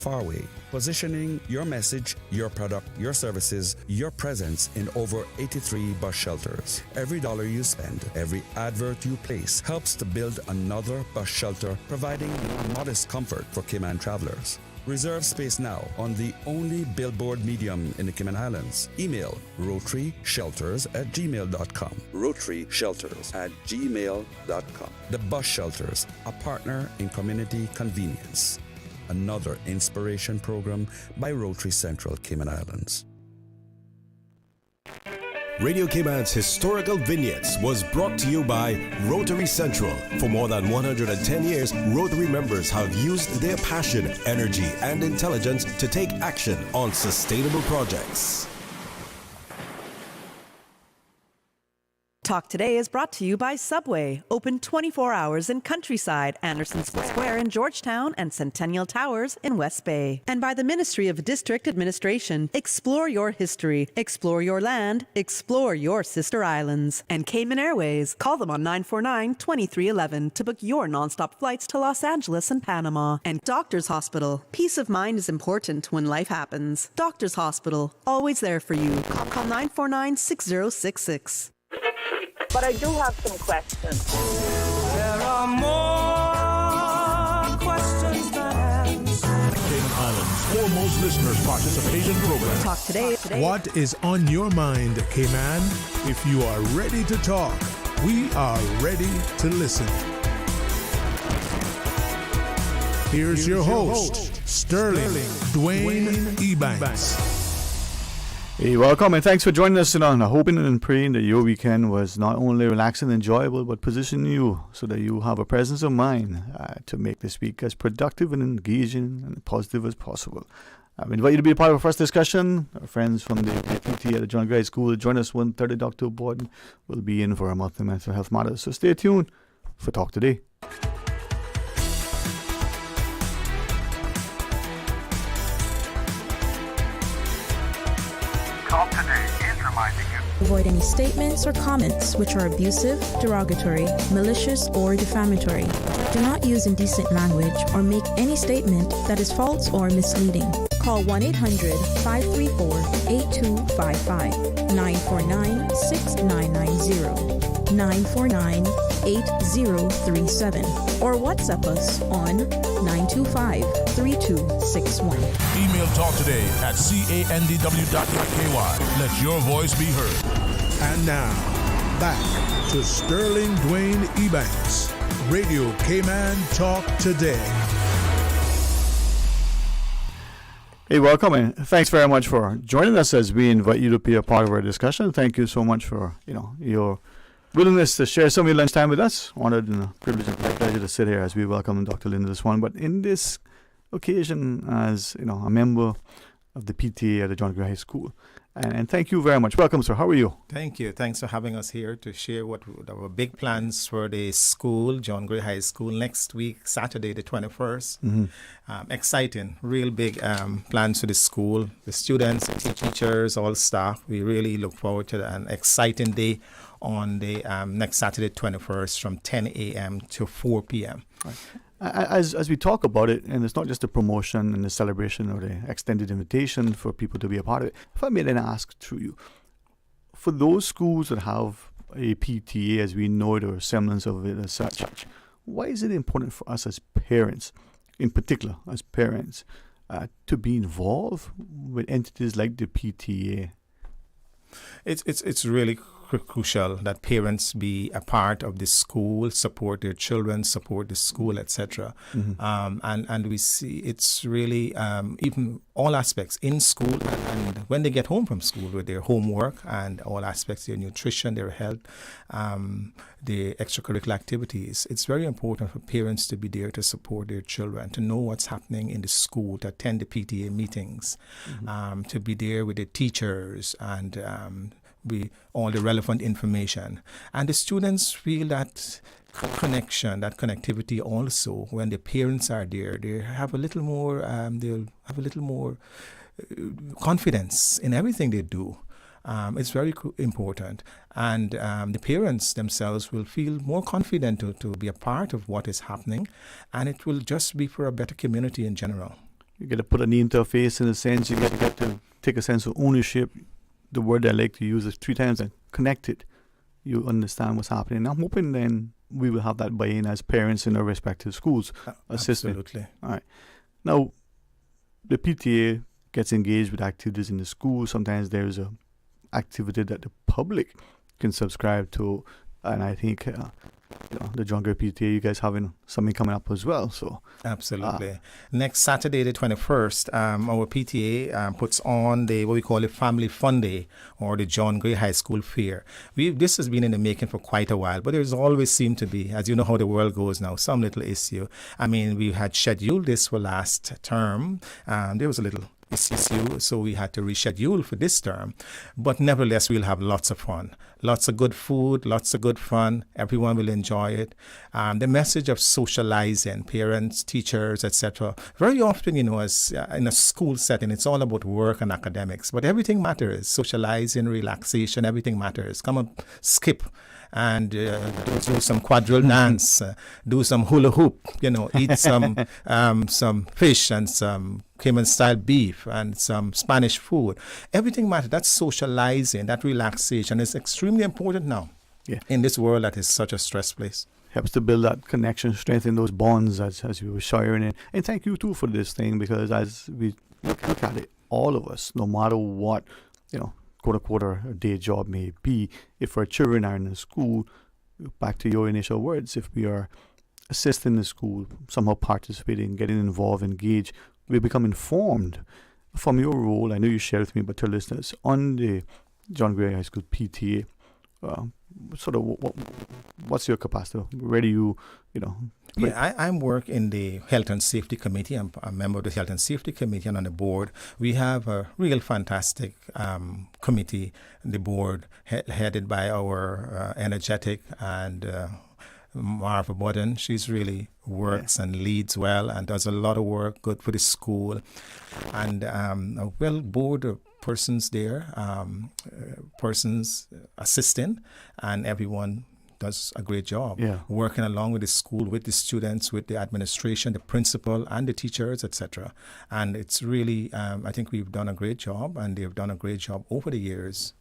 far away, positioning your message, your product, your services, your presence in over 83 bus shelters. Every dollar you spend, every advert you place helps to build another bus shelter, providing modest comfort for Cayman travelers. Reserve space now on the only billboard medium in the Cayman Islands. Email rotaryshelters@gmail.com. rotaryshelters@gmail.com. The Bus Shelters, a partner in community convenience. Another inspiration program by Rotary Central Cayman Islands. Radio Cayman's Historical Vignettes was brought to you by Rotary Central. For more than 110 years, Rotary members have used their passion, energy, and intelligence to take action on sustainable projects. Talk Today is brought to you by Subway, open 24 hours in Countryside, Anderson Square in Georgetown, and Centennial Towers in West Bay. And by the Ministry of District Administration. Explore your history, explore your land, explore your sister islands. And Cayman Airways. Call them on 949-2311 to book your nonstop flights to Los Angeles and Panama. And Doctors Hospital. Peace of mind is important when life happens. Doctors Hospital, always there for you. Call 949-6066. But I do have some questions. There are more questions than answers. Cayman Islands' foremost listeners participation program. Talk Today. What is on your mind, Cayman? If you are ready to talk, we are ready to listen. Here's your host, Sterling Dwayne Ebanks. Hey, welcome and thanks for joining us tonight. I'm hoping and praying that your weekend was not only relaxing and enjoyable, but position you so that you have a presence of mind to make this week as productive and engaging and positive as possible. I invite you to be a part of our first discussion. Our friends from the PT at the John Gray High School join us 1:30. Dr. Borden will be in for a monthly mental health matters. So stay tuned for Talk Today. Talk Today is reminding you. Avoid any statements or comments which are abusive, derogatory, malicious, or defamatory. Do not use indecent language or make any statement that is false or misleading. Call 1-800-534-8255, 949-6990, 949-8037, or WhatsApp us on 925-3261. Email Talk Today at candw.ky. Let your voice be heard. And now, back to Sterling Dwayne Ebanks. Radio Cayman Talk Today. Hey, welcome and thanks very much for joining us as we invite you to be a part of our discussion. Thank you so much for your willingness to share some of your lunchtime with us. Honored and privileged and pleasure to sit here as we welcome Dr. Linda this one. But in this occasion, as a member of the PTA at the John Gray High School. And thank you very much. Welcome, sir. How are you? Thank you. Thanks for having us here to share what our big plans for the school, John Gray High School, next week, Saturday the 21st. Exciting, real big plans for the school, the students, the teachers, all staff. We really look forward to an exciting day on the next Saturday, 21st, from 10 a.m. to 4 p.m. Right. As we talk about it, and it's not just a promotion and the celebration or the extended invitation for people to be a part of it, if I may then ask through you, for those schools that have a PTA as we know it or a semblance of it as such, why is it important for us as parents, in particular as parents, to be involved with entities like the PTA? It's really crucial that parents be a part of the school, support their children, support the school, etc. And we see it's really even all aspects in school and when they get home from school with their homework and all aspects, their nutrition, their health, the extracurricular activities. It's very important for parents to be there to support their children, to know what's happening in the school, to attend the PTA meetings, to be there with the teachers and all the relevant information. And the students feel that connection, that connectivity also when the parents are there. They have a little more, they'll have a little more confidence in everything they do. It's very important. And the parents themselves will feel more confident to be a part of what is happening. And it will just be for a better community in general. You get to put a name to a face in a sense. You get to take a sense of ownership. The word I like to use is 3 times and connect it. You understand what's happening. I'm hoping then we will have that buy-in as parents in our respective schools. Absolutely. All right. Now, the PTA gets engaged with activities in the school. Sometimes there's a activity that the public can subscribe to, and I think the John Gray PTA, you guys having something coming up as well. So absolutely. Next Saturday, the 21st, our PTA puts on what we call a Family Fun Day, or the John Gray High School Fair. This has been in the making for quite a while, but there's always seemed to be, as you know how the world goes now, some little issue. I mean, we had scheduled this for last term. There was a little issue, so we had to reschedule for this term. But nevertheless, we'll have lots of fun. Lots of good food, lots of good fun. Everyone will enjoy it. The message of socializing, parents, teachers, etc. Very often, as in a school setting, it's all about work and academics. But everything matters. Socializing, relaxation, everything matters. Come on, skip and do some quadrille dance, do some hula hoop, eat some fish and some Cayman-style beef and some Spanish food. Everything matters. That's socializing, that relaxation is extremely important now in this world that is such a stress place. Helps to build that connection, strengthen those bonds as you were sharing it. And thank you too for this thing, because as we look at it, all of us, no matter what, quote unquote, a day job may be, if our children are in the school, back to your initial words, if we are assisting the school, somehow participating, getting involved, engaged, we become informed from your role. I know you shared with me, but to our listeners, on the John Gray High School PTA, what's your capacity? Where do you, I work in the Health and Safety Committee. I'm a member of the Health and Safety Committee, and on the board, we have a real fantastic committee, the board headed by our energetic and Marva Budden. She's really works and leads well and does a lot of work, good for the school. And a well board of persons there, persons assisting, and everyone does a great job working along with the school, with the students, with the administration, the principal, and the teachers, etc. And it's really, I think we've done a great job, and they've done a great job over the years.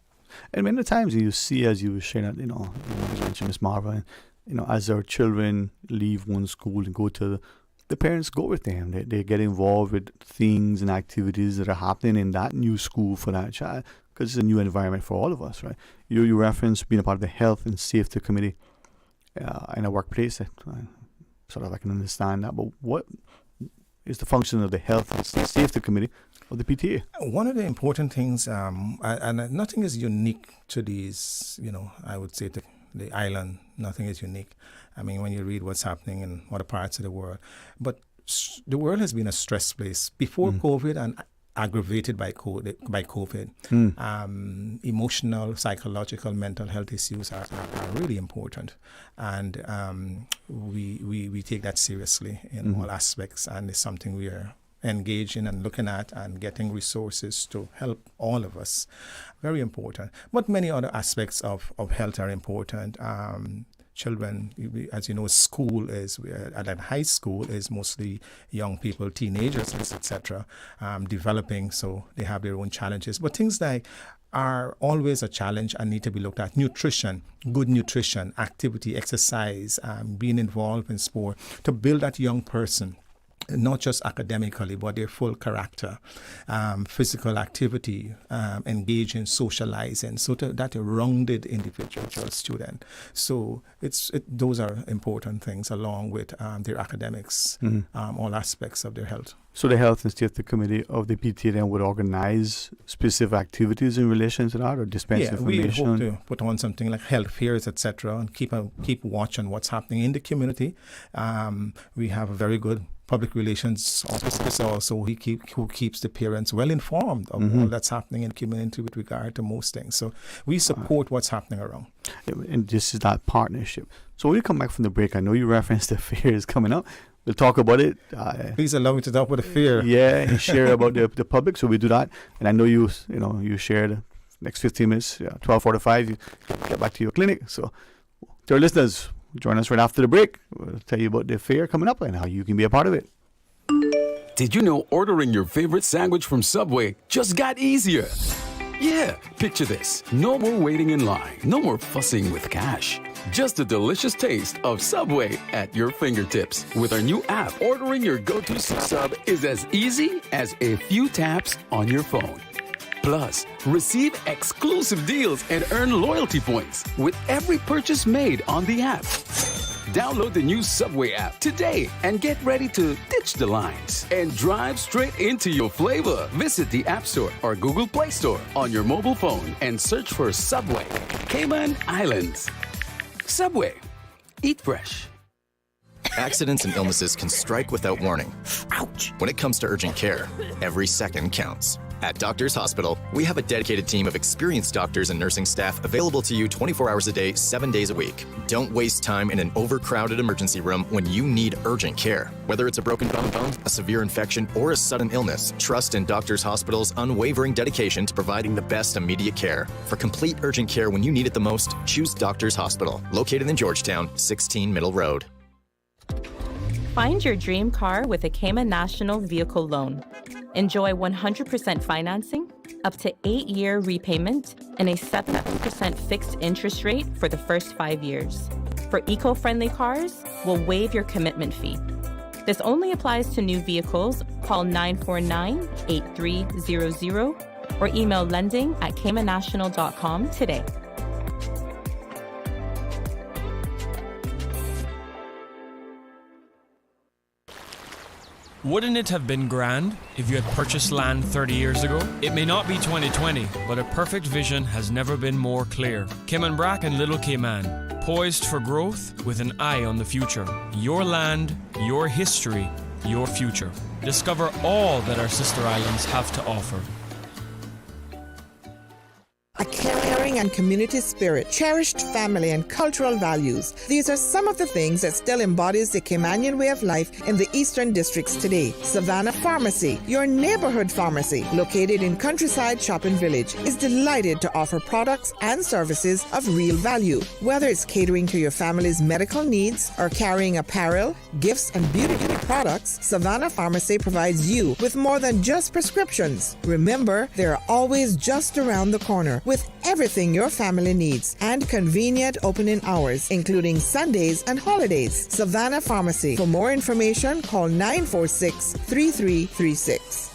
And many times you see, as you were sharing that, you mentioned Miss Marva, as our children leave one school and go to the parents go with them. They get involved with things and activities that are happening in that new school for that child, because it's a new environment for all of us, right? You referenced being a part of the Health and Safety Committee in a workplace. I can understand that, but what is the function of the Health and Safety Committee of the PTA? One of the important things, and nothing is unique to these, I would say to the island, nothing is unique. I mean, when you read what's happening in other parts of the world. But the world has been a stress place before COVID and aggravated by COVID. Emotional, psychological, mental health issues are really important. And we take that seriously in all aspects, and it's something we are engaging and looking at and getting resources to help all of us. Very important. But many other aspects of health are important. Children, as you know, school is, at high school is mostly young people, teenagers, etc., developing, so they have their own challenges. But things like are always a challenge and need to be looked at. Nutrition, good nutrition, activity, exercise, being involved in sport to build that young person, not just academically, but their full character, physical activity, engaging, socializing, so that a rounded individual student. So those are important things along with their academics, all aspects of their health. So the Health and Safety Committee of the PTA then would organize specific activities in relation to that, or dispense information? We hope to put on something like health fairs, etc., and keep watch on what's happening in the community. We have a very good public relations officer also who keeps the parents well informed of all that's happening in the community with regard to most things. So we support what's happening around. And this is that partnership. So when we come back from the break, I know you referenced the fair is coming up. We'll talk about it. Please allow me to talk about the fair. Yeah, and share about the public. So we do that. And I know you shared next 15 minutes, 12:45, you get back to your clinic. So to our listeners, join us right after the break. We'll tell you about the fair coming up and how you can be a part of it. Did you know ordering your favorite sandwich from Subway just got easier? Yeah, picture this. No more waiting in line. No more fussing with cash. Just the delicious taste of Subway at your fingertips. With our new app, ordering your go-to sub is as easy as a few taps on your phone. Plus, receive exclusive deals and earn loyalty points with every purchase made on the app. Download the new Subway app today and get ready to ditch the lines and drive straight into your flavor. Visit the App Store or Google Play Store on your mobile phone and search for Subway, Cayman Islands. Subway. Eat fresh. Accidents and illnesses can strike without warning. Ouch! When it comes to urgent care, every second counts. At Doctors Hospital, we have a dedicated team of experienced doctors and nursing staff available to you 24 hours a day, 7 days a week. Don't waste time in an overcrowded emergency room when you need urgent care. Whether it's a broken bone, a severe infection, or a sudden illness, trust in Doctors Hospital's unwavering dedication to providing the best immediate care. For complete urgent care when you need it the most, choose Doctors Hospital, located in Georgetown, 16 Middle Road. Find your dream car with a Cayman National Vehicle Loan. Enjoy 100% financing, up to 8-year repayment, and a 7% fixed interest rate for the first 5 years. For eco-friendly cars, we'll waive your commitment fee. This only applies to new vehicles. Call 949-8300 or email lending@caymannational.com today. Wouldn't it have been grand if you had purchased land 30 years ago? It may not be 2020, but a perfect vision has never been more clear. Cayman Brac and Little Cayman, poised for growth with an eye on the future. Your land, your history, your future. Discover all that our sister islands have to offer. A caring and community spirit, cherished family and cultural values. These are some of the things that still embodies the Caymanian way of life in the Eastern Districts today. Savannah Pharmacy, your neighborhood pharmacy, located in Countryside Shopping Village, is delighted to offer products and services of real value. Whether it's catering to your family's medical needs or carrying apparel, gifts, and beauty products, Savannah Pharmacy provides you with more than just prescriptions. Remember, they're always just around the corner with everything your family needs and convenient opening hours, including Sundays and holidays. Savannah Pharmacy. For more information, call 946-3336.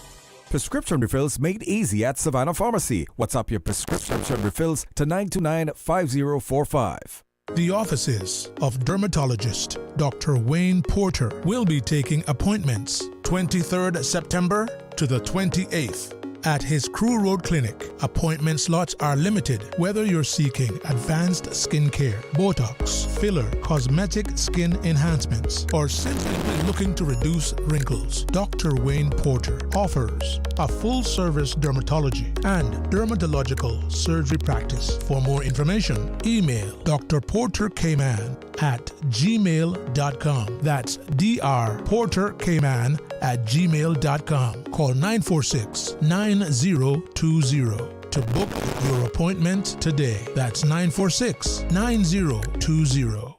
Prescription refills made easy at Savannah Pharmacy. WhatsApp your prescription refills to 929-5045. The offices of dermatologist Dr. Wayne Porter will be taking appointments 23rd September to the 28th. At his Crew Road Clinic, appointment slots are limited. Whether you're seeking advanced skin care, Botox, filler, cosmetic skin enhancements, or simply looking to reduce wrinkles, Dr. Wayne Porter offers a full-service dermatology and dermatological surgery practice. For more information, email drportercayman@gmail.com. That's drportercayman@gmail.com. Call 946-9020 to book your appointment today. That's 946-9020.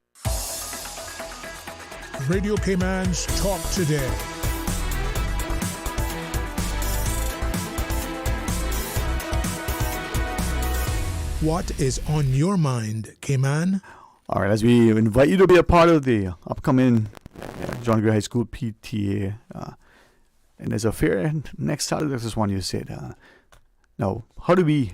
Radio Cayman's Talk Today. What is on your mind, Cayman? All right, as we invite you to be a part of the upcoming John Gray High School PTA, and there's a fair next Saturday. This is one you said. Now, how do we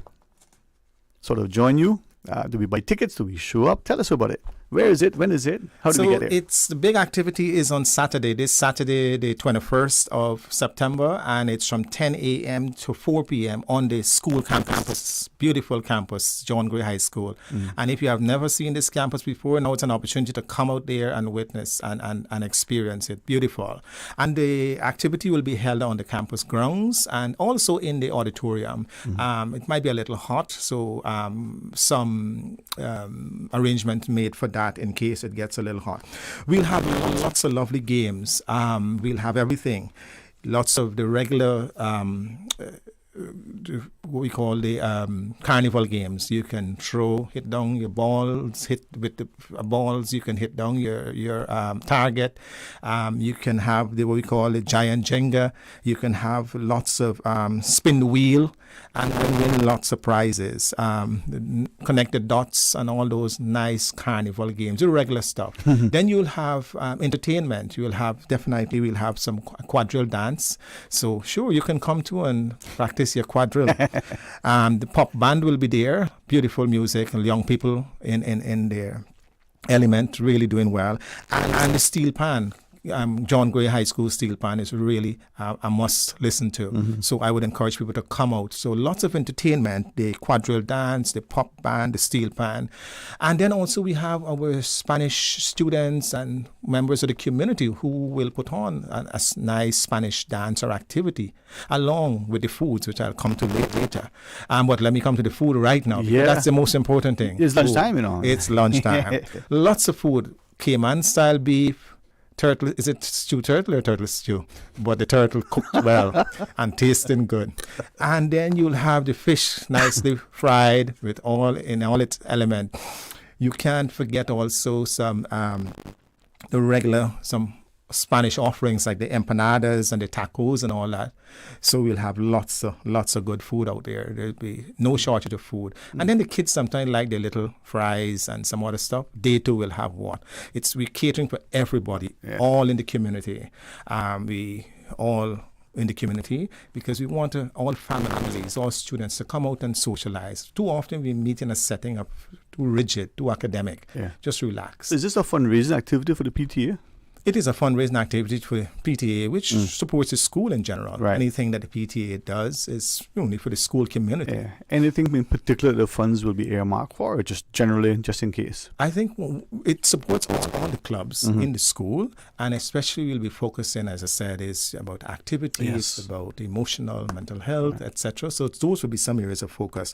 sort of join you? Do we buy tickets? Do we show up? Tell us about it. Where is it? When is it? How do we get there? The big activity is on Saturday. This Saturday, the 21st of September, and it's from 10 a.m. to 4 p.m. on the school campus. Beautiful campus, John Gray High School. And if you have never seen this campus before, now it's an opportunity to come out there and witness and experience it. Beautiful. And the activity will be held on the campus grounds and also in the auditorium. It might be a little hot, so some arrangement made for that in case it gets a little hot. We'll have lots of lovely games. We'll have everything. Lots of the regular what we call the carnival games. You can hit down your balls, hit with the balls. You can hit down your target. You can have what we call the giant Jenga. You can have lots of spin the wheel and then win lots of prizes. Connected dots and all those nice carnival games, the regular stuff. Then you'll have entertainment. We'll have some quadrille dance. So sure, you can come to and practice your quadrille. The pop band will be there, beautiful music, and young people in their element, really doing well. And the steel pan. John Gray High School steel pan is really a must listen to. So I would encourage people to come out. So lots of entertainment, the quadrille dance, the pop band, the steel pan. And then also we have our Spanish students and members of the community who will put on a nice Spanish dance or activity along with the foods, which I'll come to later. But let me come to the food right now, because that's the most important thing. It's lunchtime, you know. It's lunchtime. Lots of food. Cayman style beef. Turtle, is it stew turtle or turtle stew? But the turtle cooked well and tasting good. And then you'll have the fish nicely fried with all its element. You can't forget also some Spanish offerings like the empanadas and the tacos and all that. So we'll have lots of good food out there. There'll be no shortage of food. And then the kids sometimes like their little fries and some other stuff. They too will have what? We're catering for everybody, all in the community. We all in the community, because we want all families, all students to come out and socialize. Too often we meet in a setting of too rigid, too academic. Just relax. Is this a fundraising activity for the PTA? It is a fundraising activity for PTA, which supports the school in general. Right. Anything that the PTA does is only for the school community. Yeah. Anything in particular the funds will be earmarked for, or just generally, just in case? I think it supports all the clubs in the school, and especially we'll be focusing, as I said, is about activities, about emotional, mental health, etc. So those will be some areas of focus.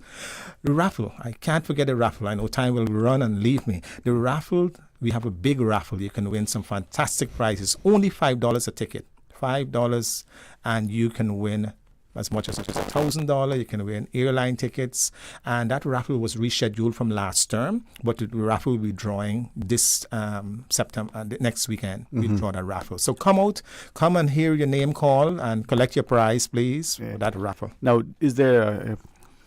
The raffle, I can't forget the raffle. I know time will run and leave me. The raffle, we have a big raffle. You can win some fantastic prizes. Only $5 a ticket. $5, and you can win as much as $1,000. You can win airline tickets. And that raffle was rescheduled from last term, but the raffle will be drawing this September, next weekend. We'll draw that raffle. So come and hear your name call and collect your prize, please, for that raffle. Now, is there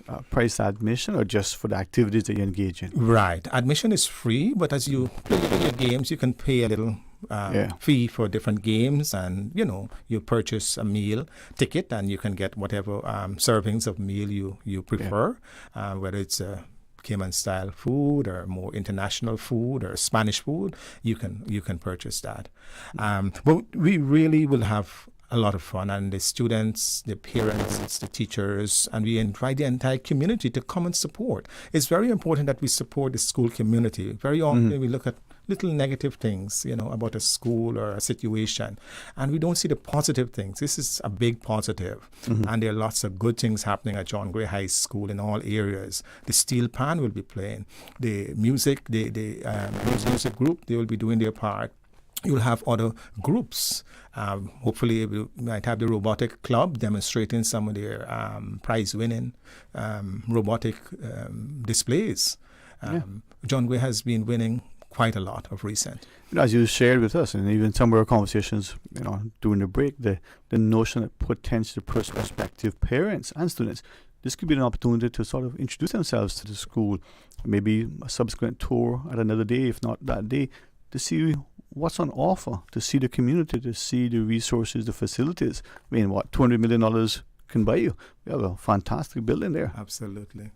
a price admission, or just for the activities that you engage in? Right. Admission is free, but as you play your games, you can pay a little fee for different games, and you purchase a meal ticket and you can get whatever servings of meal you prefer, whether it's Cayman style food or more international food or Spanish food, you can purchase that. But we really will have a lot of fun, and the students, the parents, the teachers, and we invite the entire community to come and support. It's very important that we support the school community. Very often we look at little negative things, about a school or a situation, and we don't see the positive things. This is a big positive, and there are lots of good things happening at John Gray High School in all areas. The steel pan will be playing, the music, the music group, they will be doing their part. You'll have other groups. Hopefully, we might have the robotic club demonstrating some of their prize-winning robotic displays. John Gray has been winning quite a lot of recent. As you shared with us, and even some of our conversations, during the break, the notion that potential prospective parents and students, this could be an opportunity to sort of introduce themselves to the school, maybe a subsequent tour at another day, if not that day, to see what's on offer, to see the community, to see the resources, the facilities. I mean, what, $200 million can buy you? We have a fantastic building there. Absolutely.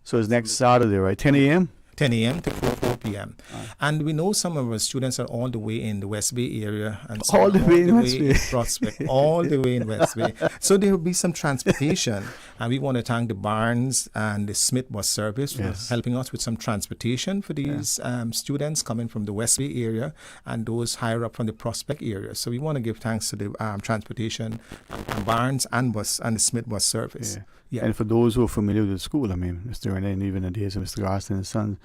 So it's next Saturday, right? 10 a.m.? 10 a.m. to 4 p.m. And we know some of our students are all the way in the West Bay area. And all the way in West Bay. Prospect, all the way in West Bay. So there will be some transportation. And we want to thank the Barnes and the Smith bus service for helping us with some transportation for these students coming from the West Bay area and those higher up from the Prospect area. So we want to give thanks to the transportation, Barnes and bus and the Smith bus service. Yeah. And for those who are familiar with the school, I mean, Mr. Rennie and even the days of Mr. Garston and Son,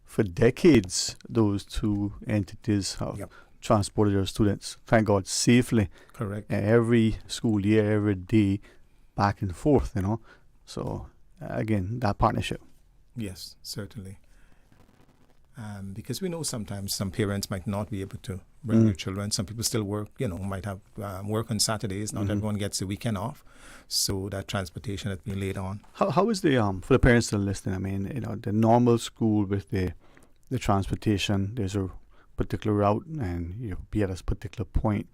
for decades, those two entities have transported their students, thank God, safely. Correct. Every school year, every day, back and forth, So again, that partnership. Yes, certainly. Because we know sometimes some parents might not be able to bring their children. Some people still work, might have work on Saturdays. Not everyone gets the weekend off. So that transportation has been laid on. How is the, for the parents that are listening, I mean, the normal school with the transportation, there's a particular route and you'll be at a particular point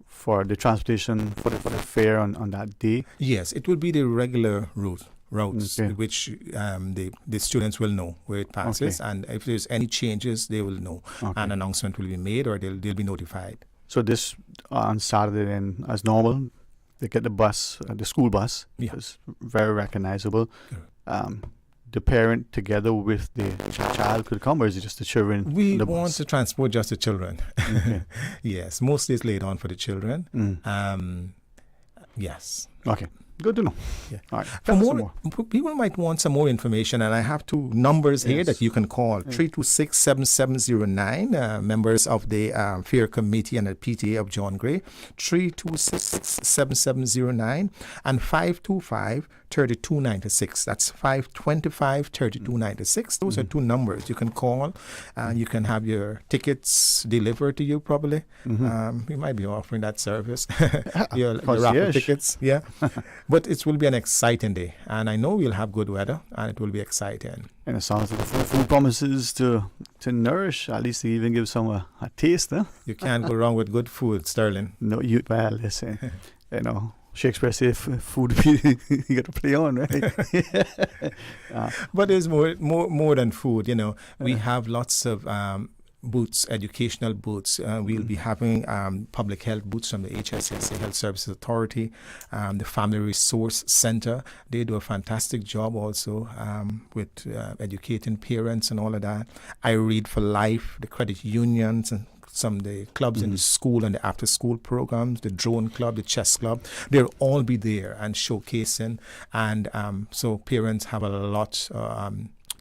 for the transportation for the fare on that day? Yes, it will be the regular routes, which the students will know where it passes, and if there's any changes, they will know. An announcement will be made, or they'll be notified. So this on Saturday, then, as normal, they get the bus, the school bus. It's very recognizable. The parent together with the child could come, or is it just the children? We want to transport just the children. Yes, mostly it's laid on for the children. Yes. Okay. Good to know. Yeah. All right. For more, people might want some more information, and I have two numbers here that you can call. 326-7709, members of the Fair Committee and the PTA of John Gray. 326-7709 and 525-3296. That's 525-3296. Those are two numbers you can call, and you can have your tickets delivered to you probably. We might be offering that service. your raffle tickets. Yeah. But it will be an exciting day, and I know we'll have good weather, and it will be exciting. And it sounds like the food promises to nourish, at least to even give some a taste. Huh? You can't go wrong with good food, Sterling. No, listen, Shakespeare said food you got to play on, right? But there's more than food. We have lots of booths, educational booths. We'll be having public health booths from the HSSA Health Services Authority, the Family Resource Center. They do a fantastic job also with educating parents and all of that. I Read for Life, the credit unions, and some of the clubs in the school and the after-school programs, the drone club, the chess club. They'll all be there and showcasing. And so parents have a lot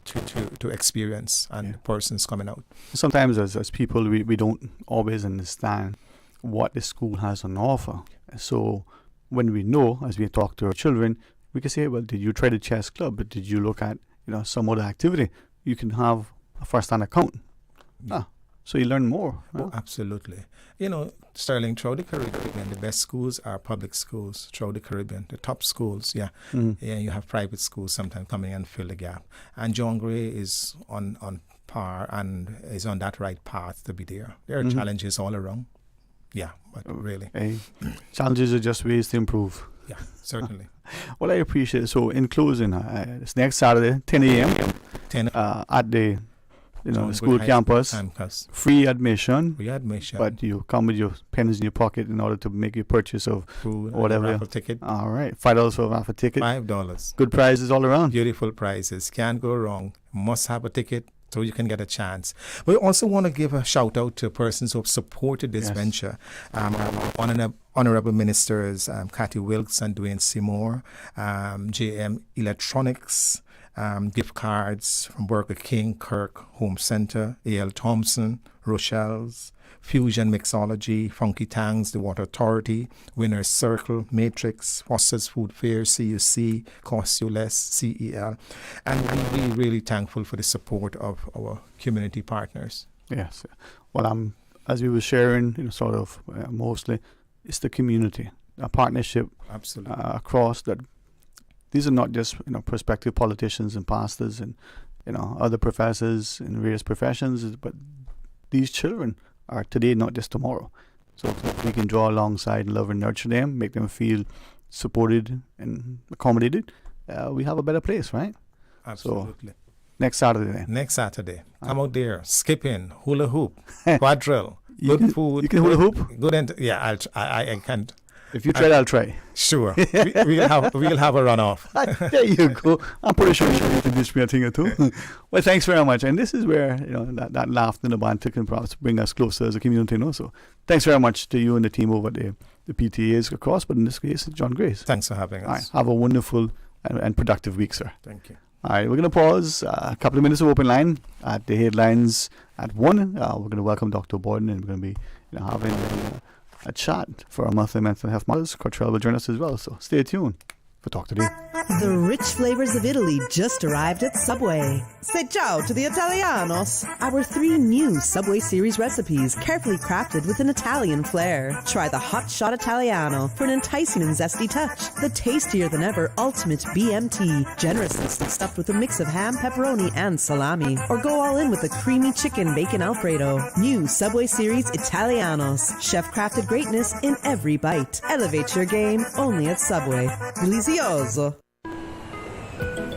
to experience, and persons coming out. Sometimes as people, we don't always understand what the school has on offer. So when we know, as we talk to our children, we can say, well, did you try the chess club? But did you look at some other activity? You can have a first-hand account. So you learn more. Oh, absolutely. Sterling, throughout the Caribbean, the best schools are public schools throughout the Caribbean. The top schools, you have private schools sometimes coming and fill the gap. And John Gray is on par and is on that right path to be there. There are challenges all around. Yeah, but really. Challenges are just ways to improve. Yeah, certainly. Well, I appreciate it. So in closing, it's next Saturday, 10 a.m. At the school campus. Free admission. But you come with your pens in your pocket in order to make your purchase of food, whatever. Raffle ticket. All right. $5 for a raffle ticket. $5. Good prizes all around. Beautiful prizes. Can't go wrong. Must have a ticket so you can get a chance. We also want to give a shout out to persons who have supported this venture. Honorable Ministers Cathy Wilkes and Dwayne Seymour, JM Electronics, gift cards from Burger King, Kirk Home Center, A.L. Thompson, Rochelle's, Fusion Mixology, Funky Tangs, The Water Authority, Winner's Circle, Matrix, Foster's Food Fair, CUC, Cost You Less, CEL. And we're really thankful for the support of our community partners. Yes. Well, as we were sharing, mostly, it's the community, a partnership across that. These are not just prospective politicians and pastors and other professors in various professions, but these children are today, not just tomorrow. So if we can draw alongside and love and nurture them, make them feel supported and accommodated, we have a better place, right? Absolutely. So, next Saturday then. Next Saturday. Come out there, skipping, hula hoop, quadrille, good food. You can hula hoop? Good I can't. If you try, I'll try. Sure. we'll have a runoff. There you go. I'm pretty sure you should introduce me a thing or two. Well, thanks very much. And this is where that laughter and the banter can perhaps bring us closer as a community. So thanks very much to you and the team over there, the PTAs across, but in this case, John Grace. Thanks for having us. All right. Have a wonderful and productive week, sir. Thank you. All right, we're going to pause a couple of minutes of open line at the headlines at 1. We're going to welcome Dr. Borden, and we're going to be having a chat for our monthly mental health matters. Cottrell will join us as well, so stay tuned. for Talk Today. The rich flavors of Italy just arrived at Subway. Say ciao to the Italianos. Our 3 new Subway series recipes, carefully crafted with an Italian flair. Try the Hot Shot Italiano for an enticing and zesty touch. The tastier than ever Ultimate BMT, generously stuffed with a mix of ham, pepperoni, and salami. Or go all in with the creamy chicken bacon Alfredo. New Subway series Italianos. Chef-crafted greatness in every bite. Elevate your game only at Subway. Delizioso.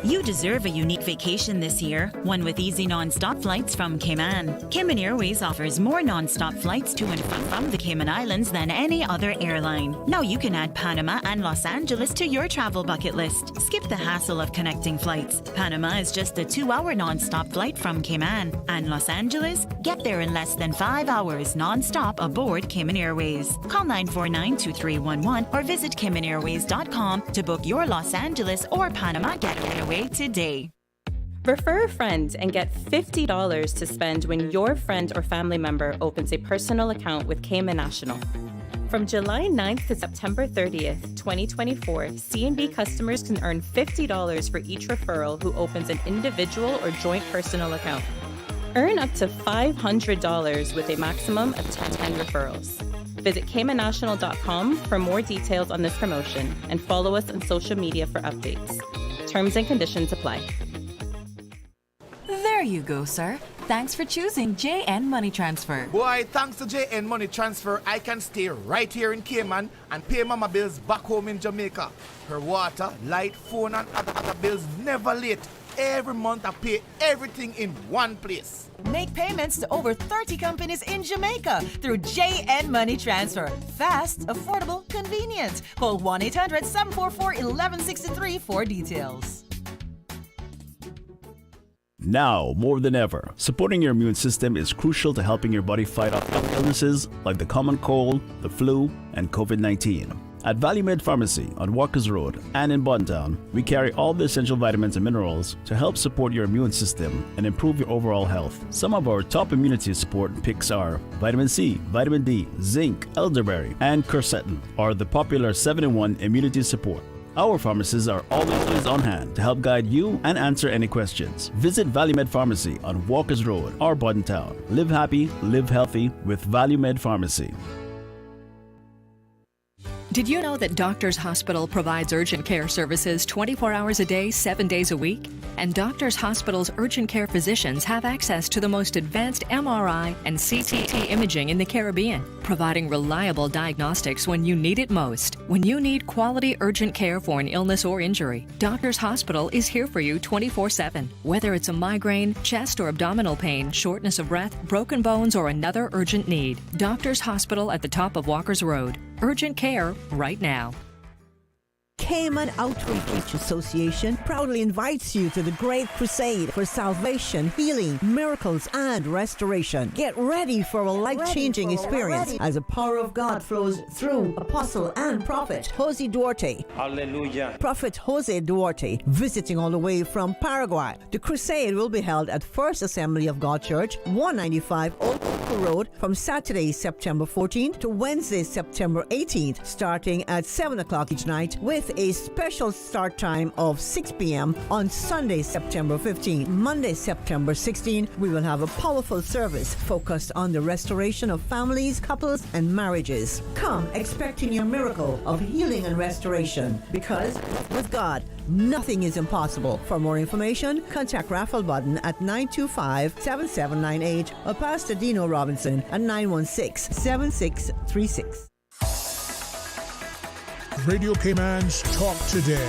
You deserve a unique vacation this year, one with easy non-stop flights from Cayman. Cayman Airways offers more non-stop flights to and from the Cayman Islands than any other airline. Now you can add Panama and Los Angeles to your travel bucket list. Skip the hassle of connecting flights. Panama is just a 2-hour non-stop flight from Cayman. And Los Angeles? Get there in less than 5 hours non-stop aboard Cayman Airways. Call 949-2311 or visit CaymanAirways.com to book your Los Angeles or Panama getaway today. Refer a friend and get $50 to spend when your friend or family member opens a personal account with Cayman National. From July 9th to September 30th, 2024, C&B customers can earn $50 for each referral who opens an individual or joint personal account. Earn up to $500 with a maximum of 10 referrals. Visit CaymanNational.com for more details on this promotion and follow us on social media for updates. Terms and conditions apply. There you go, sir. Thanks for choosing JN Money Transfer. Boy, thanks to JN Money Transfer, I can stay right here in Cayman and pay mama bills back home in Jamaica. Her water, light, phone and other bills never late. Every month I pay everything in one place. Make payments to over 30 companies in Jamaica through JN Money Transfer. Fast, affordable, convenient. Call 1-800-744-1163 for details. Now, more than ever, supporting your immune system is crucial to helping your body fight off illnesses like the common cold, the flu, and COVID-19. At ValueMed Pharmacy on Walkers Road and in Buntown, we carry all the essential vitamins and minerals to help support your immune system and improve your overall health. Some of our top immunity support picks are vitamin C, vitamin D, zinc, elderberry, and quercetin, or the popular 7-in-1 immunity support. Our pharmacists are always on hand to help guide you and answer any questions. Visit ValueMed Pharmacy on Walkers Road or Buntown. Live happy, live healthy with ValueMed Pharmacy. Did you know that Doctors Hospital provides urgent care services 24 hours a day, 7 days a week? And Doctors Hospital's urgent care physicians have access to the most advanced MRI and CT imaging in the Caribbean, providing reliable diagnostics when you need it most. When you need quality urgent care for an illness or injury, Doctors Hospital is here for you 24/7. Whether it's a migraine, chest or abdominal pain, shortness of breath, broken bones, or another urgent need, Doctors Hospital at the top of Walkers Road. Urgent care right now. Cayman Outreach Association proudly invites you to the Great Crusade for Salvation, Healing, Miracles, and Restoration. Get ready for a life-changing experience as the power of God flows through Apostle and Prophet Jose Duarte. Hallelujah. Prophet Jose Duarte, visiting all the way from Paraguay. The crusade will be held at First Assembly of God Church, 195 Old Coco Road, from Saturday, September 14th to Wednesday, September 18th, starting at 7 o'clock each night, with a special start time of 6 p.m. on Sunday, September 15. Monday, September 16, we will have a powerful service focused on the restoration of families, couples, and marriages. Come expecting your miracle of healing and restoration, because with God, nothing is impossible. For more information, contact Raffle Button at 925-7798 or Pastor Dino Robinson at 916-7636. Radio Cayman's Talk Today.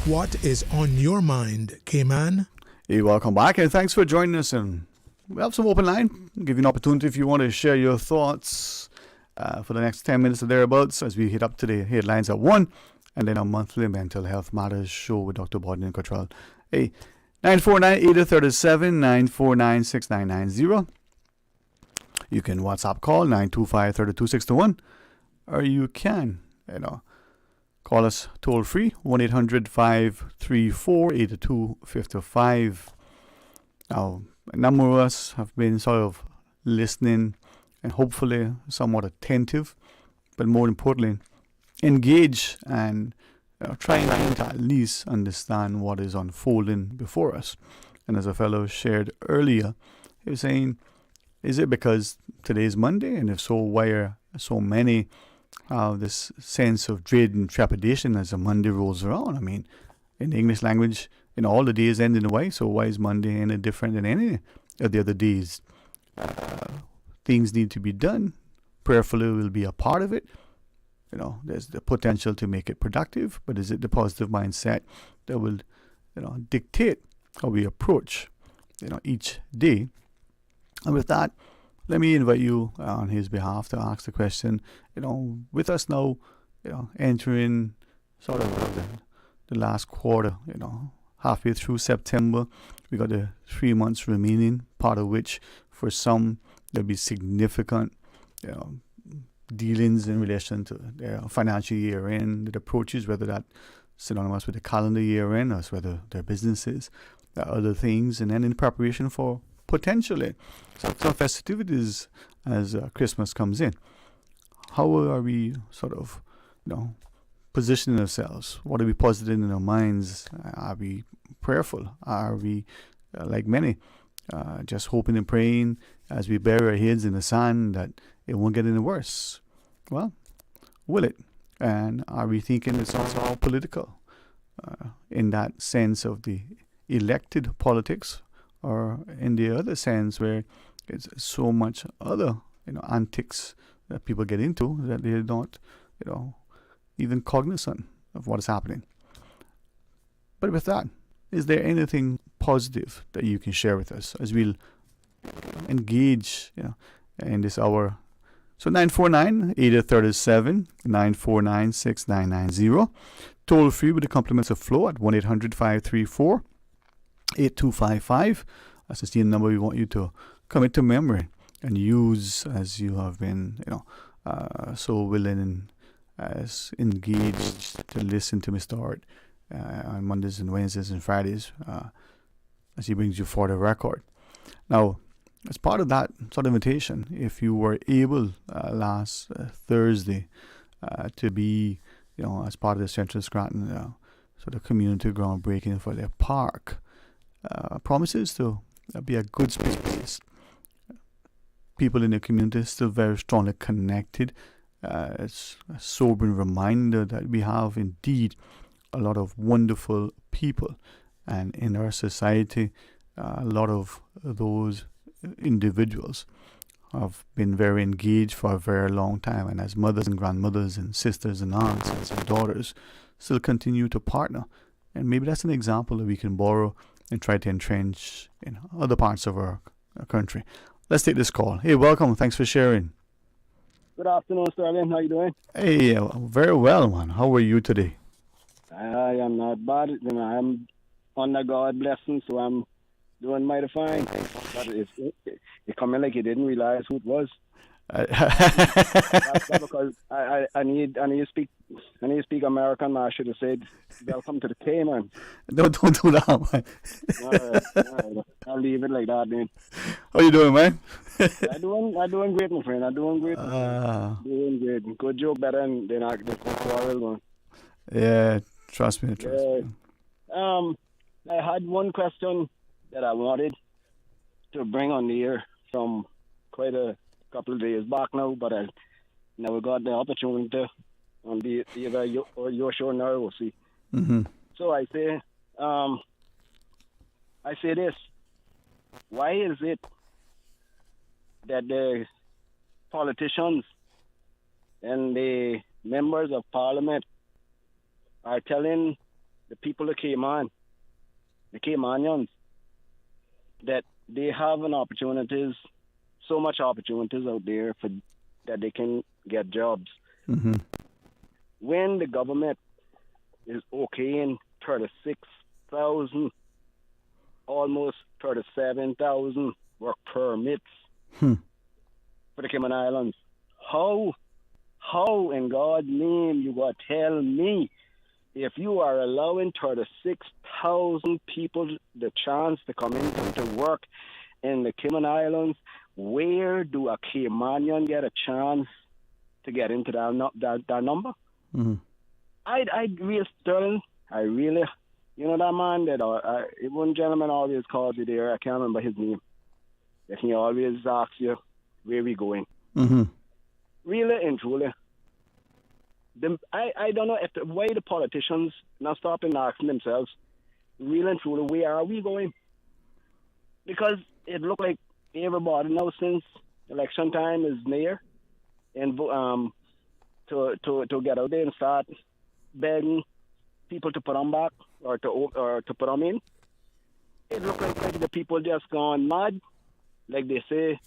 What is on your mind, Cayman? Hey, welcome back and thanks for joining us. And we have some open line. I'll give you an opportunity if you want to share your thoughts for the next 10 minutes or thereabouts as we hit up to the headlines at 1 and then our monthly Mental Health Matters show with Dr. Bodden and Cottrell. Hey, 949-8037, 949-6990. You can WhatsApp call 925-32621, or you can, call us toll free 1-800-534-8255. Now, a number of us have been sort of listening and hopefully somewhat attentive, but more importantly, engage and trying to at least understand what is unfolding before us. And as a fellow shared earlier, he was saying, is it because today is Monday? And if so, why are so many have this sense of dread and trepidation as a Monday rolls around? I mean, in the English language, all the days end in a way, so why is Monday any different than any of the other days? Things need to be done. Prayerfully will be a part of it. There's the potential to make it productive, but is it the positive mindset that will, dictate how we approach, each day? And with that, let me invite you on his behalf to ask the question, with us now, entering sort of the last quarter, halfway through September, we got the 3 months remaining, part of which for some there'll be significant, dealings in relation to their financial year end, the approaches, whether that's synonymous with the calendar year end or whether their businesses, other things, and then in preparation for potentially some festivities as Christmas comes in. How are we sort of, positioning ourselves? What are we positing in our minds? Are we prayerful? Are we, like many, just hoping and praying as we bury our heads in the sand that it won't get any worse? Well, will it? And are we thinking it's also all political in that sense of the elected politics, or in the other sense where it's so much other antics that people get into that they're not even cognizant of what is happening? But with that, is there anything positive that you can share with us as we'll engage in this hour? So 949-8037, 949-6990. Toll free with the compliments of Flow at 1-800-534-8255. That's the same number we want you to commit to memory and use as you have been, so willing and as engaged to listen to Mr. Hart on Mondays and Wednesdays and Fridays as he brings you for the record. Now, as part of that sort of invitation, if you were able last Thursday to be, as part of the Central Scranton sort of community groundbreaking for their park, promises to be a good space. People in the community still very strongly connected. It's a sobering reminder that we have indeed a lot of wonderful people, and in our society, a lot of those individuals have been very engaged for a very long time, and as mothers and grandmothers and sisters and aunts and daughters still continue to partner. And maybe that's an example that we can borrow and try to entrench in other parts of our country. Let's take this call. Hey, welcome. Thanks for sharing. Good afternoon, Sterling. How you doing? Hey, very well, man. How are you today? I am not bad. I'm under God blessing, so I'm doing mighty fine. But it coming like you didn't realize who it was. That's because I need to speak American. I should have said welcome to the K, man. Don't do that, man. All right. I'll leave it like that, man. How you doing, man? I'm doing great, my friend. I'm doing great. Doing great. Good joke better than the quarrel one. Yeah, trust me. I had one question that I wanted to bring on the air from quite a couple of days back now, but I never got the opportunity on either your show or we'll see. Mm-hmm. So I say this: why is it that the politicians and the members of parliament are telling the people of Cayman, the Caymanians, that they have so much opportunities out there for that they can get jobs? Mm-hmm. When the government is okaying 36,000, almost 37,000 work permits for the Cayman Islands, how in God's name you got to tell me, if you are allowing 36,000 people the chance to come in to work in the Cayman Islands, where do a Caymanian get a chance to get into that number? Mm-hmm. I really, Sterling, I really, you know that man that one gentleman always calls you there, I can't remember his name, that he always asks you, where we going? Mm-hmm. Really and truly. I don't know why the politicians not stopping asking themselves, really and truly, where are we going? Because it looked like everybody now since election time is near, and to get out there and start begging people to put them back or to put them in. It looked like the people just gone mad, like they say.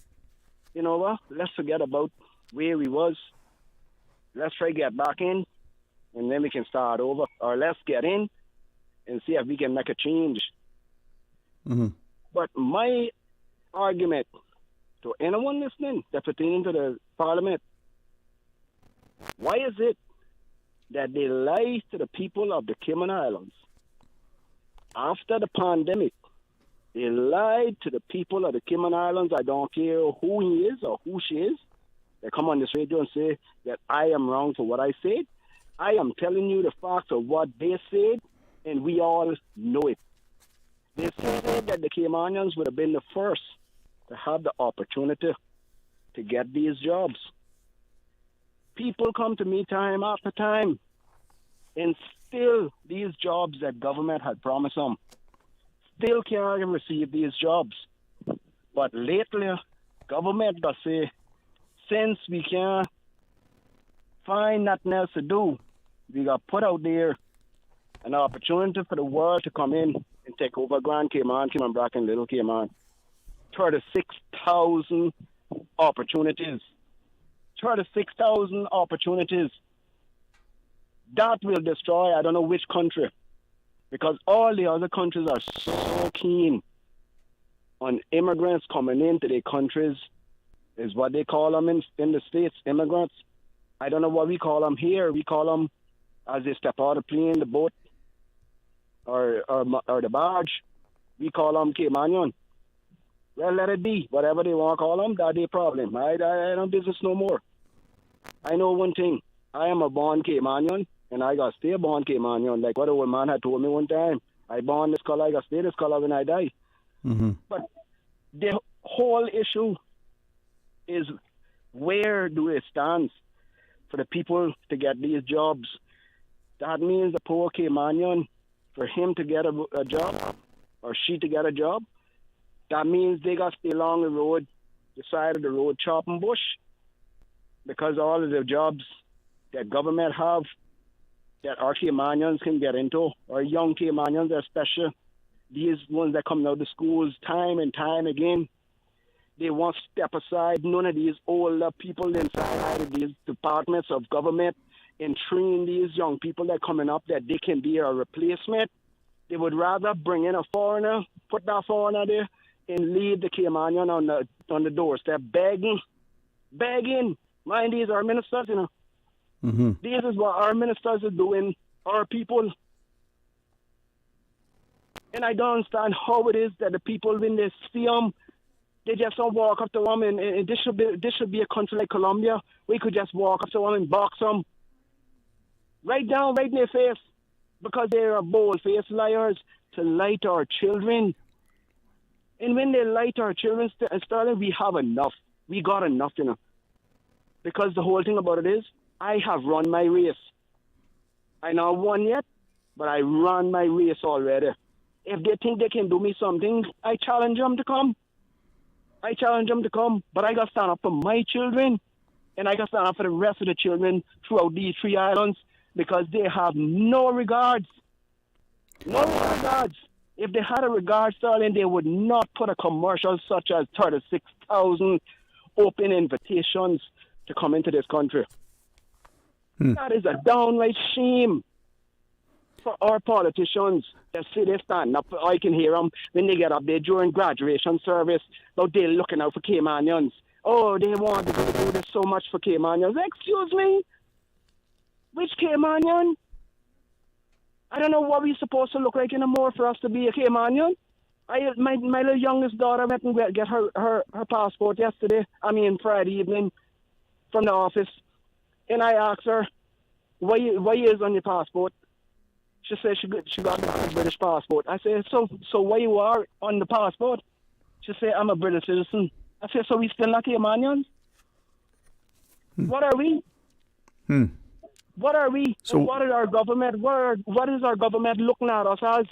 You know what? Let's forget about where we was. Let's try to get back in, and then we can start over. Or let's get in and see if we can make a change. Mm-hmm. But my argument to anyone listening that pertaining to the parliament, why is it that they lie to the people of the Cayman Islands? After the pandemic, they lied to the people of the Cayman Islands. I don't care who he is or who she is. They come on this radio and say that I am wrong for what I said. I am telling you the facts of what they said, and we all know it. They said that the Caymanians would have been the first to have the opportunity to get these jobs. People come to me time after time, and still these jobs that government had promised them still can't receive these jobs. But lately, government does say, since we can't find nothing else to do, we got put out there an opportunity for the world to come in and take over Grand Cayman, Cayman Brac, and Little Cayman. 36,000 opportunities. 36,000 opportunities. That will destroy I don't know which country, because all the other countries are so keen on immigrants coming into their countries, is what they call them in the States, immigrants. I don't know what we call them here. We call them, as they step out of the plane, the boat, or the barge, we call them Caymanian. Well, let it be. Whatever they want to call them, that's their problem. I don't business no more. I know one thing. I am a born Caymanian, and I got to stay born Caymanian. Like what old man had told me one time. I born this color, I got to stay this color when I die. Mm-hmm. But the whole issue is, where do it stand for the people to get these jobs? That means the poor Caymanian, for him to get a job, or she to get a job, that means they got to stay along the road, the side of the road, chopping bush, because all of the jobs that government have that our Caymanians can get into, or young Caymanians especially, these ones that come out of schools time and time again, they want to step aside. None of these older people inside of these departments of government and train these young people that coming up that they can be a replacement. They would rather bring in a foreigner, put that foreigner there, and leave the Caymanian on the doorstep begging. Mind, these are ministers, you know. Mm-hmm. This is what our ministers are doing, our people. And I don't understand how it is that the people, when they see them, they just don't walk up to them. And this should be a country like Colombia. We could just walk up to them and box them right in their face, because they are bold-faced liars to lie to our children. And when they lie to our children, Sterling, we have enough. We got enough, you know. Because the whole thing about it is, I have run my race. I not won yet, but I run my race already. If they think they can do me something, I challenge them to come. But I got to stand up for my children, and I got to stand up for the rest of the children throughout these 3 islands, because they have no regards. No regards. If they had a regard, Sterling, they would not put a commercial such as 36,000 open invitations to come into this country. That is a downright shame for our politicians that say they stand up. I can hear them when they get up there during graduation service. Now they're looking out for Caymanians. Oh, they want to do this so much for Caymanians. Excuse me? Which Caymanian? I don't know what we're supposed to look like anymore for us to be a Caymanian. My little youngest daughter went and get her passport Friday evening from the office. And I asked her, why is on your passport? She said she got a British passport. I said, so why you are on the passport? She said, I'm a British citizen. I said, so we still not Caymanians? What are we? What are we? So, what is our government? What is our government looking at us as?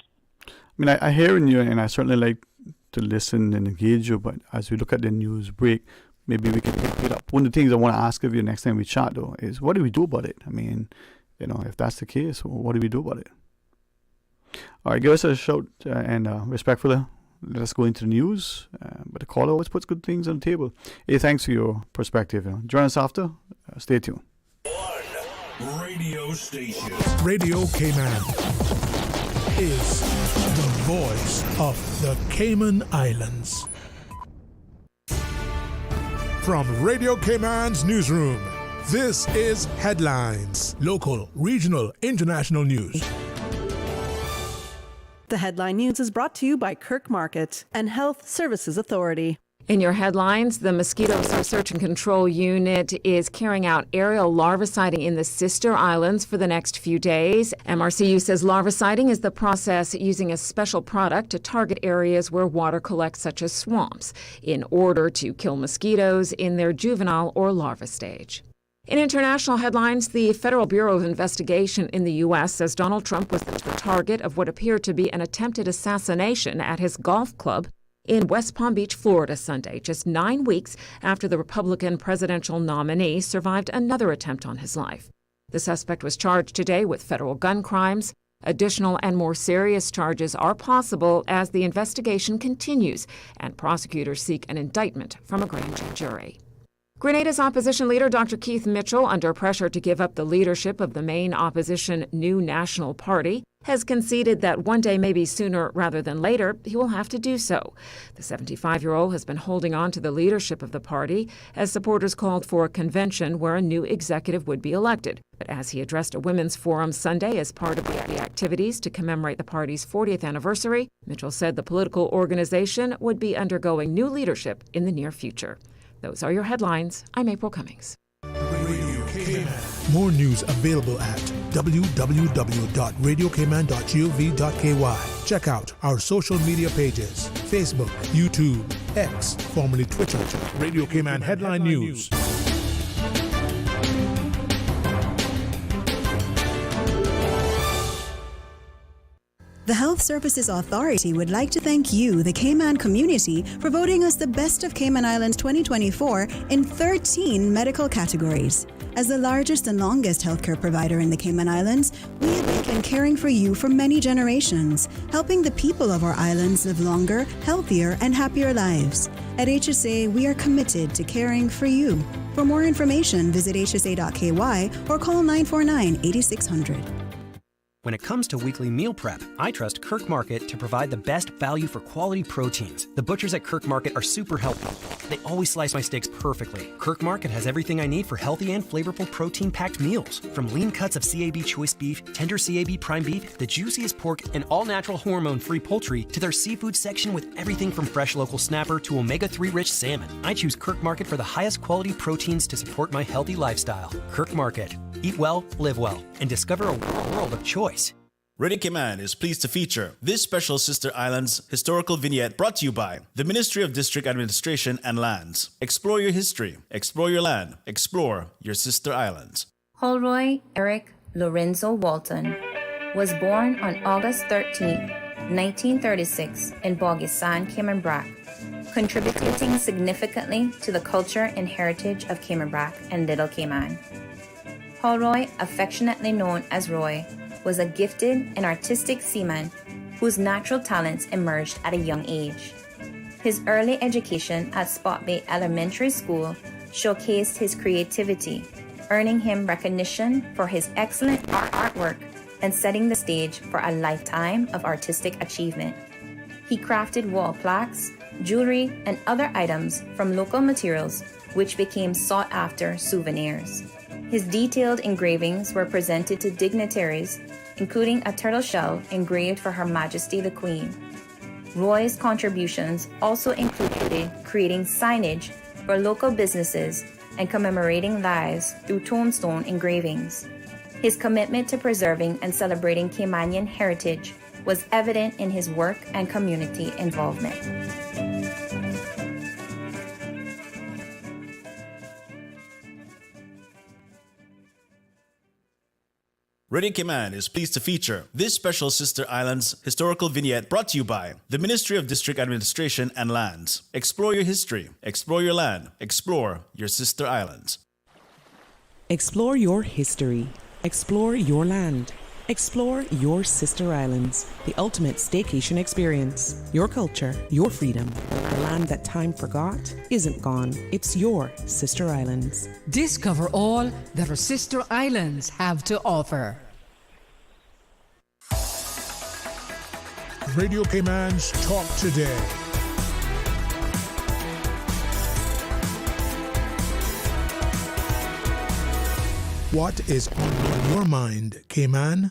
I mean, I hear in you, and I certainly like to listen and engage you, but as we look at the news break, maybe we can pick it up. One of the things I want to ask of you next time we chat, though, is what do we do about it? I mean, if that's the case, what do we do about it? All right, give us a shout and respectfully, let us go into the news. But the caller always puts good things on the table. Hey, thanks for your perspective. Join us after. Stay tuned. One radio station. Radio Cayman is the voice of the Cayman Islands. From Radio Cayman's newsroom, this is Headlines. Local, regional, international news. The Headline News is brought to you by Kirk Market and Health Services Authority. In your headlines, the Mosquito Search and Control Unit is carrying out aerial larviciding in the sister islands for the next few days. MRCU says larviciding is the process using a special product to target areas where water collects, such as swamps, in order to kill mosquitoes in their juvenile or larva stage. In international headlines, the Federal Bureau of Investigation in the U.S. says Donald Trump was the target of what appeared to be an attempted assassination at his golf club in West Palm Beach, Florida, Sunday, just 9 weeks after the Republican presidential nominee survived another attempt on his life. The suspect was charged today with federal gun crimes. Additional and more serious charges are possible as the investigation continues and prosecutors seek an indictment from a grand jury. Grenada's opposition leader, Dr. Keith Mitchell, under pressure to give up the leadership of the main opposition New National Party, has conceded that one day, maybe sooner rather than later, he will have to do so. The 75-year-old has been holding on to the leadership of the party as supporters called for a convention where a new executive would be elected. But as he addressed a women's forum Sunday as part of the activities to commemorate the party's 40th anniversary, Mitchell said the political organization would be undergoing new leadership in the near future. Those are your headlines. I'm April Cummings. Radio Cayman. More news available at www.radiocayman.gov.ky. Check out our social media pages: Facebook, YouTube, X, formerly Twitter. Radio Cayman Headline News. The Health Services Authority would like to thank you, the Cayman community, for voting us the Best of Cayman Islands 2024 in 13 medical categories. As the largest and longest healthcare provider in the Cayman Islands, we have been caring for you for many generations, helping the people of our islands live longer, healthier, and happier lives. At HSA, we are committed to caring for you. For more information, visit hsa.ky or call 949-8600. When it comes to weekly meal prep, I trust Kirk Market to provide the best value for quality proteins. The butchers at Kirk Market are super healthy. They always slice my steaks perfectly. Kirk Market has everything I need for healthy and flavorful protein-packed meals. From lean cuts of CAB choice beef, tender CAB prime beef, the juiciest pork, and all-natural hormone-free poultry, to their seafood section with everything from fresh local snapper to omega-3 rich salmon. I choose Kirk Market for the highest quality proteins to support my healthy lifestyle. Kirk Market. Eat well, live well, and discover a world of choice. Radio Cayman is pleased to feature this special Sister Islands historical vignette brought to you by the Ministry of District Administration and Lands. Explore your history, explore your land, explore your Sister Islands. Holroy Eric Lorenzo Walton was born on August 13, 1936 in Bogisan, Cayman Brac, contributing significantly to the culture and heritage of Cayman Brac and Little Cayman. Holroy, affectionately known as Roy, was a gifted and artistic seaman whose natural talents emerged at a young age. His early education at Spot Bay Elementary School showcased his creativity, earning him recognition for his excellent artwork and setting the stage for a lifetime of artistic achievement. He crafted wall plaques, jewelry, and other items from local materials, which became sought-after souvenirs. His detailed engravings were presented to dignitaries, including a turtle shell engraved for Her Majesty the Queen. Roy's contributions also included creating signage for local businesses and commemorating lives through tombstone engravings. His commitment to preserving and celebrating Caymanian heritage was evident in his work and community involvement. Radio Cayman is pleased to feature this special Sister Islands historical vignette brought to you by the Ministry of District Administration and Lands. Explore your history, explore your land, explore your Sister Islands. Explore your history, explore your land, explore your Sister Islands, the ultimate staycation experience. Your culture, your freedom, the land that time forgot isn't gone. It's your Sister Islands. Discover all that our Sister Islands have to offer. Radio Cayman's Talk Today. What is on your mind, Cayman?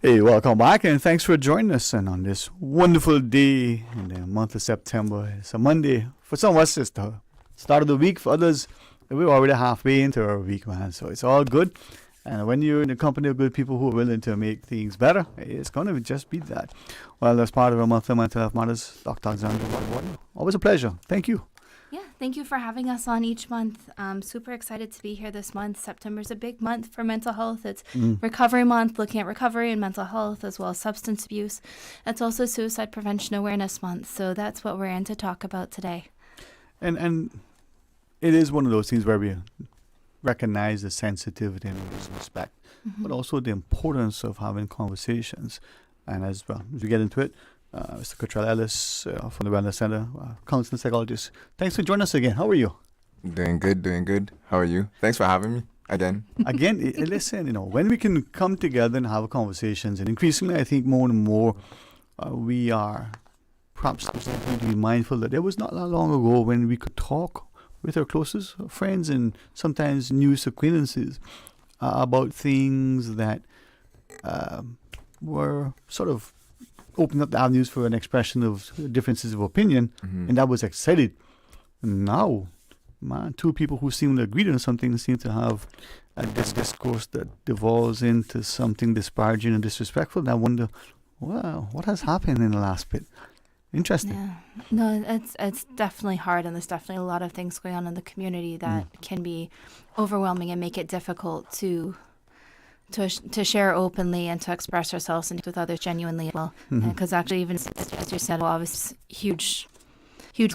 Hey, welcome back, and thanks for joining us. And on this wonderful day in the month of September, it's a Monday. For some of us, it's the start of the week. For others, we're already halfway into our week, man. So it's all good. And when you're in the company of good people who are willing to make things better, it's going to just be that. Well, as part of our monthly mental health matters, Dr. Alexandra, always a pleasure. Thank you. Yeah, thank you for having us on each month. I'm super excited to be here this month. September's a big month for mental health. It's Recovery Month, looking at recovery and mental health, as well as substance abuse. It's also Suicide Prevention Awareness Month, so that's what we're in to talk about today. And it is one of those things where we recognize the sensitivity and respect, but also the importance of having conversations. And as well, as we get into it, Mr. Cottrell Ellis from the Wellness Center, counseling psychologist. Thanks for joining us again. How are you? Doing good. How are you? Thanks for having me again. Listen, when we can come together and have conversations, and increasingly, I think more and more, we are perhaps going to be mindful that there was not that long ago when we could talk with our closest friends and sometimes newest acquaintances about things that were sort of opened up the avenues for an expression of differences of opinion, and that was excited. Now, man, two people who seem to agree on something seem to have this discourse that devolves into something disparaging and disrespectful. And I wonder, wow, what has happened in the last bit? Interesting. Yeah. No, it's definitely hard, and there's definitely a lot of things going on in the community that can be overwhelming and make it difficult to share openly and to express ourselves and with others genuinely as well. Because actually, even as you said, obviously huge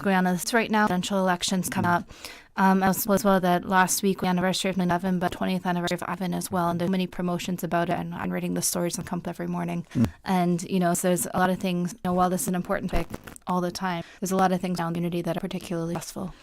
going on this right now. Presidential elections come up. As well that last week, the anniversary of 9/11, but 20th anniversary of Evan as well. And there's many promotions about it, and I'm reading the stories that come up every morning. And, so there's a lot of things, while this is an important topic all the time, there's a lot of things around community that are particularly stressful.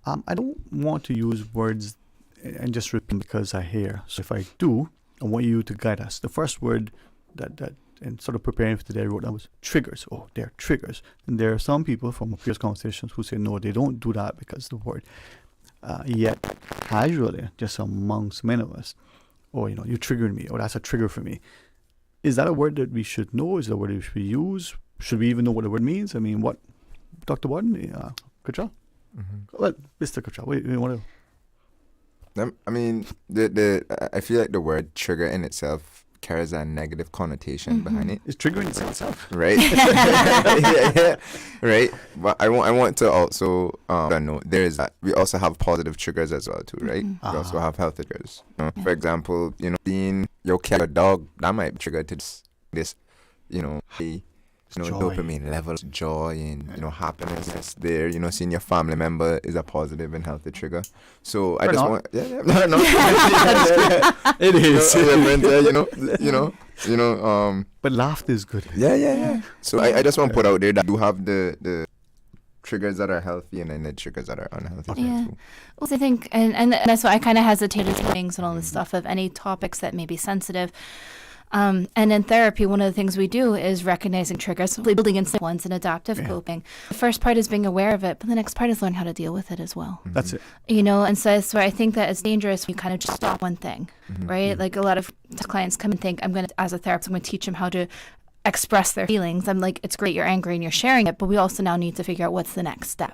I don't want to use words and just repeat because I hear. So if I do, I want you to guide us. The first word that and sort of preparing for today I wrote down was triggers. Oh, they're triggers. And there are some people from previous conversations who say, no, they don't do that because the word. Yet, casually, just amongst many of us, you triggered me, or that's a trigger for me. Is that a word that we should know? Is that a word we should use? Should we even know what the word means? I mean, what, Dr. Warden, Cottrell? Well, Mr. Cottrell, what do you want to? I mean, I feel like the word trigger in itself carries a negative connotation behind it. It's triggering itself, right? yeah, right. But I want to also note we also have positive triggers as well too, right? We also have healthy triggers. For example, seeing your cat or dog, that might be triggered to this high, dopamine levels, joy and happiness that's there. Seeing your family member is a positive and healthy trigger. So I just want, no, it is. But laughter is good. Yeah. So I just want to put out there that you have the triggers that are healthy and then the triggers that are unhealthy. Yeah. Well, I think, and that's why I kind of hesitated to things and all this stuff of any topics that may be sensitive. And in therapy, one of the things we do is recognizing triggers, building in ones and adaptive coping. The first part is being aware of it, but the next part is learn how to deal with it as well. That's it. And so that's where I think that it's dangerous when you kind of just stop one thing, right? Like a lot of clients come and think, as a therapist, I'm going to teach them how to express their feelings. I'm like, it's great you're angry and you're sharing it, but we also now need to figure out what's the next step.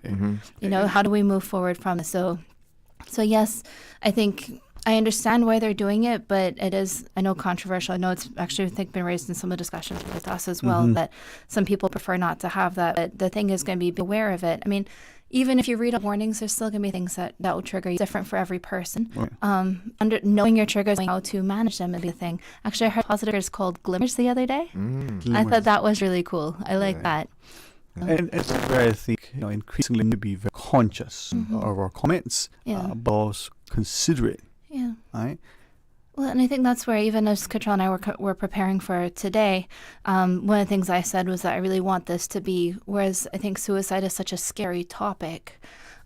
You know, how do we move forward from this? So yes, I think I understand why they're doing it, but it is, I know, controversial. I know it's actually, I think, been raised in some of the discussions with us as well, that some people prefer not to have that. But the thing is going to be aware of it. I mean, even if you read warnings, there's still going to be things that will trigger you, different for every person. Under knowing your triggers, knowing how to manage them is the thing. Actually, I heard positives called glimmers the other day. I thought that was really cool. I like that. And it's where I think, you know, increasingly to be very conscious of our comments, but also considerate. Yeah. Right? Well, and I think that's where, even as Cottrell and I were preparing for today, one of the things I said was that I really want this to be, whereas I think suicide is such a scary topic,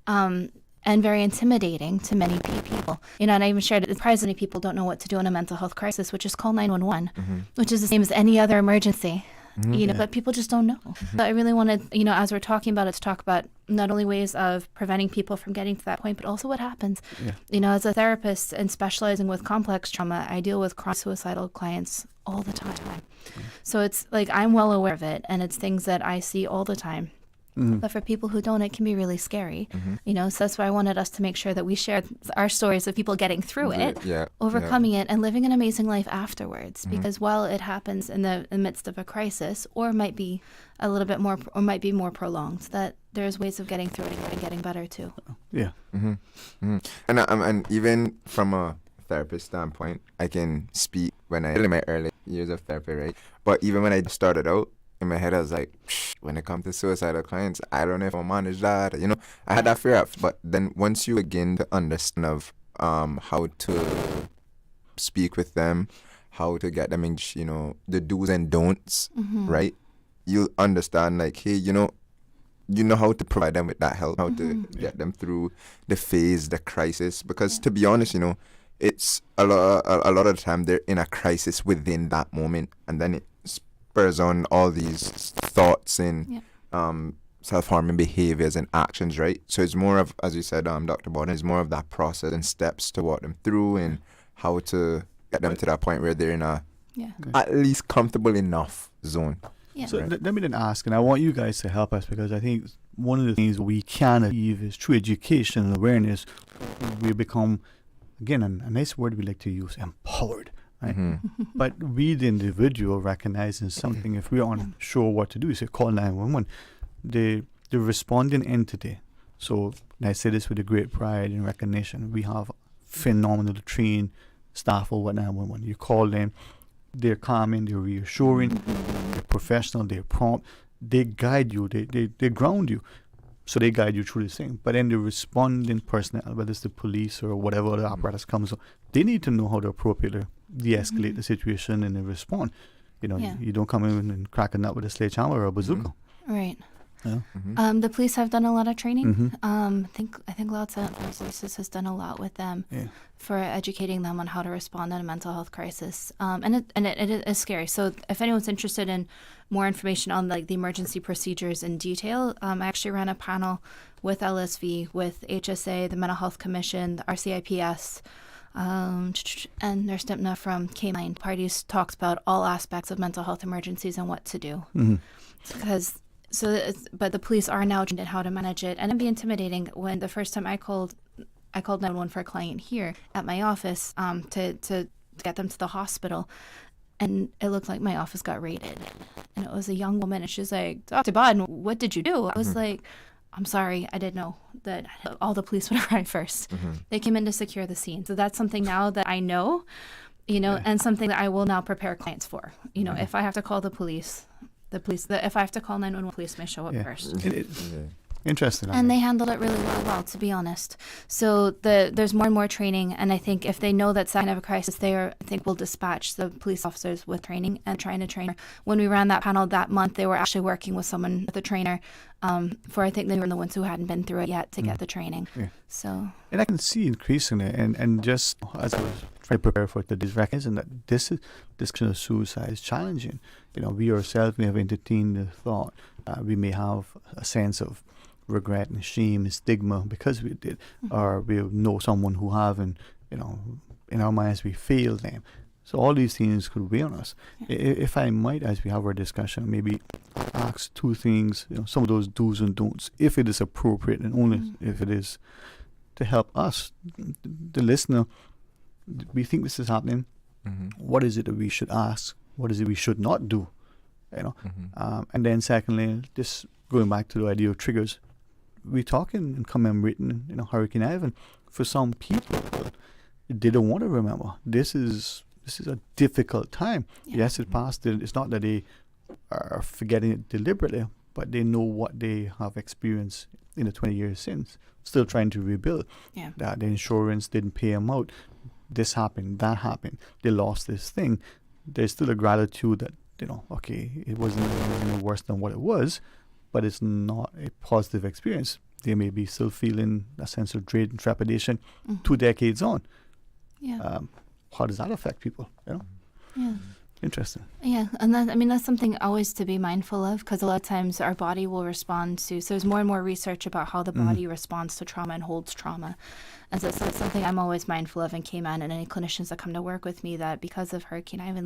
and very intimidating to many people. You know, and I even shared it, surprisingly, people don't know what to do in a mental health crisis, which is call 911, which is the same as any other emergency. You know, but people just don't know. But I really wanted, you know, as we're talking about it, to talk about not only ways of preventing people from getting to that point, but also what happens. You know, as a therapist and specializing with complex trauma, I deal with chronic suicidal clients all the time. So it's like, I'm well aware of it, and it's things that I see all the time. But for people who don't, it can be really scary. You know, so that's why I wanted us to make sure that we share our stories of people getting through it, overcoming it, and living an amazing life afterwards. Because while it happens in the midst of a crisis, or might be a little bit more, or might be more prolonged, that there's ways of getting through it and getting better too. And even from a therapist standpoint, I can speak when in my early years of therapy, right? But even when I started out, in my head, I was like, when it comes to suicidal clients, I don't know if I'll manage that. You know, I had that fear. But then once you begin to understand of how to speak with them, how to get them in, you know, the do's and don'ts, right? You'll understand, like, hey, you know how to provide them with that help, how to get them through the phase, the crisis. Because to be honest, you know, it's a lot of the time they're in a crisis within that moment, and then it spurs on all these thoughts and self-harming behaviors and actions, right? So it's more of, as you said, Dr. Borden, it's more of that process and steps to walk them through and how to get them to that point where they're in a at least comfortable enough zone. So let me then ask, and I want you guys to help us, because I think one of the things we can achieve is through education and awareness, we become, again, a nice word we like to use, empowered. Right? But we, the individual, recognizing something, if we aren't sure what to do, say call 911. The responding entity, so and I say this with a great pride and recognition, we have phenomenal trained staff over 911. You call them, they're calming, they're reassuring, they're professional, they're prompt, they guide you, they ground you. So they guide you through this thing. But then the responding personnel, whether it's the police or whatever other apparatus comes up, they need to know how to appropriately de-escalate the situation and then respond. You know, you don't come in and crack a nut with a sledgehammer or a bazooka. Right. The police have done a lot of training. I think Loud Center Services has done a lot with them for educating them on how to respond in a mental health crisis. And it is scary. So if anyone's interested in more information on like the emergency procedures in detail, I actually ran a panel with LSV, with HSA, the Mental Health Commission, the RCIPS, and Nurse Dipna from K9. Parties talked about all aspects of mental health emergencies and what to do. But the police are now trained in how to manage it, and it'd be intimidating. When the first time I called 911 for a client here at my office to get them to the hospital, and it looked like my office got raided, and it was a young woman, and she's like, "Dr. Bodden, what did you do?" I was like, "I'm sorry, I didn't know that all the police would arrive first. They came in to secure the scene." So that's something now that I know, you know, and something that I will now prepare clients for. You know, if I have to call the police. If I have to call 911, police may show up first. Interesting. And they handled it really well, to be honest. So there's more and more training, and I think if they know that's that kind of a crisis, I think will dispatch the police officers with training and trying to train. When we ran that panel that month, they were actually working with someone, with a trainer, for I think they were the ones who hadn't been through it yet to get the training. So. And I can see increasingly, and just as I was trying to prepare for it, recognizing that this kind of suicide is challenging. You know, we ourselves may have entertained the thought. We may have a sense of regret and shame and stigma because we did, or we know someone who have, and you know, in our minds we failed them. So all these things could weigh on us. If I might, as we have our discussion, maybe ask two things, some of those do's and don'ts, if it is appropriate and only if it is, to help us, the listener. We think this is happening. What is it that we should ask? What is it we should not do? And then secondly, just going back to the idea of triggers, we're talking and commemorating, Hurricane Ivan. For some people, they don't want to remember. This is a difficult time. Yes, it passed. It's not that they are forgetting it deliberately, but they know what they have experienced in the 20 years since. Still trying to rebuild. That the insurance didn't pay them out. This happened, that happened. They lost this thing. There's still a gratitude that, okay, it wasn't any worse than what it was, but it's not a positive experience. They may be still feeling a sense of dread and trepidation 2 decades on. How does that affect people? Interesting. Yeah, and that's something always to be mindful of, because a lot of times our body will respond to, so there's more and more research about how the body responds to trauma and holds trauma. And so it's something I'm always mindful of in Cayman, and any clinicians that come to work with me, that because of Hurricane Ivan,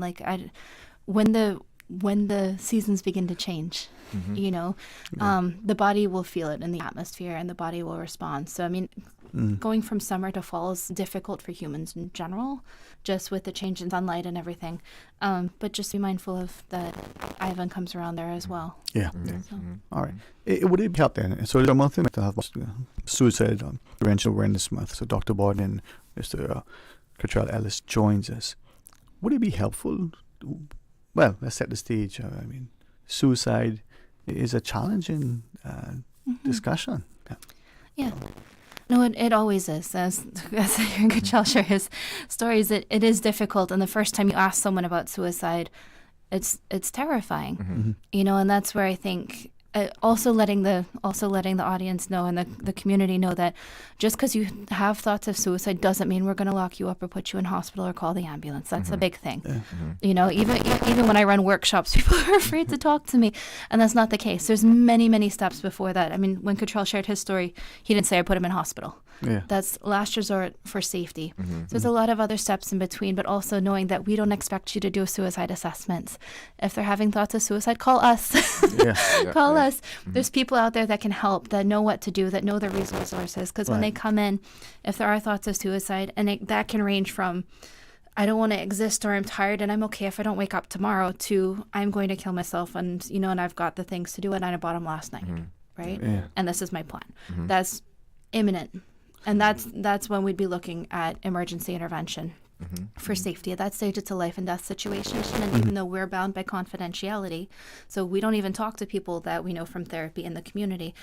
when the seasons begin to change, the body will feel it in the atmosphere and the body will respond. So, going from summer to fall is difficult for humans in general, just with the change in sunlight and everything. But just be mindful of that Ivan comes around there as well. All right. Would it help then? So there's a month to have Suicide Prevention Awareness Month. So Dr. Borden and Mr. Cottrell Ellis joins us. Would it be helpful? Well, let's set the stage. Suicide is a challenging discussion. No, it always is. As Cottrell shares his stories, it is difficult. And the first time you ask someone about suicide, it's terrifying. And that's where I think also letting the audience know and the community know that just because you have thoughts of suicide doesn't mean we're going to lock you up or put you in hospital or call the ambulance. That's a big thing. Even when I run workshops, people are afraid to talk to me, and that's not the case. There's many steps before that. When Cottrell shared his story, he didn't say I put him in hospital. That's last resort for safety. So there's a lot of other steps in between, but also knowing that we don't expect you to do suicide assessments. If they're having thoughts of suicide, call us. Call us. There's people out there that can help, that know what to do, that know the resources. Because when they come in, if there are thoughts of suicide, and that can range from, I don't want to exist, or I'm tired and I'm okay if I don't wake up tomorrow, to I'm going to kill myself, and and I've got the things to do, and I bought them last night, right? And this is my plan. That's imminent. And that's when we'd be looking at emergency intervention for safety. At that stage, it's a life and death situation. And even though we're bound by confidentiality, so we don't even talk to people that we know from therapy in the community.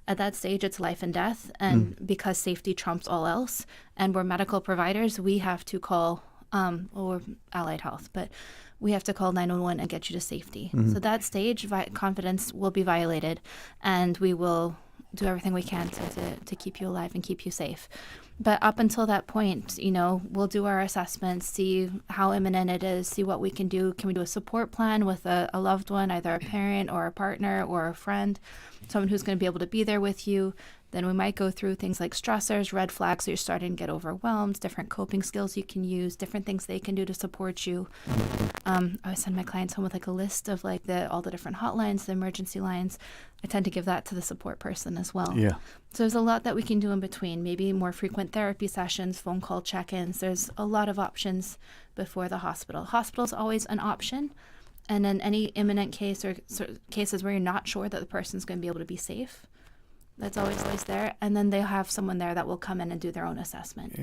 At that stage, it's life and death. And because safety trumps all else, and we're medical providers, we have to call, or allied health, but we have to call 911 and get you to safety. So that stage, confidence will be violated, and we will do everything we can to keep you alive and keep you safe. But up until that point, we'll do our assessments, see how imminent it is, see what we can do. Can we do a support plan with a loved one, either a parent or a partner or a friend, someone who's going to be able to be there with you? Then we might go through things like stressors, red flags, so you're starting to get overwhelmed, different coping skills you can use, different things they can do to support you. I send my clients home with a list of all the different hotlines, the emergency lines. I tend to give that to the support person as well. So there's a lot that we can do in between, maybe more frequent therapy sessions, phone call check-ins. There's a lot of options before the hospital. Hospital's always an option. And in any imminent case or cases where you're not sure that the person's going to be able to be safe, that's always there. And then they'll have someone there that will come in and do their own assessment.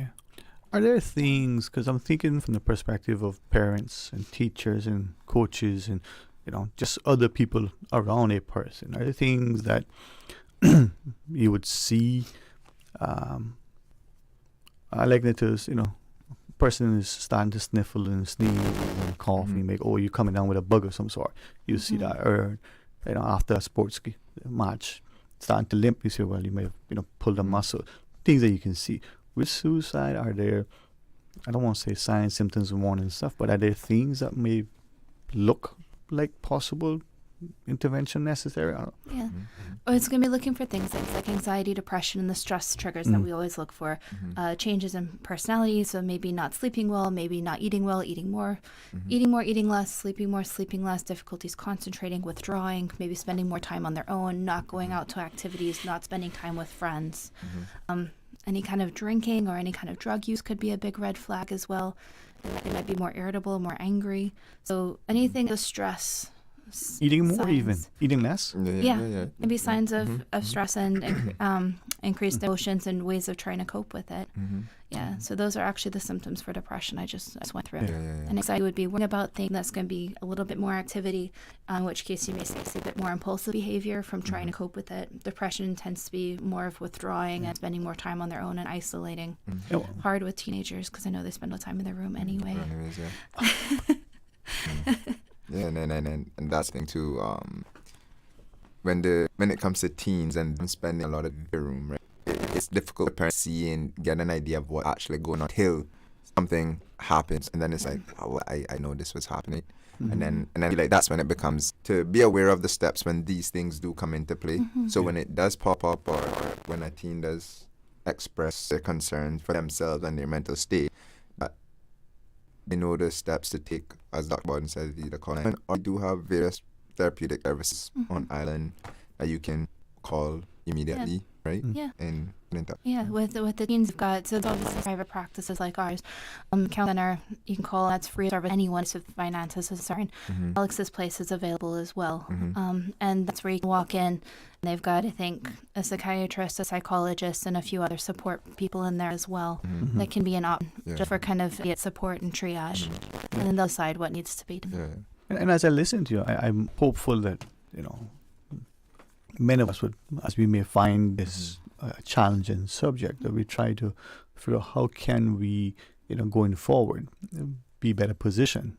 Are there things, because I'm thinking from the perspective of parents and teachers and coaches and, just other people around a person, are there things that you would see? I like it as, person is starting to sniffle and sneeze and cough, and you make, you're coming down with a bug of some sort. You see that, or, after a sports match, starting to limp, you say, well, you may have, pulled a muscle. Things that you can see. With suicide, are there, I don't want to say signs, symptoms, and warning stuff, but are there things that may look like possible intervention necessary? I don't know. Yeah. Or it's going to be looking for things like anxiety, depression, and the stress triggers that we always look for. Changes in personality, so maybe not sleeping well, maybe not eating well, eating more, eating less, sleeping more, sleeping less, difficulties concentrating, withdrawing, maybe spending more time on their own, not going out to activities, not spending time with friends. Any kind of drinking or any kind of drug use could be a big red flag as well. They might be more irritable, more angry. So anything of stress. Eating more, signs. even eating less. Yeah. Maybe signs of stress and increased emotions and ways of trying to cope with it. Yeah. So those are actually the symptoms for depression I just went through. And anxiety would be worrying about things that's going to be a little bit more activity, in which case you may see a bit more impulsive behavior from trying to cope with it. Depression tends to be more of withdrawing and spending more time on their own and isolating. Hard with teenagers because I know they spend no time in their room anyway. Yeah, and that's the thing too. When it comes to teens and them spending a lot of their room, right? It's difficult for parents to see and get an idea of what actually going on until something happens, and then it's like, oh, I know this was happening, and then like that's when it becomes to be aware of the steps when these things do come into play. So when it does pop up, or when a teen does express their concerns for themselves and their mental state, they know the steps to take, as Dr. Borden said, either call 911, or do have various therapeutic services on island that you can call immediately, right? Yeah. And yeah, with the teens we've got, so it's obviously private practices like ours. Counseling center, you can call, that's free service. Anyone with finances is concerned. Alex's place is available as well. And that's where you can walk in. They've got, I think, a psychiatrist, a psychologist, and a few other support people in there as well. That can be an option just for kind of get support and triage. And then they'll decide what needs to be done. And as I listen to you, I'm hopeful that, many of us would, as we may find this challenging subject, that we try to figure out how can we, going forward, be better positioned.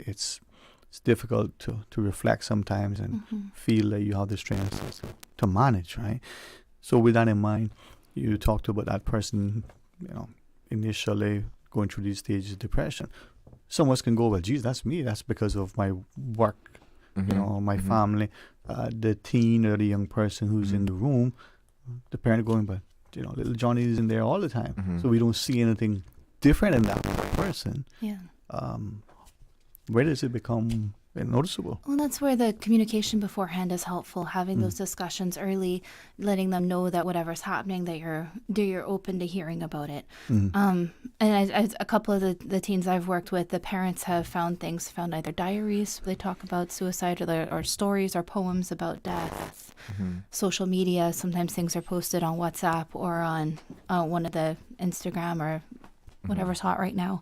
It's difficult to reflect sometimes and feel that you have the strength to manage, right? So with that in mind, you talked about that person, initially going through these stages of depression. Some of us can go, well, geez, that's me. That's because of my work, my family. The teen or the young person who's in the room, the parent going, but, little Johnny is in there all the time. So we don't see anything different in that person. Yeah. Where does it become noticeable? Well, that's where the communication beforehand is helpful. Having those discussions early, letting them know that whatever's happening, that you're open to hearing about it. And a couple of the teens I've worked with, the parents have found either diaries where they talk about suicide, or stories or poems about death. Social media, sometimes things are posted on WhatsApp or on one of the Instagram or whatever's hot right now.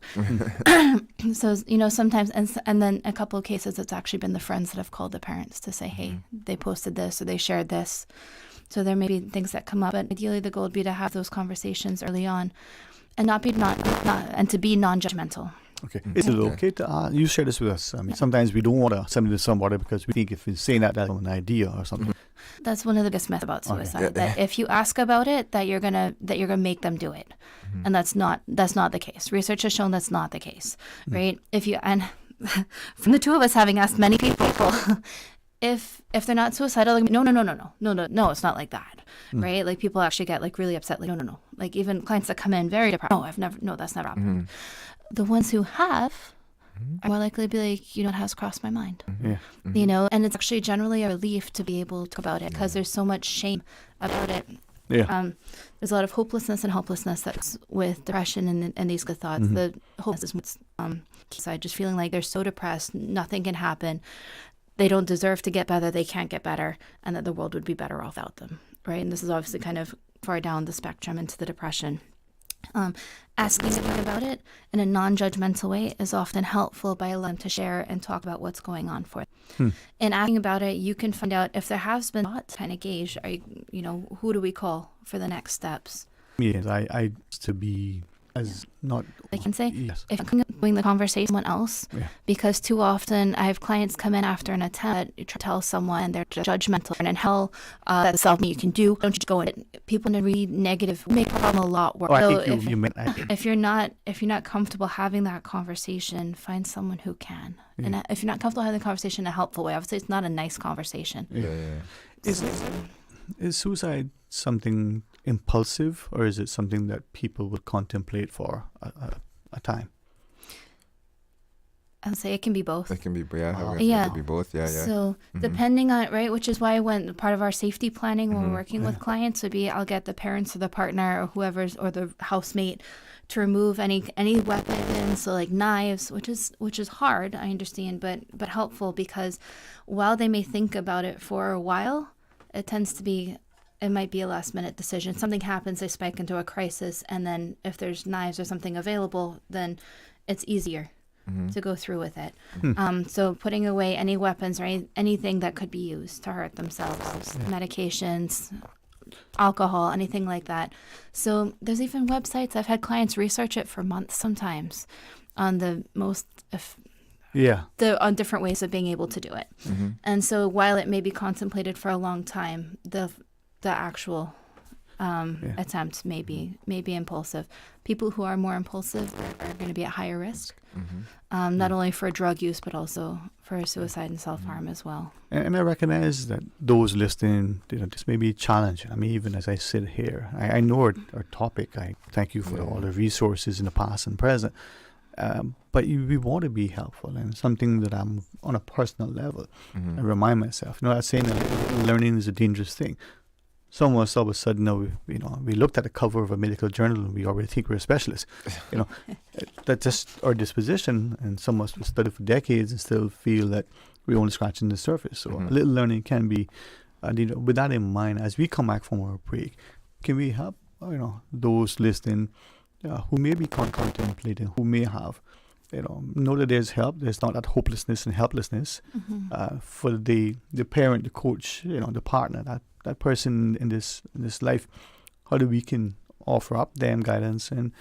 So, sometimes, and then a couple of cases, it's actually been the friends that have called the parents to say, hey, they posted this or they shared this. So there may be things that come up, but ideally the goal would be to have those conversations early on and and to be non-judgmental. Okay. Is it okay to you share this with us? I mean, sometimes we don't want to send it to somebody because we think if we say that's an idea or something. That's one of the biggest myths about suicide. That if you ask about it, that you're gonna make them do it, and that's not the case. Research has shown that's not the case, right? And from the two of us having asked many people, if they're not suicidal, like, no, it's not like that, right? Like people actually get like really upset, like no, like even clients that come in very depressed. That's never happened. The ones who have are more likely to be like, it has crossed my mind. And it's actually generally a relief to be able to talk about it because there's so much shame about it. There's a lot of hopelessness and helplessness that's with depression and these good thoughts. The hopelessness is suicide, just feeling like they're so depressed, nothing can happen. They don't deserve to get better, they can't get better, and that the world would be better off without them, right? And this is obviously kind of far down the spectrum into the depression. Asking them about it in a non-judgmental way is often helpful by allowing them to share and talk about what's going on for them. In asking about it, you can find out if there has been thoughts, kind of gauge, who do we call for the next steps? Yes, I to be as not. I can say, yes. if I'm doing the conversation with someone else, because too often I have clients come in after an attempt to tell someone they're judgmental and hell, that's something you can do. Don't you go in it. People to read negative, make the problem a lot worse. So if you're not comfortable having that conversation, find someone who can. Yeah. And if you're not comfortable having the conversation in a helpful way, obviously it's not a nice conversation. Is suicide something impulsive, or is it something that people would contemplate for a time? I'll say it can be both. It can be, It can be both, So depending on, which is why when part of our safety planning when we're working with clients would be, I'll get the parents or the partner or whoever's, or the housemate to remove any weapons, so like knives, which is hard, I understand, but helpful, because while they may think about it for a while, it might be a last minute decision. Something happens, they spike into a crisis, and then if there's knives or something available, then it's easier to go through with it. So putting away any weapons or anything that could be used to hurt themselves, medications, alcohol, anything like that. So there's even websites, I've had clients research it for months sometimes on the most on different ways of being able to do it. And so while it may be contemplated for a long time, the actual attempt may be impulsive. People who are more impulsive are going to be at higher risk, not only for drug use, but also for suicide and self-harm as well. And I recognize that those listening, this may be challenging. I mean, even as I sit here, I know our topic. I thank you for all the resources in the past and present. But we want to be helpful, and something that I'm on a personal level. I remind myself, I'm saying that learning is a dangerous thing. Some of us all of a sudden, we looked at the cover of a medical journal and we already think we're a specialist. That's just our disposition, and some of us will study for decades and still feel that we're only scratching the surface. So a little learning can be, with that in mind, as we come back from our break, can we help, those listening who may be contemplating, who may have, know that there's help. There's not that hopelessness and helplessness for the parent, the coach, the partner, that person in this life. How do we can offer up them guidance? And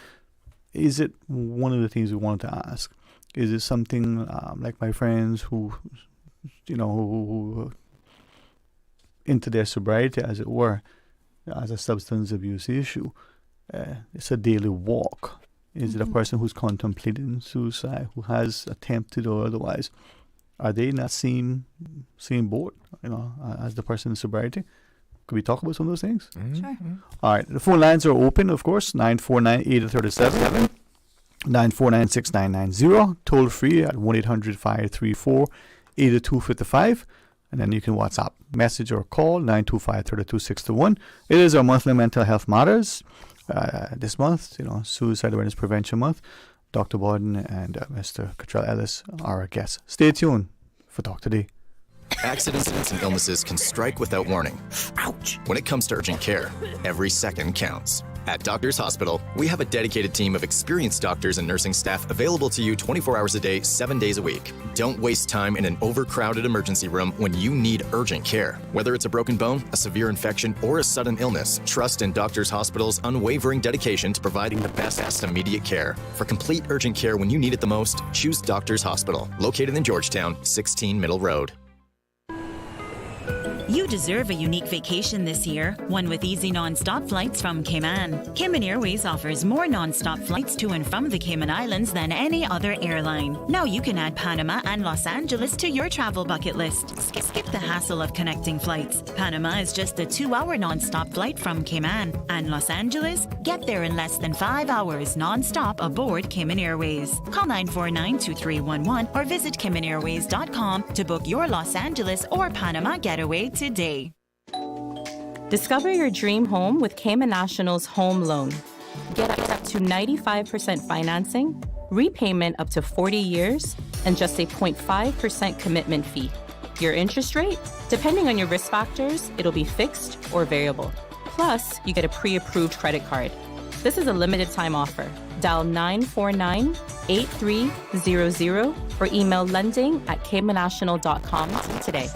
is it one of the things we wanted to ask? Is it something like my friends who into their sobriety, as it were, as a substance abuse issue? It's a daily walk. Is it a person who's contemplating suicide, who has attempted or otherwise? Are they in that same boat, as the person in sobriety? Could we talk about some of those things? Sure. All right. The phone lines are open, of course, 949-8037, 949-6990, toll free at 1-800-534-8255. And then you can WhatsApp, message, or call 925-32621. It is our monthly Mental Health Matters. This month, Suicide Awareness Prevention Month. Dr. Borden and Mr. Cottrell Ellis are our guests. Stay tuned for Talk Today. Accidents and illnesses can strike without warning. Ouch! When it comes to urgent care, every second counts. At Doctors Hospital, we have a dedicated team of experienced doctors and nursing staff available to you 24 hours a day, 7 days a week. Don't waste time in an overcrowded emergency room when you need urgent care. Whether it's a broken bone, a severe infection, or a sudden illness, trust in Doctors Hospital's unwavering dedication to providing the best immediate care. For complete urgent care when you need it the most, choose Doctors Hospital, located in Georgetown, 16 Middle Road. You deserve a unique vacation this year, one with easy non-stop flights from Cayman. Cayman Airways offers more non-stop flights to and from the Cayman Islands than any other airline. Now you can add Panama and Los Angeles to your travel bucket list. Skip the hassle of connecting flights. Panama is just a 2-hour non-stop flight from Cayman. And Los Angeles? Get there in less than 5 hours non-stop aboard Cayman Airways. Call 949-2311 or visit CaymanAirways.com to book your Los Angeles or Panama getaway today. Discover your dream home with Cayman National's home loan. Get up to 95% financing, repayment up to 40 years, and just a 0.5% commitment fee. Your interest rate? Depending on your risk factors, it'll be fixed or variable. Plus, you get a pre-approved credit card. This is a limited time offer. Dial 949-8300 or email lending@caymannational.com today.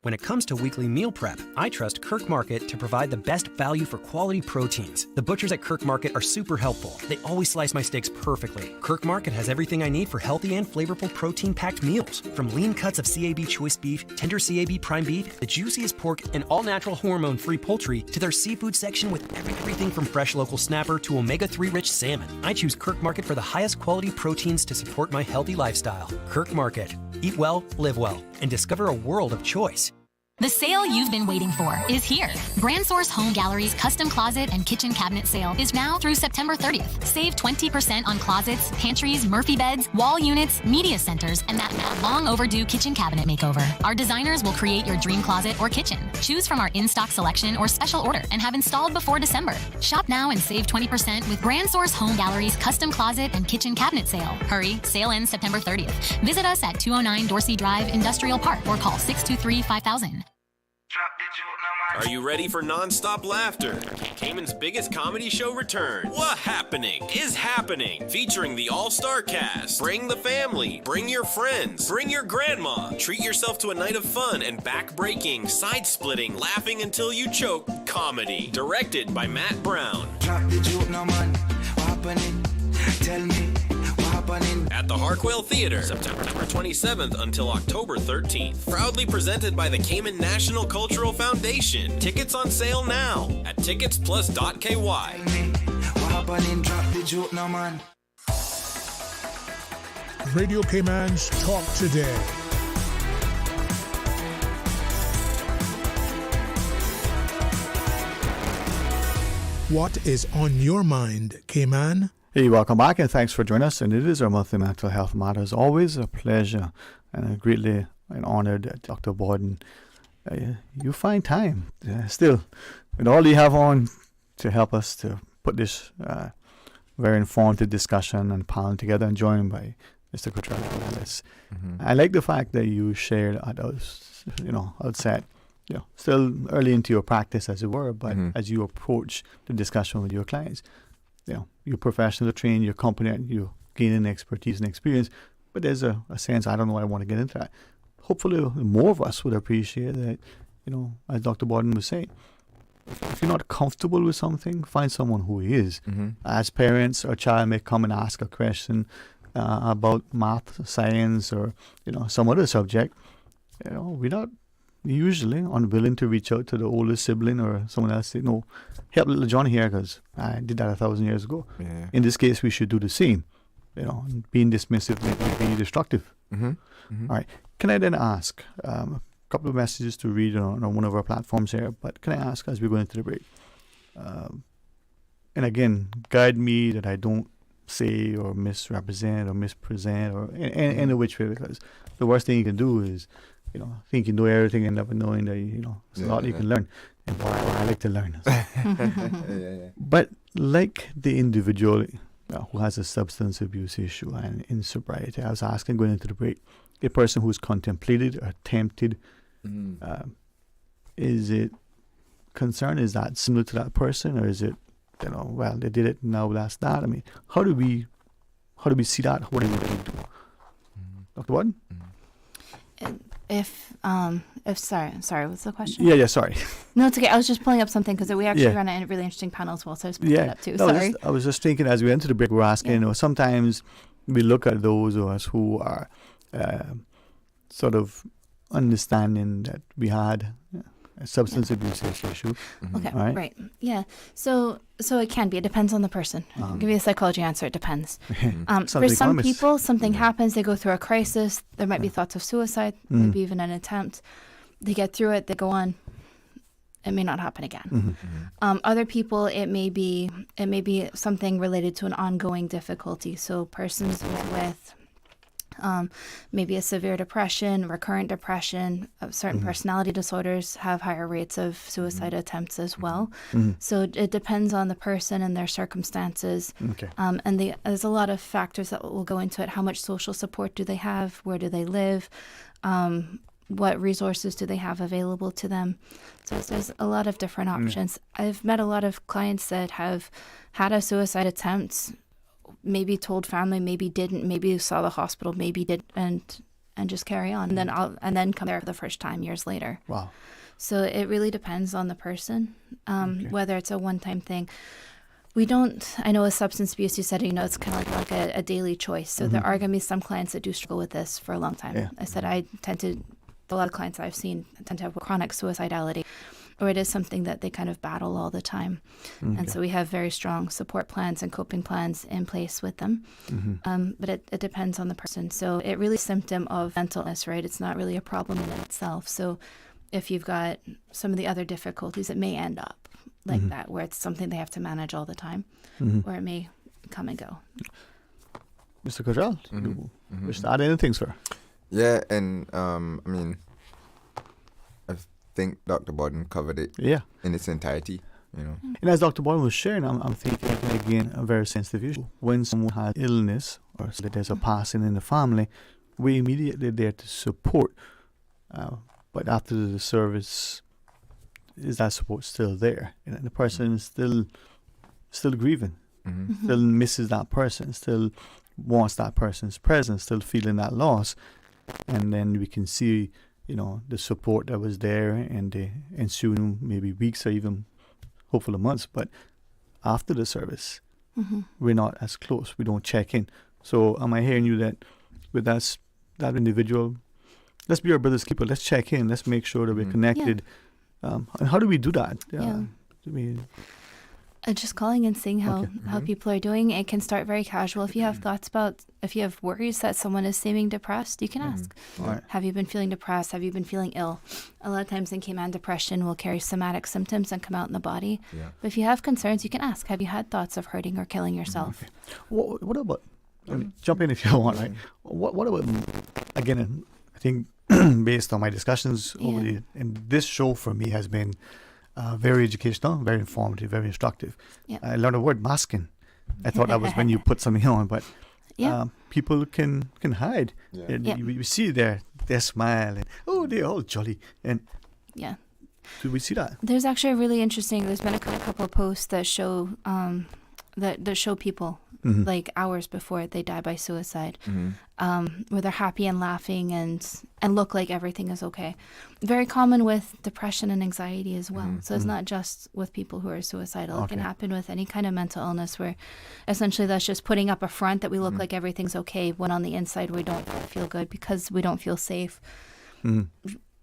When it comes to weekly meal prep, I trust Kirk Market to provide the best value for quality proteins. The butchers at Kirk Market are super helpful. They always slice my steaks perfectly. Kirk Market has everything I need for healthy and flavorful protein-packed meals. From lean cuts of CAB choice beef, tender CAB prime beef, the juiciest pork, and all-natural hormone-free poultry, to their seafood section with everything from fresh local snapper to omega-3 rich salmon. I choose Kirk Market for the highest quality proteins to support my healthy lifestyle. Kirk Market. Eat well, live well, and discover a world of choice. The sale you've been waiting for is here. Brand Source Home Gallery's custom closet and kitchen cabinet sale is now through September 30th. Save 20% on closets, pantries, Murphy beds, wall units, media centers, and that long overdue kitchen cabinet makeover. Our designers will create your dream closet or kitchen. Choose from our in-stock selection or special order and have installed before December. Shop now and save 20% with Brand Source Home Gallery's custom closet and kitchen cabinet sale. Hurry, sale ends September 30th. Visit us at 209 Dorsey Drive, Industrial Park, or call 623-5000. Are you ready for non-stop laughter? Cayman's biggest comedy show returns. What Happening is happening, featuring the all-star cast. Bring the family, bring your friends, bring your grandma. Treat yourself to a night of fun and back-breaking, side-splitting, laughing until you choke comedy. Directed by Matt Brown. Drop the joke now, man. What happening? Tell me. At the Harquail Theater, September 27th until October 13th. Proudly presented by the Cayman National Cultural Foundation. Tickets on sale now at ticketsplus.ky. Radio Cayman's Talk Today. What is on your mind, Cayman? Hey, welcome back and thanks for joining us. And it is our monthly mental health matters. Always a pleasure and greatly honored that Dr. Borden, you find time still with all you have on to help us to put this very informative discussion and panel together and joined by Mr. Cottrell. I like the fact that you shared at us, outset, still early into your practice as it were, but as you approach the discussion with your clients, you're professional, trained, you're competent, you're gaining expertise and experience, but there's a sense, I don't know, I want to get into that. Hopefully more of us would appreciate that, as Dr. Borden was saying, if you're not comfortable with something, find someone who is. As parents, a child may come and ask a question about math, science, or, some other subject. We're not usually unwilling to reach out to the older sibling or someone else, say, no, help little John here because I did that 1,000 years ago. Yeah. In this case, we should do the same. Being dismissive may be destructive. All right. Can I then ask a couple of messages to read on one of our platforms here, but can I ask as we go into the break? And again, guide me that I don't say or misrepresent or mispresent or in which way, because the worst thing you can do is think you know everything and never knowing that, there's a lot you can learn. And boy, I like to learn. But like the individual who has a substance abuse issue and in sobriety, I was asking going into the break, a person who's contemplated or attempted, is it concern? Is that similar to that person, or is it, well, they did it, now that's that? I mean, how do we see that? What do we do? Dr. Warden? If sorry, what's the question? Yeah, sorry. No, it's okay. I was just pulling up something because we actually ran a really interesting panel as well, so I was pulling it up too. No, sorry. I was just thinking as we went to the break, we were asking, sometimes we look at those of us who are sort of understanding that we had a substance abuse issue. Okay, right. Yeah. So it can be. It depends on the person. I'll give you a psychology answer. It depends. For some people, something happens. They go through a crisis. There might be thoughts of suicide, maybe even an attempt. They get through it. They go on. It may not happen again. Other people, it may be something related to an ongoing difficulty. So persons with maybe a severe depression, recurrent depression, certain personality disorders have higher rates of suicide attempts as well. So it depends on the person and their circumstances. And there's a lot of factors that will go into it. How much social support do they have? Where do they live? What resources do they have available to them? So there's a lot of different options. I've met a lot of clients that have had a suicide attempt, maybe told family, maybe didn't, maybe saw the hospital, maybe did, and and just carry on, and then come there for the first time years later. Wow. So it really depends on the person, whether it's a one-time thing. I know with substance abuse, you said, it's kind of like a daily choice. So there are going to be some clients that do struggle with this for a long time. Yeah. I said a lot of clients I've seen tend to have chronic suicidality, or it is something that they kind of battle all the time. Okay. And so we have very strong support plans and coping plans in place with them. But it depends on the person. So it really is a symptom of mental illness, right? It's not really a problem in itself. So if you've got some of the other difficulties, it may end up like that, where it's something they have to manage all the time, or it may come and go. Mr. Cojal, you wish to add anything, sir? Yeah, and I think Dr. Borden covered it in its entirety. And as Dr. Borden was sharing, I'm thinking, again, a very sensitive issue. When someone has illness or so that there's a passing in the family, we're immediately there to support. But after the service, is that support still there? And the person is still grieving, still misses that person, still wants that person's presence, still feeling that loss. And then we can see, the support that was there and the ensuing maybe weeks or even hopefully months. But after the service, we're not as close. We don't check in. So am I hearing you that with that individual, let's be our brother's keeper. Let's check in. Let's make sure that we're connected. And how do we do that? Just calling and seeing how people are doing. It can start very casual. If you have if you have worries that someone is seeming depressed, you can ask, Right. have you been feeling depressed? Have you been feeling ill? A lot of times in Cayman, depression will carry somatic symptoms and come out in the body. Yeah. But if you have concerns, you can ask, have you had thoughts of hurting or killing yourself? What about, jump in if you want, right? What about, again, I think based on my discussions over and this show for me has been very educational, very informative, very instructive. Yeah. I learned the word masking. I thought that was when you put something on, but people can hide. Yeah. And we see their smile and they're all jolly. And do we see that? There's actually a really interesting. There's been a couple of posts that show that show people like hours before they die by suicide, where they're happy and laughing and look like everything is okay. Very common with depression and anxiety as well. So it's not just with people who are suicidal. It can happen with any kind of mental illness where essentially that's just putting up a front that we look like everything's okay when on the inside we don't feel good because we don't feel safe.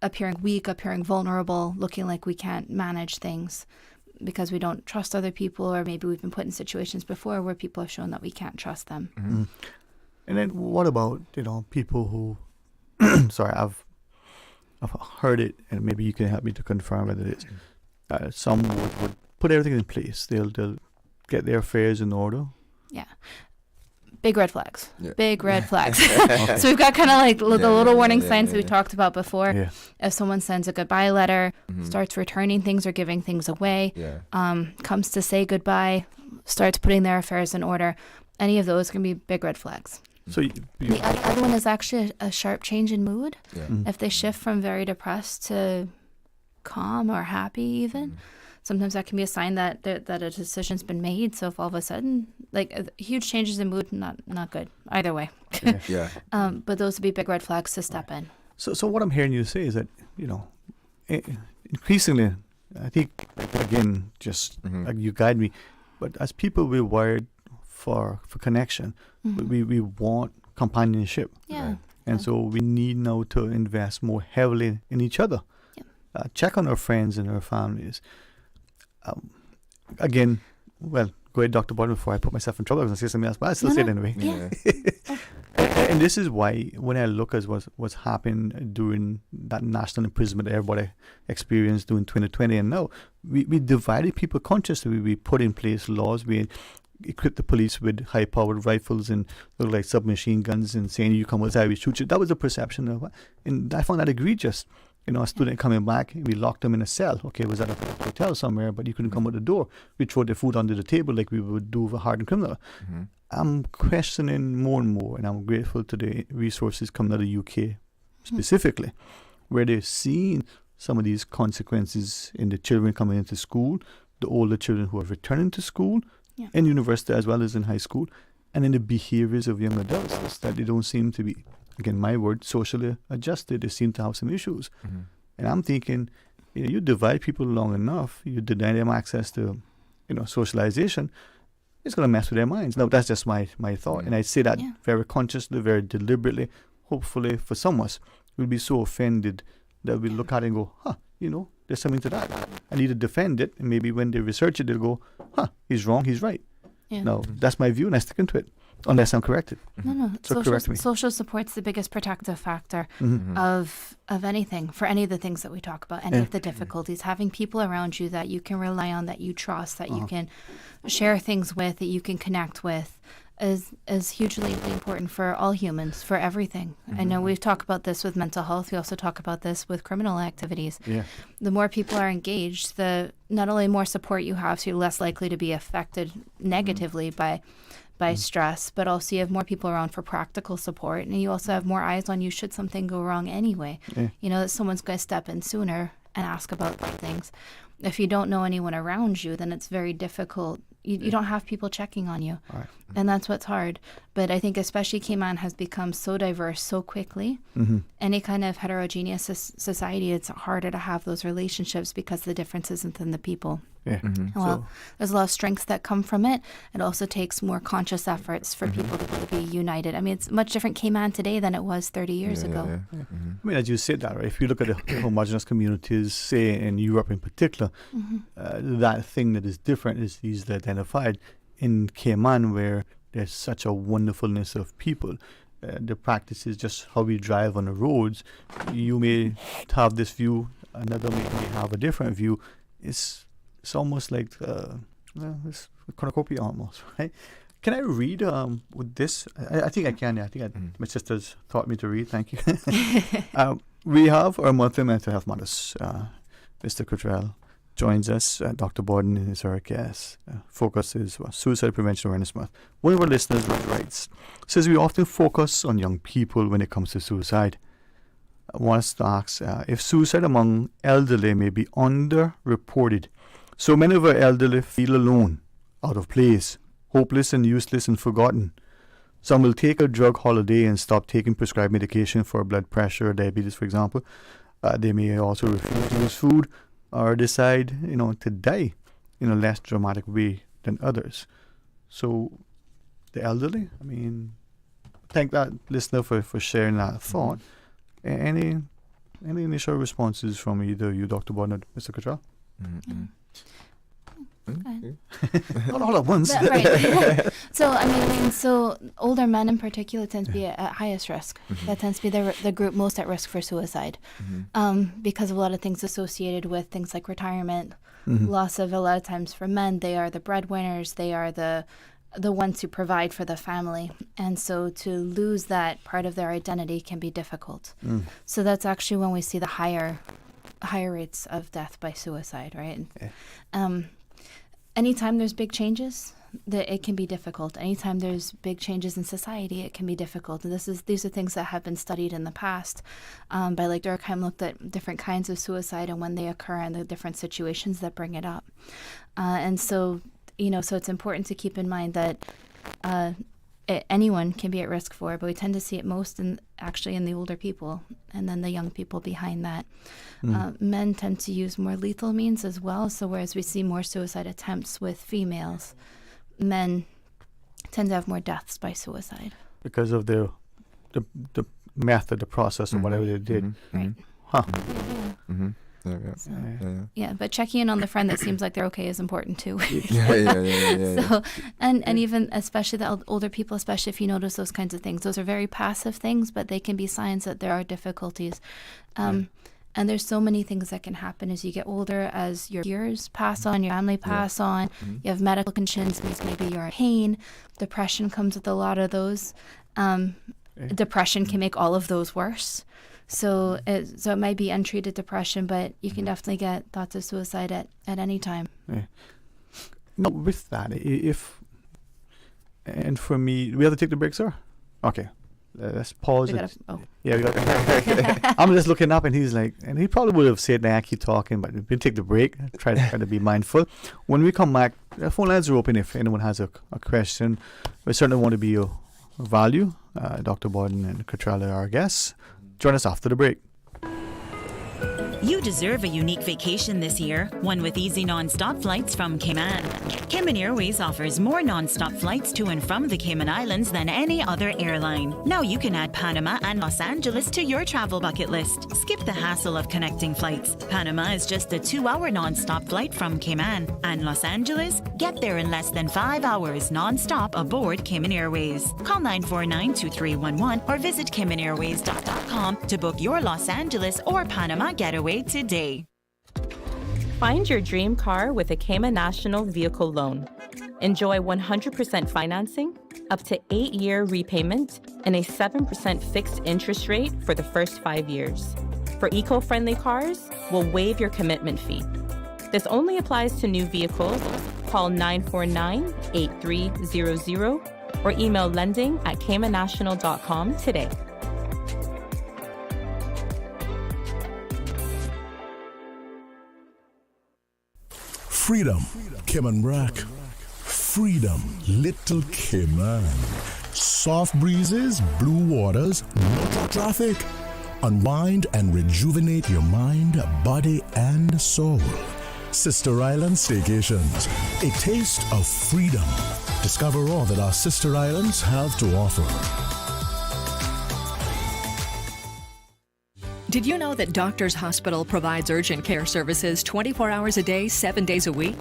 Appearing weak, appearing vulnerable, looking like we can't manage things because we don't trust other people, or maybe we've been put in situations before where people have shown that we can't trust them. And then what about, people who, sorry, I've heard it, and maybe you can help me to confirm whether it is. Some would put everything in place. They'll get their affairs in order. Yeah. Big red flags. Yeah. Big red flags. So we've got kind of like the little warning signs that we talked about before. Yeah. If someone sends a goodbye letter, starts returning things or giving things away, comes to say goodbye, starts putting their affairs in order, any of those can be big red flags. So the other one is actually a sharp change in mood. Yeah. If they shift from very depressed to calm or happy even. Sometimes that can be a sign that a decision's been made. So if all of a sudden, huge changes in mood, not good either way. Yeah. But those would be big red flags to step in. So what I'm hearing you say is that, increasingly, I think, again, just like you guide me, but as people, we're wired for connection. We want companionship. Yeah. And so we need now to invest more heavily in each other. Yeah. Check on our friends and our families. Again, go ahead, Dr. Borden, before I put myself in trouble. I was going to say something else, but I'll still say it anyway. Yeah. And this is why when I look at what's happened during that national imprisonment that everybody experienced during 2020 and now, we divided people consciously. We put in place laws. We equipped the police with high-powered rifles and like submachine guns and saying, you come outside, we shoot you. That was the perception of, and I found that egregious. A student coming back, we locked them in a cell. Okay, it was at a hotel somewhere, but you couldn't come out the door. We throw the food under the table like we would do with a hardened criminal. I'm questioning more and more, and I'm grateful to the resources coming out of the UK specifically, where they're seeing some of these consequences in the children coming into school, the older children who are returning to school, in university as well as in high school, and in the behaviors of young adults that they don't seem to be again, my word, socially adjusted. They seem to have some issues. And I'm thinking, you divide people long enough, you deny them access to, socialization, it's going to mess with their minds. Now, that's just my thought. And I say that very consciously, very deliberately. Hopefully, for some of us, we'll be so offended that we'll look at it and go, there's something to that. I need to defend it. And maybe when they research it, they'll go, he's wrong, he's right. Yeah. Now, that's my view, and I stick into it, unless I'm corrected. No. So correct me. Social support's the biggest protective factor of anything, for any of the things that we talk about, any of the difficulties. Having people around you that you can rely on, that you trust, that you can share things with, that you can connect with, is hugely important for all humans, for everything. I know we've talked about this with mental health. We also talk about this with criminal activities. Yeah. The more people are engaged, the not only more support you have, so you're less likely to be affected negatively by stress, but also you have more people around for practical support, and you also have more eyes on you should something go wrong anyway. That someone's going to step in sooner and ask about things. If you don't know anyone around you, then it's very difficult. You don't have people checking on you. Right. And that's what's hard. But I think especially Cayman has become so diverse so quickly. Any kind of heterogeneous society, it's harder to have those relationships because the difference isn't in the people. Yeah. Well, there's a lot of strengths that come from it. It also takes more conscious efforts for people to be united. I mean, it's much different Cayman today than it was 30 years ago. I mean, as you said that, right? If you look at the homogenous communities, say in Europe in particular, that thing that is different is easily identified. In Cayman, where there's such a wonderfulness of people, the practice is just how we drive on the roads. You may have this view, another may have a different view. It's almost like it's a cornucopia almost, right? Can I read with this? I think I can. I think my sisters taught me to read. Thank you. We have our monthly mental health matters. Mr. Cottrell joins us. Dr. Borden is our guest. Focus is Suicide Prevention Awareness Month. One of our listeners writes, says we often focus on young people when it comes to suicide. I want us to ask if suicide among elderly may be underreported. So many of our elderly feel alone, out of place, hopeless and useless and forgotten. Some will take a drug holiday and stop taking prescribed medication for blood pressure or diabetes, for example. They may also refuse to use food or decide, to die in a less dramatic way than others. So the elderly, I mean, thank that listener for sharing that thought. Any initial responses from either you, Dr. Borden, or Mr. Cottrell? Not all at once. Right. So older men in particular tend to be at highest risk. That tends to be the group most at risk for suicide, because of a lot of things associated with things like retirement, loss of, a lot of times for men, they are the breadwinners, they are the ones who provide for the family, and so to lose that part of their identity can be difficult. So that's actually when we see the higher rates of death by suicide, right? Anytime there's big changes, it can be difficult. Anytime there's big changes in society, it can be difficult. And these are things that have been studied in the past. By like Durkheim looked at different kinds of suicide and when they occur and the different situations that bring it up. And so, so it's important to keep in mind that anyone can be at risk for it, but we tend to see it most in the older people, and then the young people behind that. Men tend to use more lethal means as well, so whereas we see more suicide attempts with females, men tend to have more deaths by suicide. Because of the method, the process, or whatever they did. Right. Huh. Yeah, but checking in on the friend that seems like they're okay is important too. So, and even especially the older people, especially if you notice those kinds of things, those are very passive things, but they can be signs that there are difficulties. And there's so many things that can happen as you get older, as your years pass on, your family pass on, you have medical conditions, maybe you're in pain, depression comes with a lot of those. Depression can make all of those worse. So it might be untreated depression, but you can definitely get thoughts of suicide at any time. No, with that, and for me, we have to take the break, sir? Okay. Let's pause. Yeah, we got. I'm just looking up, and he's like, and he probably would have said, "Nah, keep talking," but we'll take the break. Try to be mindful. When we come back, the phone lines are open if anyone has a question. We certainly want to be value. Dr. Borden and Catrella are our guests. Join us after the break. You deserve a unique vacation this year, one with easy non-stop flights from Cayman. Cayman Airways offers more non-stop flights to and from the Cayman Islands than any other airline. Now you can add Panama and Los Angeles to your travel bucket list. Skip the hassle of connecting flights. Panama is just a 2-hour non-stop flight from Cayman. And Los Angeles? Get there in less than 5 hours non-stop aboard Cayman Airways. Call 949-2311 or visit CaymanAirways.com to book your Los Angeles or Panama getaway today. Find your dream car with a Cayman National Vehicle Loan. Enjoy 100% financing, up to 8-year repayment, and a 7% fixed interest rate for the first 5 years. For eco-friendly cars, we'll waive your commitment fee. This only applies to new vehicles. Call 949-8300 or email lending@caymannational.com today. Freedom, Cayman Brack. Freedom, Little Cayman. Soft breezes, blue waters, no traffic. Unwind and rejuvenate your mind, body, and soul. Sister Island Staycations, a taste of freedom. Discover all that our sister islands have to offer. Did you know that Doctors Hospital provides urgent care services 24 hours a day, 7 days a week?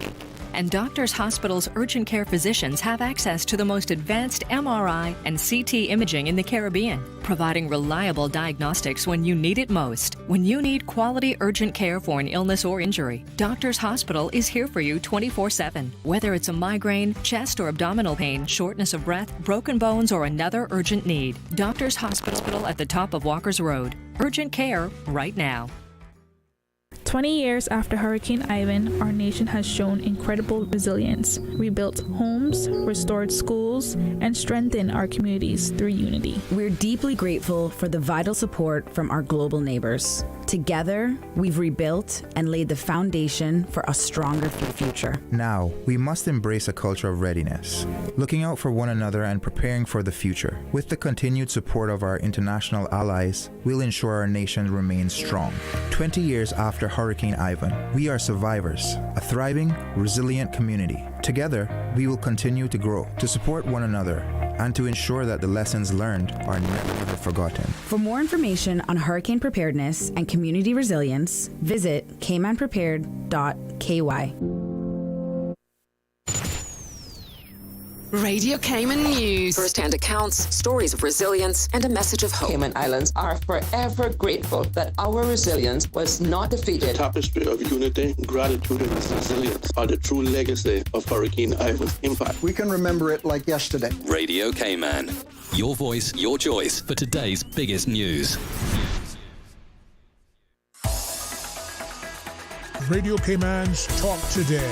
And Doctors Hospital's urgent care physicians have access to the most advanced MRI and CT imaging in the Caribbean, providing reliable diagnostics when you need it most. When you need quality urgent care for an illness or injury, Doctors Hospital is here for you 24/7. Whether it's a migraine, chest or abdominal pain, shortness of breath, broken bones, or another urgent need, Doctors Hospital at the top of Walker's Road. Urgent care right now. 20 years after Hurricane Ivan, our nation has shown incredible resilience. We built homes, restored schools, and strengthened our communities through unity. We're deeply grateful for the vital support from our global neighbors. Together, we've rebuilt and laid the foundation for a stronger future. Now, we must embrace a culture of readiness, looking out for one another and preparing for the future. With the continued support of our international allies, we'll ensure our nation remains strong. 20 years after Hurricane Ivan, we are survivors, a thriving, resilient community. Together, we will continue to grow, to support one another, and to ensure that the lessons learned are never forgotten. For more information on hurricane preparedness and community resilience, visit caymanprepared.ky. Radio Cayman News. First-hand accounts, stories of resilience, and a message of hope. Cayman Islands are forever grateful that our resilience was not defeated. Tapestry of unity, gratitude, and resilience are the true legacy of Hurricane Ivan's impact. We can remember it like yesterday. Radio Cayman. Your voice, your choice for today's biggest news. Radio Cayman's Talk Today.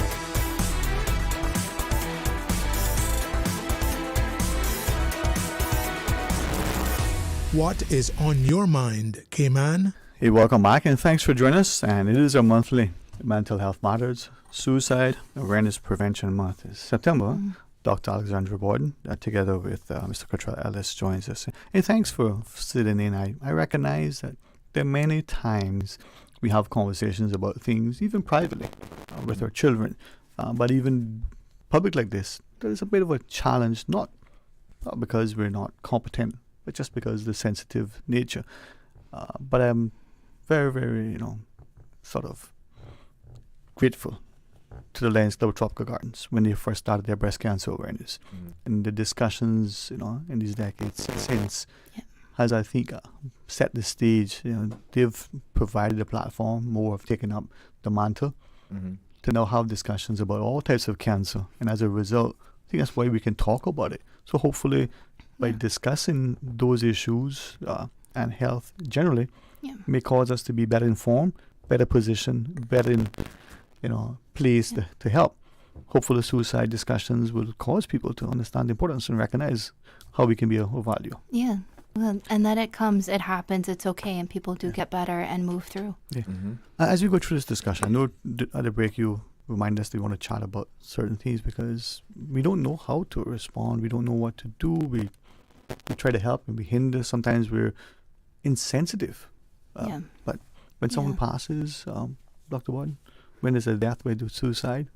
What is on your mind, Cayman? Hey, welcome back and thanks for joining us. And it is our monthly Mental Health Matters Suicide Awareness Prevention Month. It's September. Dr. Alexandra Borden, together with Mr. Cottrell Ellis, joins us. And thanks for sitting in. I recognize that there are many times we have conversations about things, even privately, with our children. But even public like this, there's a bit of a challenge, not because we're not competent, but just because of the sensitive nature. But I'm very, very, sort of grateful to the Lions Club Tropical Gardens when they first started their breast cancer awareness. And the discussions, in these decades since has, I think, set the stage. They've provided a platform, more have taken up the mantle to now have discussions about all types of cancer. And as a result, I think that's why we can talk about it. So hopefully by discussing those issues and health generally may cause us to be better informed, better positioned, better in place to help. Hopefully suicide discussions will cause people to understand the importance and recognize how we can be of value. Yeah. Well, and that it happens, it's okay, and people do get better and move through. Yeah. As we go through this discussion, I know at the break you remind us that we want to chat about certain things because we don't know how to respond, we don't know what to do, we we try to help and we hinder. Sometimes we're insensitive. But when someone passes, Dr. Warden, when there's a death by suicide.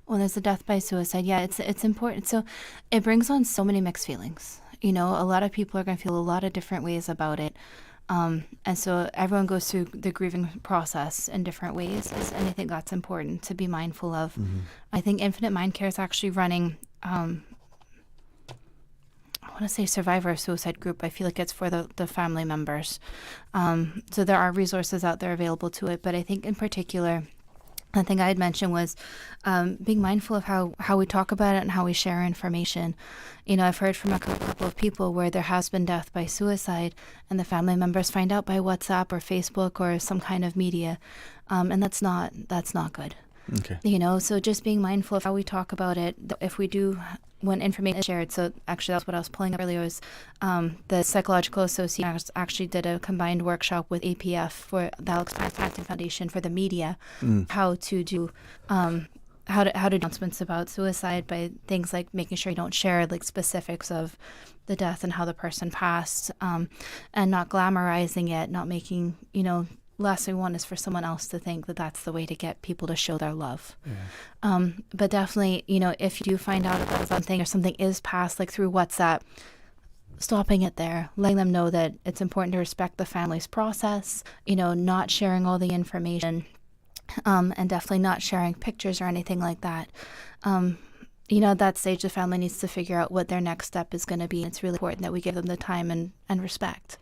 When there's a death by suicide, it's important. So it brings on so many mixed feelings. You know, a lot of people are going to feel a lot of different ways about it. And so everyone goes through the grieving process in different ways. And I think that's important to be mindful of. I think Infinite Mind Care is actually running, I want to say Survivor of Suicide Group. I feel like it's for the family members. So there are resources out there available to it. But I think in particular, the thing I had mentioned was being mindful of how we talk about it and how we share information. You know, I've heard from a couple of people where there has been death by suicide and the family members find out by WhatsApp or Facebook or some kind of media. And that's not good. Okay. You know, so just being mindful of how we talk about it. If we do, when information is shared, so actually that's what I was pulling up earlier, was the Psychological Association actually did a combined workshop with APF for the Alex Paxton Foundation for the media, how to do how to do announcements about suicide by things like making sure you don't share like specifics of the death and how the person passed, and not glamorizing it, not making, you know, last thing we want is for someone else to think that that's the way to get people to show their love. But definitely, you know, if you do find out about something or something is passed like through WhatsApp, stopping it there, letting them know that it's important to respect the family's process, you know, not sharing all the information, and definitely not sharing pictures or anything like that. You know, at that stage, the family needs to figure out what their next step is going to be. It's really important that we give them the time and respect.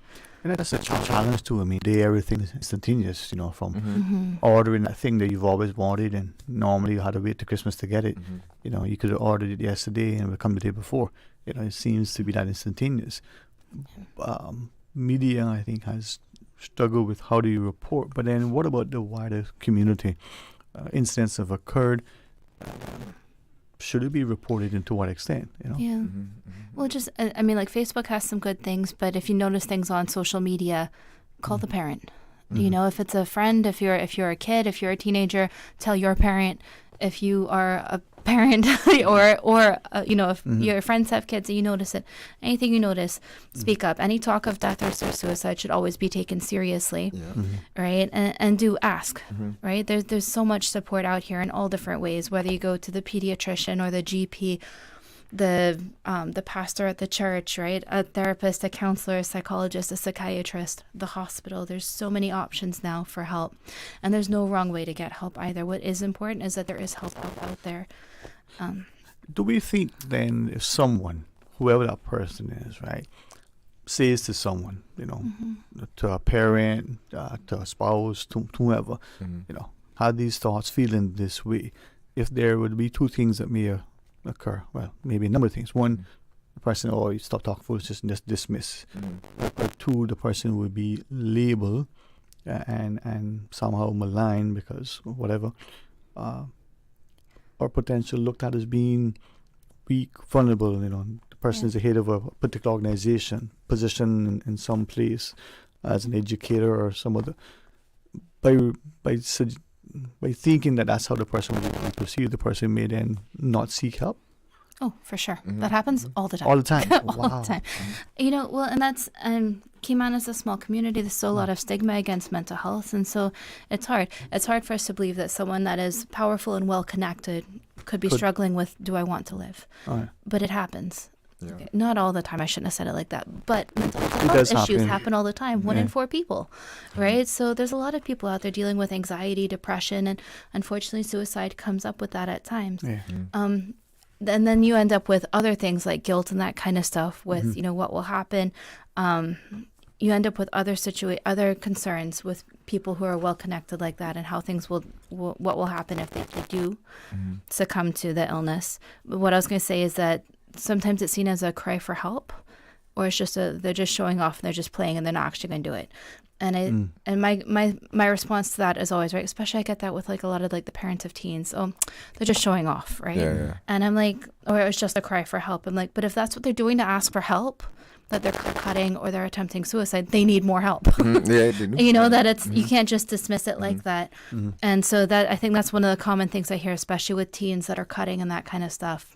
And that's a challenge too. I mean, everything is instantaneous, you know, from ordering that thing that you've always wanted, and normally you had to wait till Christmas to get it. You know, you could have ordered it yesterday and it would come the day before. You know, it seems to be that instantaneous. Media, I think, has struggled with how do you report. But then what about the wider community? Incidents have occurred. Should it be reported and to what extent? You know? Yeah. Well, just, I mean, like Facebook has some good things, but if you notice things on social media, call the parent. You know, if it's a friend, if you're a kid, if you're a teenager, tell your parent. If you are a parent or you know, if your friends have kids and you notice it, anything you notice, speak up. Any talk of death or suicide should always be taken seriously, right? And do ask, right? There's so much support out here in all different ways, whether you go to the pediatrician or the GP, the pastor at the church, right? A therapist, a counselor, a psychologist, a psychiatrist, the hospital. There's so many options now for help. And there's no wrong way to get help either. What is important is that there is help out there. Do we think then if someone, whoever that person is, right, says to someone, you know, to a parent, to a spouse, to whoever, you know, had these thoughts, feeling this way, if there would be two things that may occur, well, maybe a number of things. One, the person always stop talking foolishness and just dismiss. Or two, the person would be labeled and somehow maligned because whatever, or potential looked at as being weak, vulnerable. You know, the person is the head of a particular organization, position in some place as an educator or some other. By thinking that that's how the person would be perceived, the person may then not seek help. Oh, for sure. That happens all the time. All the time. All the time. You know, well, and that's, Cayman is a small community. There's still a lot of stigma against mental health. And so it's hard. It's hard for us to believe that someone that is powerful and well-connected could be struggling with, do I want to live? But it happens. Okay. Not all the time. I shouldn't have said it like that. But mental health issues happen all the time. 1 in 4 people, right? So there's a lot of people out there dealing with anxiety, depression, and unfortunately suicide comes up with that at times. And then you end up with other things like guilt and that kind of stuff with, you know, what will happen. You end up with other concerns with people who are well-connected like that and how things what will happen if they do succumb to the illness. But what I was going to say is that sometimes it's seen as a cry for help, or it's just they're just showing off and they're just playing and they're not actually going to do it. And my response to that is always, right, especially I get that with like a lot of like the parents of teens. Oh, they're just showing off, right? And I'm like, or it's just a cry for help. I'm like, but if that's what they're doing to ask for help, that they're cutting or they're attempting suicide, they need more help. You know, that it's you can't just dismiss it like that. And so that I think that's one of the common things I hear, especially with teens that are cutting and that kind of stuff.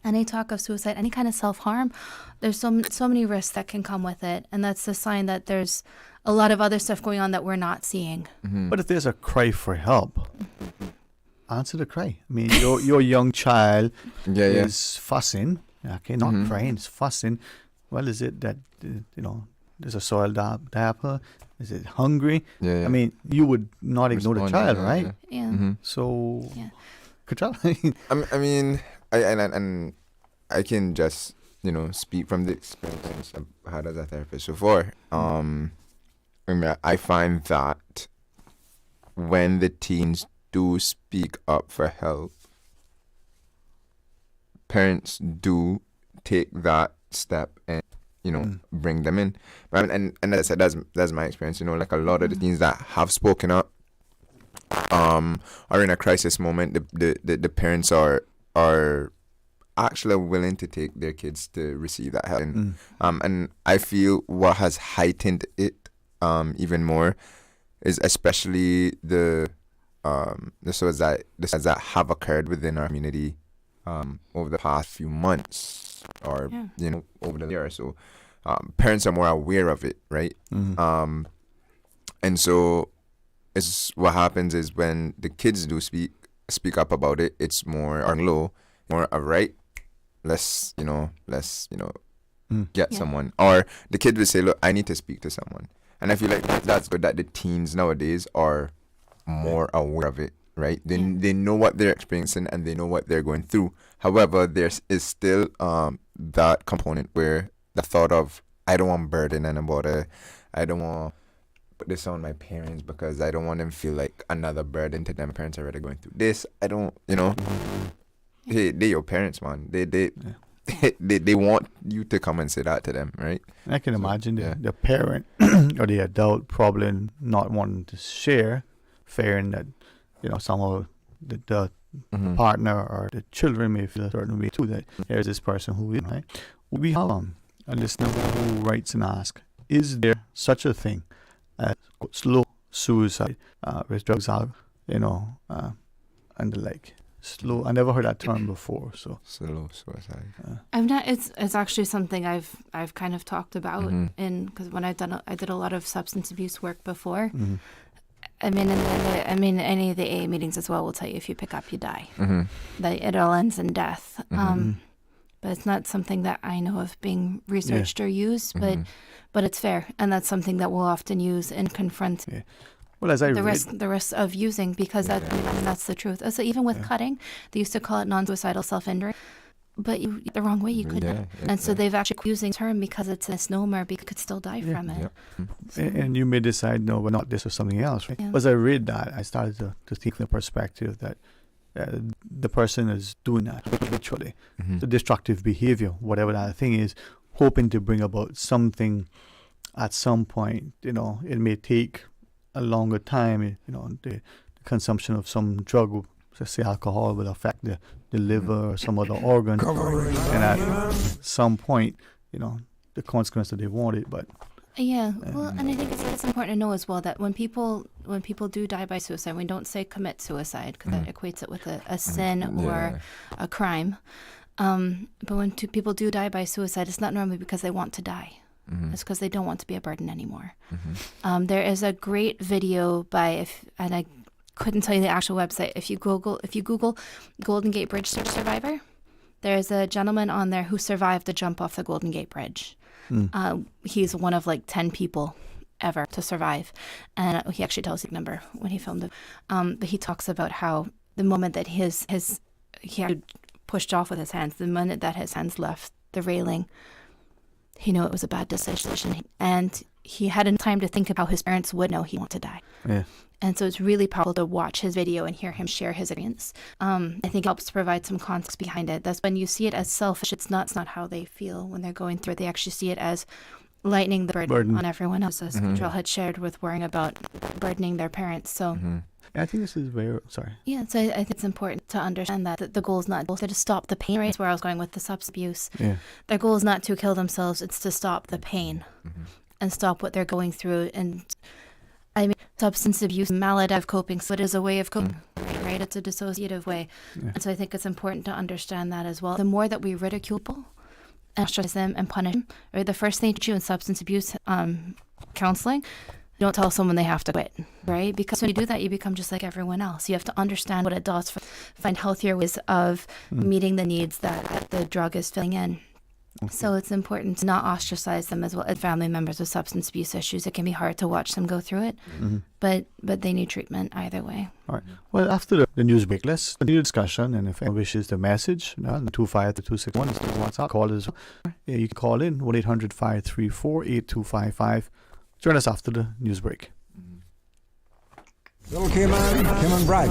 any talk of suicide, any kind of self-harm, there's so many risks that can come with it. And that's a sign that there's a lot of other stuff going on that we're not seeing. But if there's a cry for help, answer the cry. I mean, your young child is fussing. Okay, not crying, it's fussing. Well, is it that, there's a soiled diaper? Is it hungry? Yeah. I mean, you would not ignore the child, right? Yeah. So, good job. I mean, I can just, speak from the experience I've had as a therapist before. I find that when the teens do speak up for help, parents do take that step and bring them in. And as I said, that's my experience. Like a lot of the teens that have spoken up are in a crisis moment. The parents are actually willing to take their kids to receive that help. And I feel what has heightened it even more is especially the suicides that have occurred within our community over the past few months or over the year or so. Parents are more aware of it, right? And so what happens is when the kids do speak up about it, it's more low, more right. Let's get someone, or the kid will say, look, I need to speak to someone. And I feel like that's good that the teens nowadays are more aware of it, right? They know what they're experiencing and they know what they're going through. However, there is still that component where the thought of, I don't want burden anybody. I don't want to put this on my parents because I don't want them to feel like another burden to them. Parents are already going through this. I don't, hey, they're your parents, man. They want you to come and say that to them, right? I can imagine the parent or the adult probably not wanting to share, fearing that, somehow the partner or the children may feel a certain way too, that there's this person who is, right? We have a listener who writes and asks, is there such a thing as slow suicide with drugs out, and the like? Slow. I never heard that term before. So slow suicide. I'm not. It's actually something I've kind of talked about, because when I did a lot of substance abuse work before. I mean, any of the AA meetings as well will tell you if you pick up, you die. That it all ends in death. But it's not something that I know of being researched or used. But it's fair, and that's something that we'll often use and confront. Well, as I the risk of using, because that's the truth. So even with cutting, they used to call it non-suicidal self-injury, but the wrong way you could. And so they've actually using the term because it's a misnomer, because you could still die from it. And you may decide, no, but not this or something else, right? As I read that, I started to think the perspective that the person is doing that habitually, the destructive behavior, whatever that thing is, hoping to bring about something at some point. It may take a longer time. The consumption of some drug, let's say alcohol, will affect the liver or some other organ, and at some point, the consequence that they wanted. But well, and I think it's important to know as well that when people do die by suicide, we don't say commit suicide, because that equates it with a sin or a crime. But when people do die by suicide, it's not normally because they want to die. It's because they don't want to be a burden anymore. There is a great video and I couldn't tell you the actual website. If you Google Golden Gate Bridge survivor, there's a gentleman on there who survived the jump off the Golden Gate Bridge. He's one of like 10 people ever to survive, and he actually tells the number when he filmed it. But he talks about how the moment that he had pushed off with his hands, the minute that his hands left the railing, he knew it was a bad decision, and he hadn't time to think about how his parents would know he wanted to die. And so it's really powerful to watch his video and hear him share his experience. I think it helps to provide some context behind it. That's when you see it as selfish. It's not how they feel when they're going through it. They actually see it as lightening the burden on everyone else, as Joel had shared, with worrying about burdening their parents. So I think this is very sorry. Yeah, so I think it's important to understand that the goal is not to stop the pain. Right, that's where I was going with the substance abuse. Their goal is not to kill themselves. It's to stop the pain and stop what they're going through. And I mean, substance abuse, maladaptive coping, so it is a way of coping, right? It's a dissociative way. Yeah. And so I think it's important to understand that as well. The more that we ridicule people and ostracize them and punish them, right? The first thing to do in substance abuse counseling, don't tell someone they have to quit, right? Because when you do that, you become just like everyone else. You have to understand what it does, find healthier ways of meeting the needs that the drug is filling in. So it's important to not ostracize them as well as family members with substance abuse issues. It can be hard to watch them go through it, but they need treatment either way. All right. Well, after the news break, let's continue the discussion. And if anyone wishes the message, 25261 is the WhatsApp call as well. Yeah, you can call in 1-800-534-8255. Join us after the news break. Little Cayman Bragg.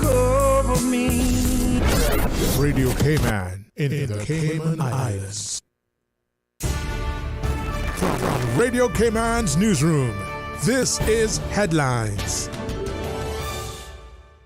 Cover me. Radio Cayman in the Cayman Islands. From Radio Cayman's newsroom, this is Headlines.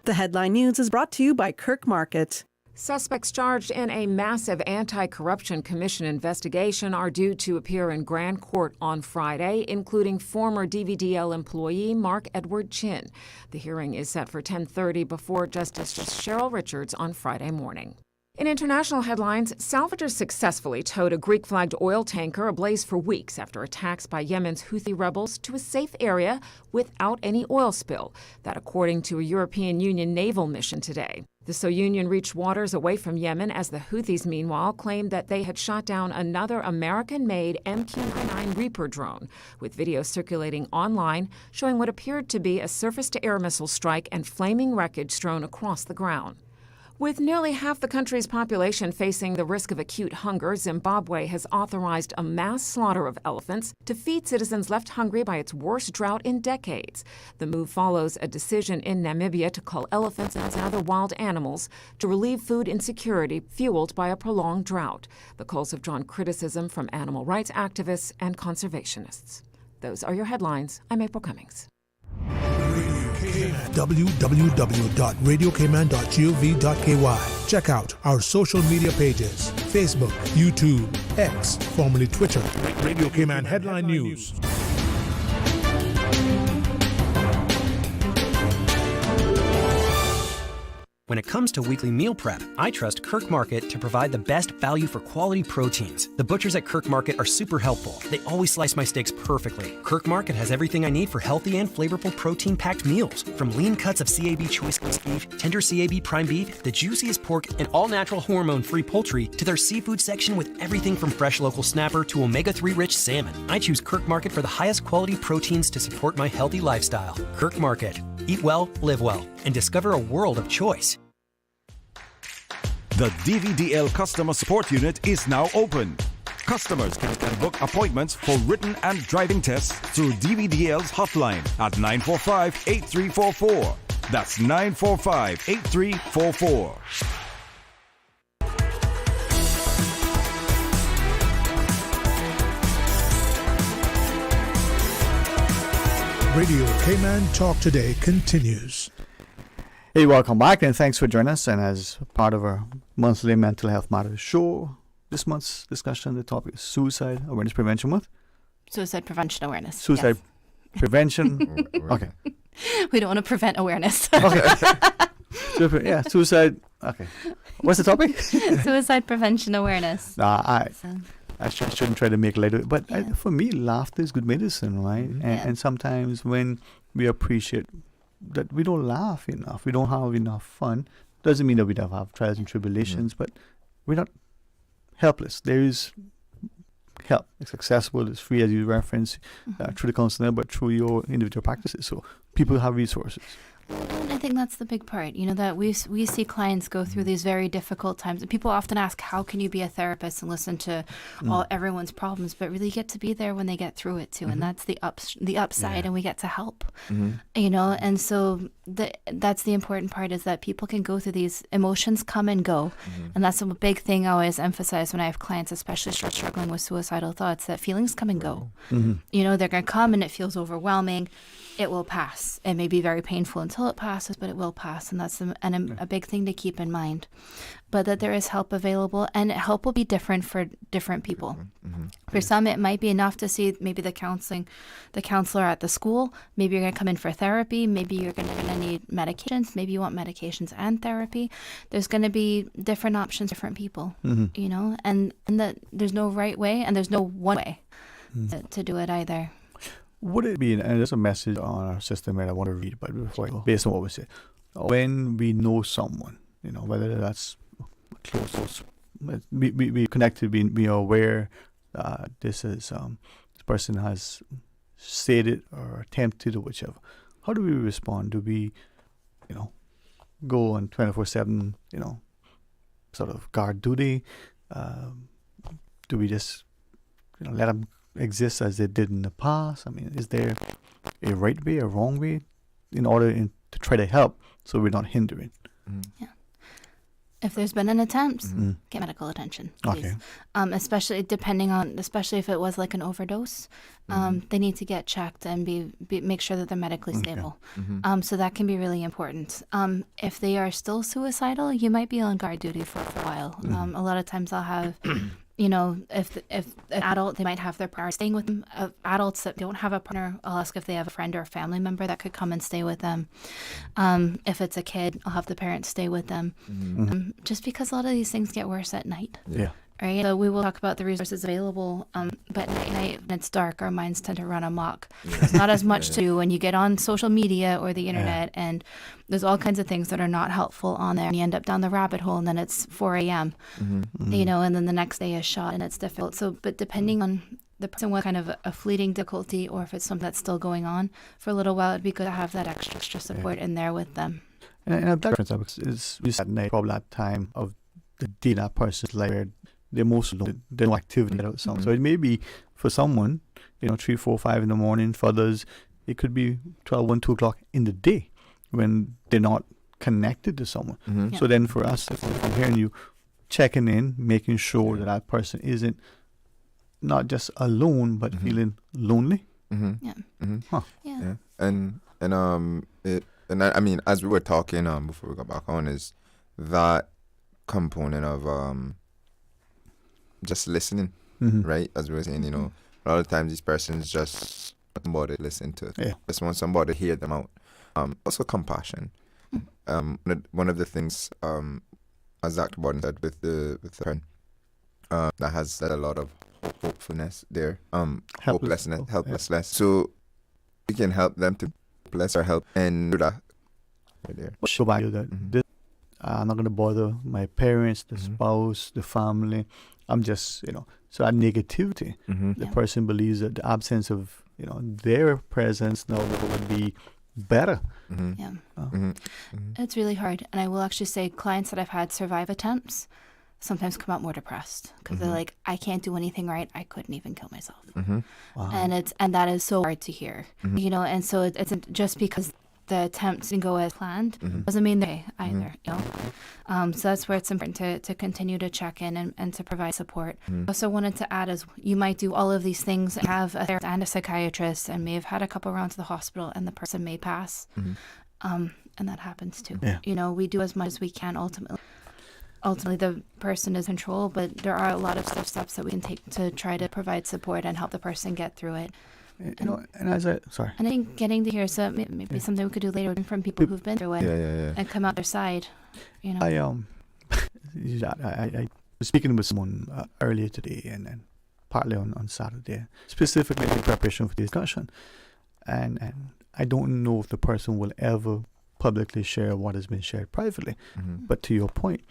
The Headline News is brought to you by Kirk Market. Suspects charged in a massive anti-corruption commission investigation are due to appear in grand court on Friday, including former DVDL employee Mark Edward Chin. The hearing is set for 10:30 before Justice Cheryl Richards on Friday morning. In international headlines, salvagers successfully towed a Greek-flagged oil tanker ablaze for weeks after attacks by Yemen's Houthi rebels to a safe area without any oil spill. That according to a European Union naval mission today. The Soyunion reached waters away from Yemen as the Houthis, meanwhile, claimed that they had shot down another American-made MQ-9 Reaper drone, with video circulating online showing what appeared to be a surface-to-air missile strike and flaming wreckage strewn across the ground. With nearly half the country's population facing the risk of acute hunger, Zimbabwe has authorized a mass slaughter of elephants to feed citizens left hungry by its worst drought in decades. The move follows a decision in Namibia to cull elephants and other wild animals to relieve food insecurity fueled by a prolonged drought. The culls have drawn criticism from animal rights activists and conservationists. Those are your headlines. I'm April Cummings. www.radiocayman.gov.ky. Check out our social media pages: Facebook, YouTube, X, formerly Twitter. Radio Cayman Headline News. When it comes to weekly meal prep, I trust Kirk Market to provide the best value for quality proteins. The butchers at Kirk Market are super helpful. They always slice my steaks perfectly. Kirk Market has everything I need for healthy and flavorful protein-packed meals. From lean cuts of CAB choice beef, tender CAB prime beef, the juiciest pork, and all-natural hormone-free poultry, to their seafood section with everything from fresh local snapper to omega-3 rich salmon. I choose Kirk Market for the highest quality proteins to support my healthy lifestyle. Kirk Market. Eat well, live well, and discover a world of choice. The DVDL Customer Support Unit is now open. Customers can book appointments for written and driving tests through DVDL's hotline at 945-8344. That's 945-8344. Radio Cayman Talk Today continues. Hey, welcome back, and thanks for joining us. And as part of our monthly Mental Health Matters show, this month's discussion, the topic is Suicide Awareness Prevention Month. Suicide prevention awareness. Suicide prevention. Okay. We don't want to prevent awareness. Okay. Yeah, suicide. Okay. What's the topic? Suicide prevention awareness. I shouldn't try to make light of it. But for me, laughter is good medicine, right? And sometimes when we appreciate that we don't laugh enough, we don't have enough fun, doesn't mean that we don't have trials and tribulations, but we're not helpless. There is help. It's accessible, it's free, as you reference, through the counselor, but through your individual practices. So people have resources. I think that's the big part, that we see clients go through these very difficult times. And people often ask, how can you be a therapist and listen to everyone's problems, but really get to be there when they get through it too. And that's the upside, and we get to help, and so that's the important part, is that people can go through these emotions, come and go. And that's a big thing I always emphasize when I have clients, especially struggling with suicidal thoughts, that feelings come and go. They're going to come and it feels overwhelming. It will pass. It may be very painful until it passes, but it will pass. And that's a big thing to keep in mind. But that there is help available, and help will be different for different people. For some, it might be enough to see maybe the counselor at the school. Maybe you're going to come in for therapy. Maybe you're going to need medications. Maybe you want medications and therapy. There's going to be different options, different people, you know, and that there's no right way and there's no one way to do it either. Would it be, and there's a message on our system that I want to read, but before I go, based on what we said, when we know someone, you know, whether that's close, be connected, be aware this person has stated or attempted or whichever. How do we respond? Do we, you know, go on 24/7, you know, sort of guard duty? Do we just, you know, let them exist as they did in the past? I mean, is there a right way, a wrong way, in order to try to help so we're not hindering? Yeah. If there's been an attempt, get medical attention, please. Okay. Especially especially if it was like an overdose, they need to get checked and make sure that they're medically stable. So that can be really important. If they are still suicidal, you might be on guard duty for a while. A lot of times I'll have, you know, if an adult, they might have their partner staying with them. Adults that don't have a partner, I'll ask if they have a friend or a family member that could come and stay with them. If it's a kid, I'll have the parents stay with them. Just because a lot of these things get worse at night. Yeah. Right. So we will talk about the resources available, but at night when it's dark, our minds tend to run amok. There's not as much to do when you get on social media or the internet, and there's all kinds of things that are not helpful on there. And you end up down the rabbit hole, and then it's 4 a.m. You know, and then the next day is shot, and it's difficult. So, but depending on the person with kind of a fleeting difficulty, or if it's something that's still going on for a little while, it'd be good to have that extra support in there with them. And that difference is at night, probably that time of the day that person's life where they're most alone, there's no activity out some. So it may be for someone, you know, 3, 4, 5 in the morning. For others, it could be 12, 1, 2 o'clock in the day when they're not connected to someone. So then for us, if I'm hearing you, checking in, making sure that that person isn't not just alone, but feeling lonely. Yeah. And I mean, as we were talking before we got back on, is that component of just listening, right? As we were saying, you know, a lot of times these persons just want somebody to listen to, just want somebody to hear them out. Also compassion. One of the things, as Dr. Borden said, with the friend, that has a lot of hopefulness there, helplessness. So we can help them to bless or help and do that. Right there. Show value that this, I'm not going to bother my parents, the spouse, the family. I'm just, you know, so that negativity, the person believes that the absence of, you know, their presence now would be better. It's really hard. And I will actually say clients that I've had survive attempts sometimes come out more depressed because they're like, I can't do anything right. I couldn't even kill myself. Wow. And that is so hard to hear, you know, and so it's just because the attempt didn't go as planned doesn't mean they either, you know. So that's where it's important to continue to check in and to provide support. I also wanted to add is you might do all of these things and have a therapist and a psychiatrist and may have had a couple rounds to the hospital and the person may pass. And that happens too. You know, we do as much as we can ultimately the person is in control, but there are a lot of steps that we can take to try to provide support and help the person get through it. You know, and as I and I think getting to hear maybe something we could do later from people who've been through it and come out their side. You know, I was speaking with someone earlier today and partly on Saturday, specifically in preparation for the discussion, and I don't know if the person will ever publicly share what has been shared privately, but to your point,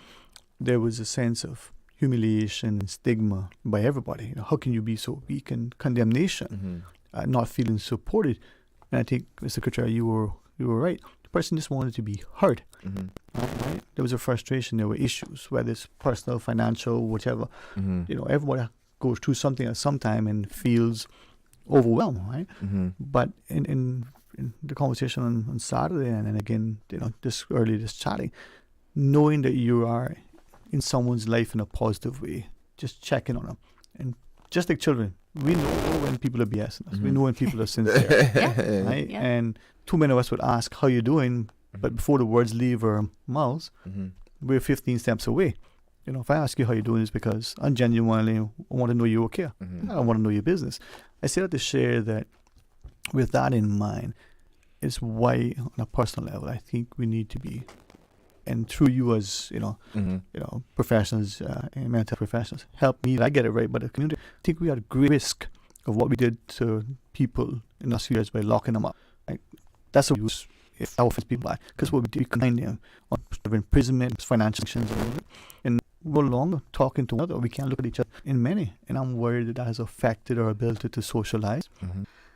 there was a sense of humiliation and stigma by everybody. You know, how can you be so weak, and condemnation? Not feeling supported. And I think, Mr. Kutcher, you were right. The person just wanted to be heard. Right? There was a frustration. There were issues, whether it's personal, financial, whichever. You know, everybody goes through something at some time and feels overwhelmed, right? But in the conversation on Saturday and again, you know, this chatting, knowing that you are in someone's life in a positive way, just checking on them, and just like children. We know when people are BSing us. We know when people are sincere, right? And too many of us would ask, how you doing? But before the words leave our mouths, we're 15 steps away. if I ask you how you're doing, it's because I genuinely want to know you're okay. I want to know your business. I say that to share that with that in mind, is why on a personal level, I think we need to be, and through you as, professionals, mental professionals, help me, I get it right, but the community, I think we had a great risk of what we did to people in last few years by locking them up. Like, that's what we use if that offends people, because what we do, we contain them on imprisonment, financial sanctions, and we're no longer talking to one another. We can't look at each other in many, and I'm worried that has affected our ability to socialize,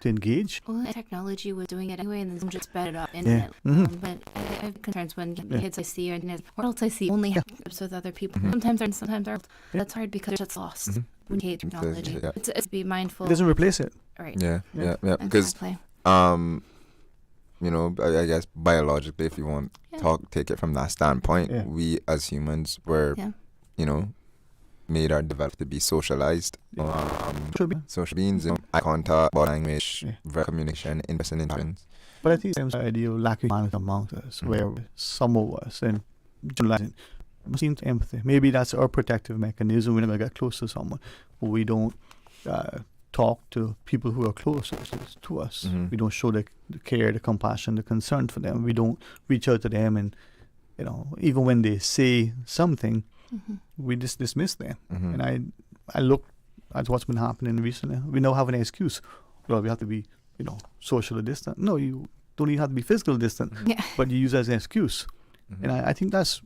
to engage. Well, technology was doing it anyway, and then just sped it up in it. But I have concerns when kids I see or else I see only have trips with other people. Sometimes aren't. That's hard because it's lost. We hate technology. It's be mindful. It doesn't replace it. Right. Yeah. Because I guess biologically, if you want take it from that standpoint, we as humans were, made our developed to be socialized. Social beings, eye contact, body language, verbal communication, in-person interactions. But I think there's an idea of lacking among us, where some of us, and generalizing, seem to empathy. Maybe that's our protective mechanism. We never get close to someone, but we don't talk to people who are closest to us. We don't show the care, the compassion, the concern for them. We don't reach out to them, and even when they say something, we just dismiss them. And I look at what's been happening recently. We now have an excuse. Well, we have to be, socially distant. No, you don't even have to be physically distant, but you use it as an excuse. And I think that's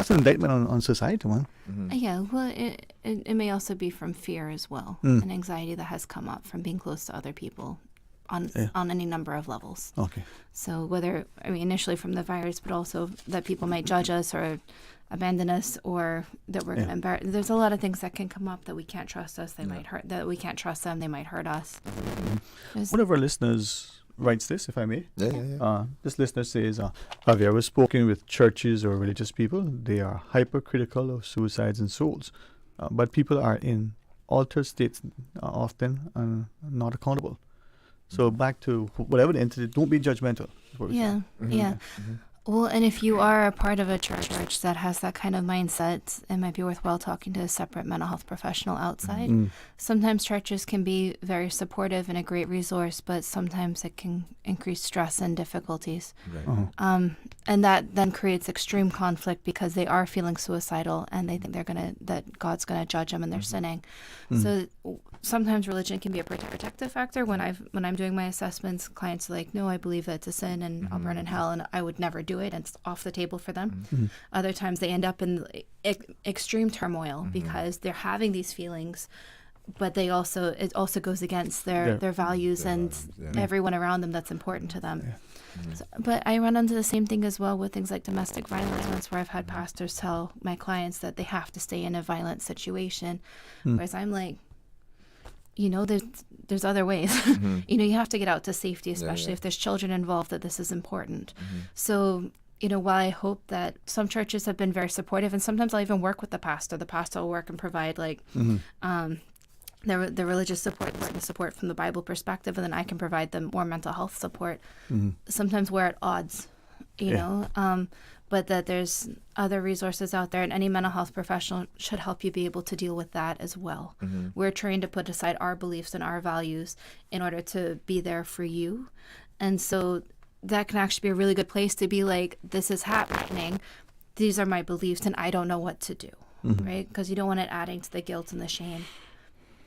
an indictment on society, man. Yeah, well, it may also be from fear as well, and anxiety that has come up from being close to other people on any number of levels. Okay. So initially from the virus, but also that people might judge us or abandon us, or that we're going to embarrass. There's a lot of things that can come up that we can't trust us. They might hurt. That we can't trust them. They might hurt us. One of our listeners writes this, if I may. This listener says, have you ever spoken with churches or religious people? They are hypercritical of suicides and souls, but people are in altered states often and not accountable. So back to whatever the entity, don't be judgmental. Well, and if you are a part of a church that has that kind of mindset, it might be worthwhile talking to a separate mental health professional outside. Sometimes churches can be very supportive and a great resource, but sometimes it can increase stress and difficulties. And that then creates extreme conflict because they are feeling suicidal and they think that God's gonna judge them and they're sinning. So sometimes religion can be a protective factor. When I'm doing my assessments, clients are like, no, I believe that it's a sin and I'll burn in hell and I would never do it, and it's off the table for them. Other times they end up in extreme turmoil because they're having these feelings, but it also goes against their values and everyone around them that's important to them. So, but I run into the same thing as well with things like domestic violence, where I've had pastors tell my clients that they have to stay in a violent situation, whereas I'm like, there's other ways. You have to get out to safety, especially if there's children involved, that this is important. So, while I hope that some churches have been very supportive, and sometimes I'll even work with the pastor will work and provide the religious support, the support from the Bible perspective, and then I can provide them more mental health support. Sometimes we're at odds, but that there's other resources out there, and any mental health professional should help you be able to deal with that as well. We're trained to put aside our beliefs and our values in order to be there for you. And so that can actually be a really good place to be like, this is happening, these are my beliefs, and I don't know what to do, right? Because you don't want it adding to the guilt and the shame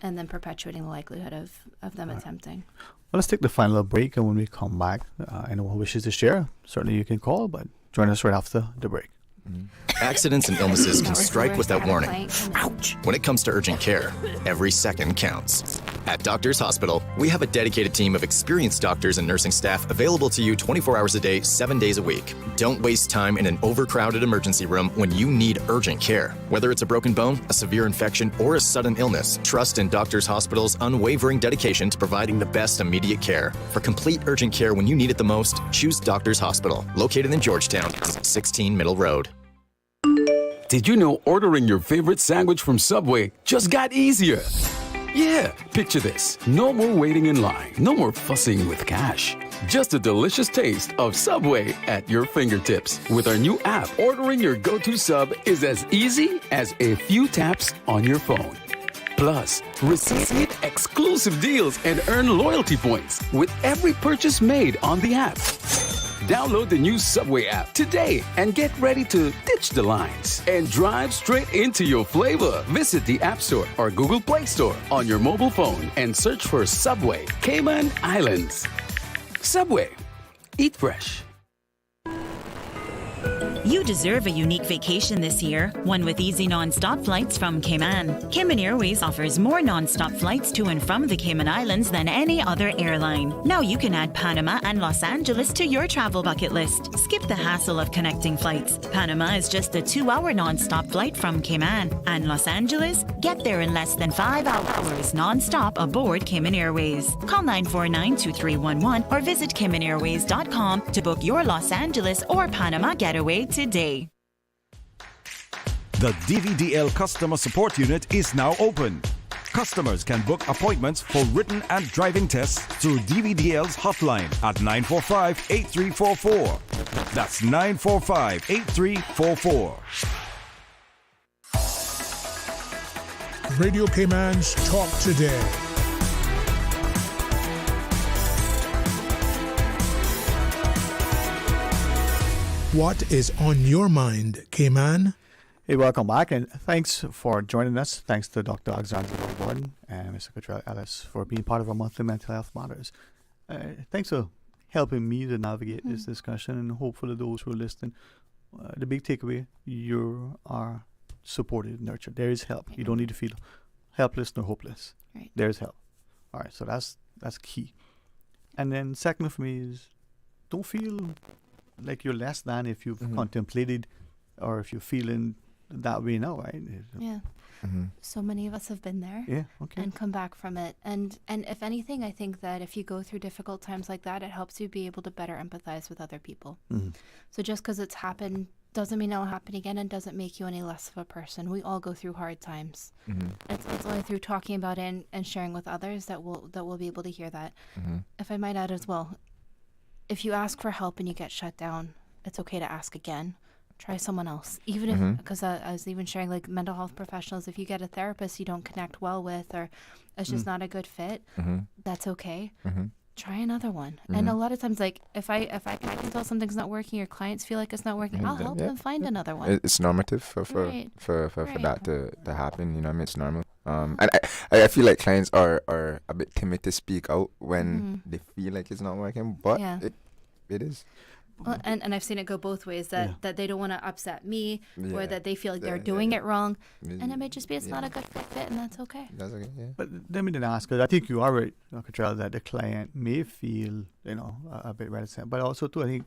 and then perpetuating the likelihood of them attempting. Well, let's take the final break, and when we come back, anyone who wishes to share, certainly you can call, but join us right after the break. Accidents and illnesses can strike without warning. Ouch! When it comes to urgent care, every second counts. At Doctors Hospital, we have a dedicated team of experienced doctors and nursing staff available to you 24 hours a day, 7 days a week. Don't waste time in an overcrowded emergency room when you need urgent care. Whether it's a broken bone, a severe infection, or a sudden illness, trust in Doctors Hospital's unwavering dedication to providing the best immediate care. For complete urgent care when you need it the most, choose Doctors Hospital, located in Georgetown, 16 Middle Road. Did you know ordering your favorite sandwich from Subway just got easier? Yeah, picture this. No more waiting in line. No more fussing with cash. Just a delicious taste of Subway at your fingertips. With our new app, ordering your go-to sub is as easy as a few taps on your phone. Plus, receive exclusive deals and earn loyalty points with every purchase made on the app. Download the new Subway app today and get ready to ditch the lines and drive straight into your flavor. Visit the App Store or Google Play Store on your mobile phone and search for Subway Cayman Islands. Subway. Eat fresh. You deserve a unique vacation this year, one with easy non-stop flights from Cayman. Cayman Airways offers more non-stop flights to and from the Cayman Islands than any other airline. Now you can add Panama and Los Angeles to your travel bucket list. Skip the hassle of connecting flights. Panama is just a 2-hour non-stop flight from Cayman. And Los Angeles? Get there in less than 5 hours non-stop aboard Cayman Airways. Call 949-2311 or visit CaymanAirways.com to book your Los Angeles or Panama getaway today. The DVDL Customer Support Unit is now open. Customers can book appointments for written and driving tests through DVDL's hotline at 945-8344. That's 945-8344. Radio Cayman's Talk Today. What is on your mind, Cayman? Hey, welcome back, and thanks for joining us. Thanks to Dr. Alexander Gordon and Mr. Cottrell Ellis for being part of our monthly Mental Health Matters. Thanks for helping me to navigate this discussion, and hopefully those who are listening, the big takeaway, you are supported and nurtured. There is help. You don't need to feel helpless nor hopeless. Right. There is help. All right, so that's key. And then second for me is, don't feel like you're less than if you've contemplated or if you're feeling that way now, right? Yeah. So many of us have been there. Yeah, okay. And come back from it. And if anything, I think that if you go through difficult times like that, it helps you be able to better empathize with other people. So just because it's happened doesn't mean it'll happen again and doesn't make you any less of a person. We all go through hard times. It's only through talking about it and sharing with others that we'll be able to hear that. If I might add as well, if you ask for help and you get shut down, it's okay to ask again. Try someone else. Even if, because I was even sharing, like, mental health professionals, if you get a therapist you don't connect well with or it's just not a good fit, that's okay. Try another one. And a lot of times, like, if I can tell something's not working, your clients feel like it's not working, I'll help them find another one. It's normative for Right. that to happen. You know what I mean? It's normal. And I feel like clients are a bit timid to speak out when they feel like it's not working, but it is. Well, and I've seen it go both ways, that they don't want to upset me or that they feel like they're doing it wrong. And it may just be it's not a good fit, and that's okay. That's okay, yeah. But let me then ask, because I think you are right, Cottrell, that the client may feel, a bit reticent. But also, too, I think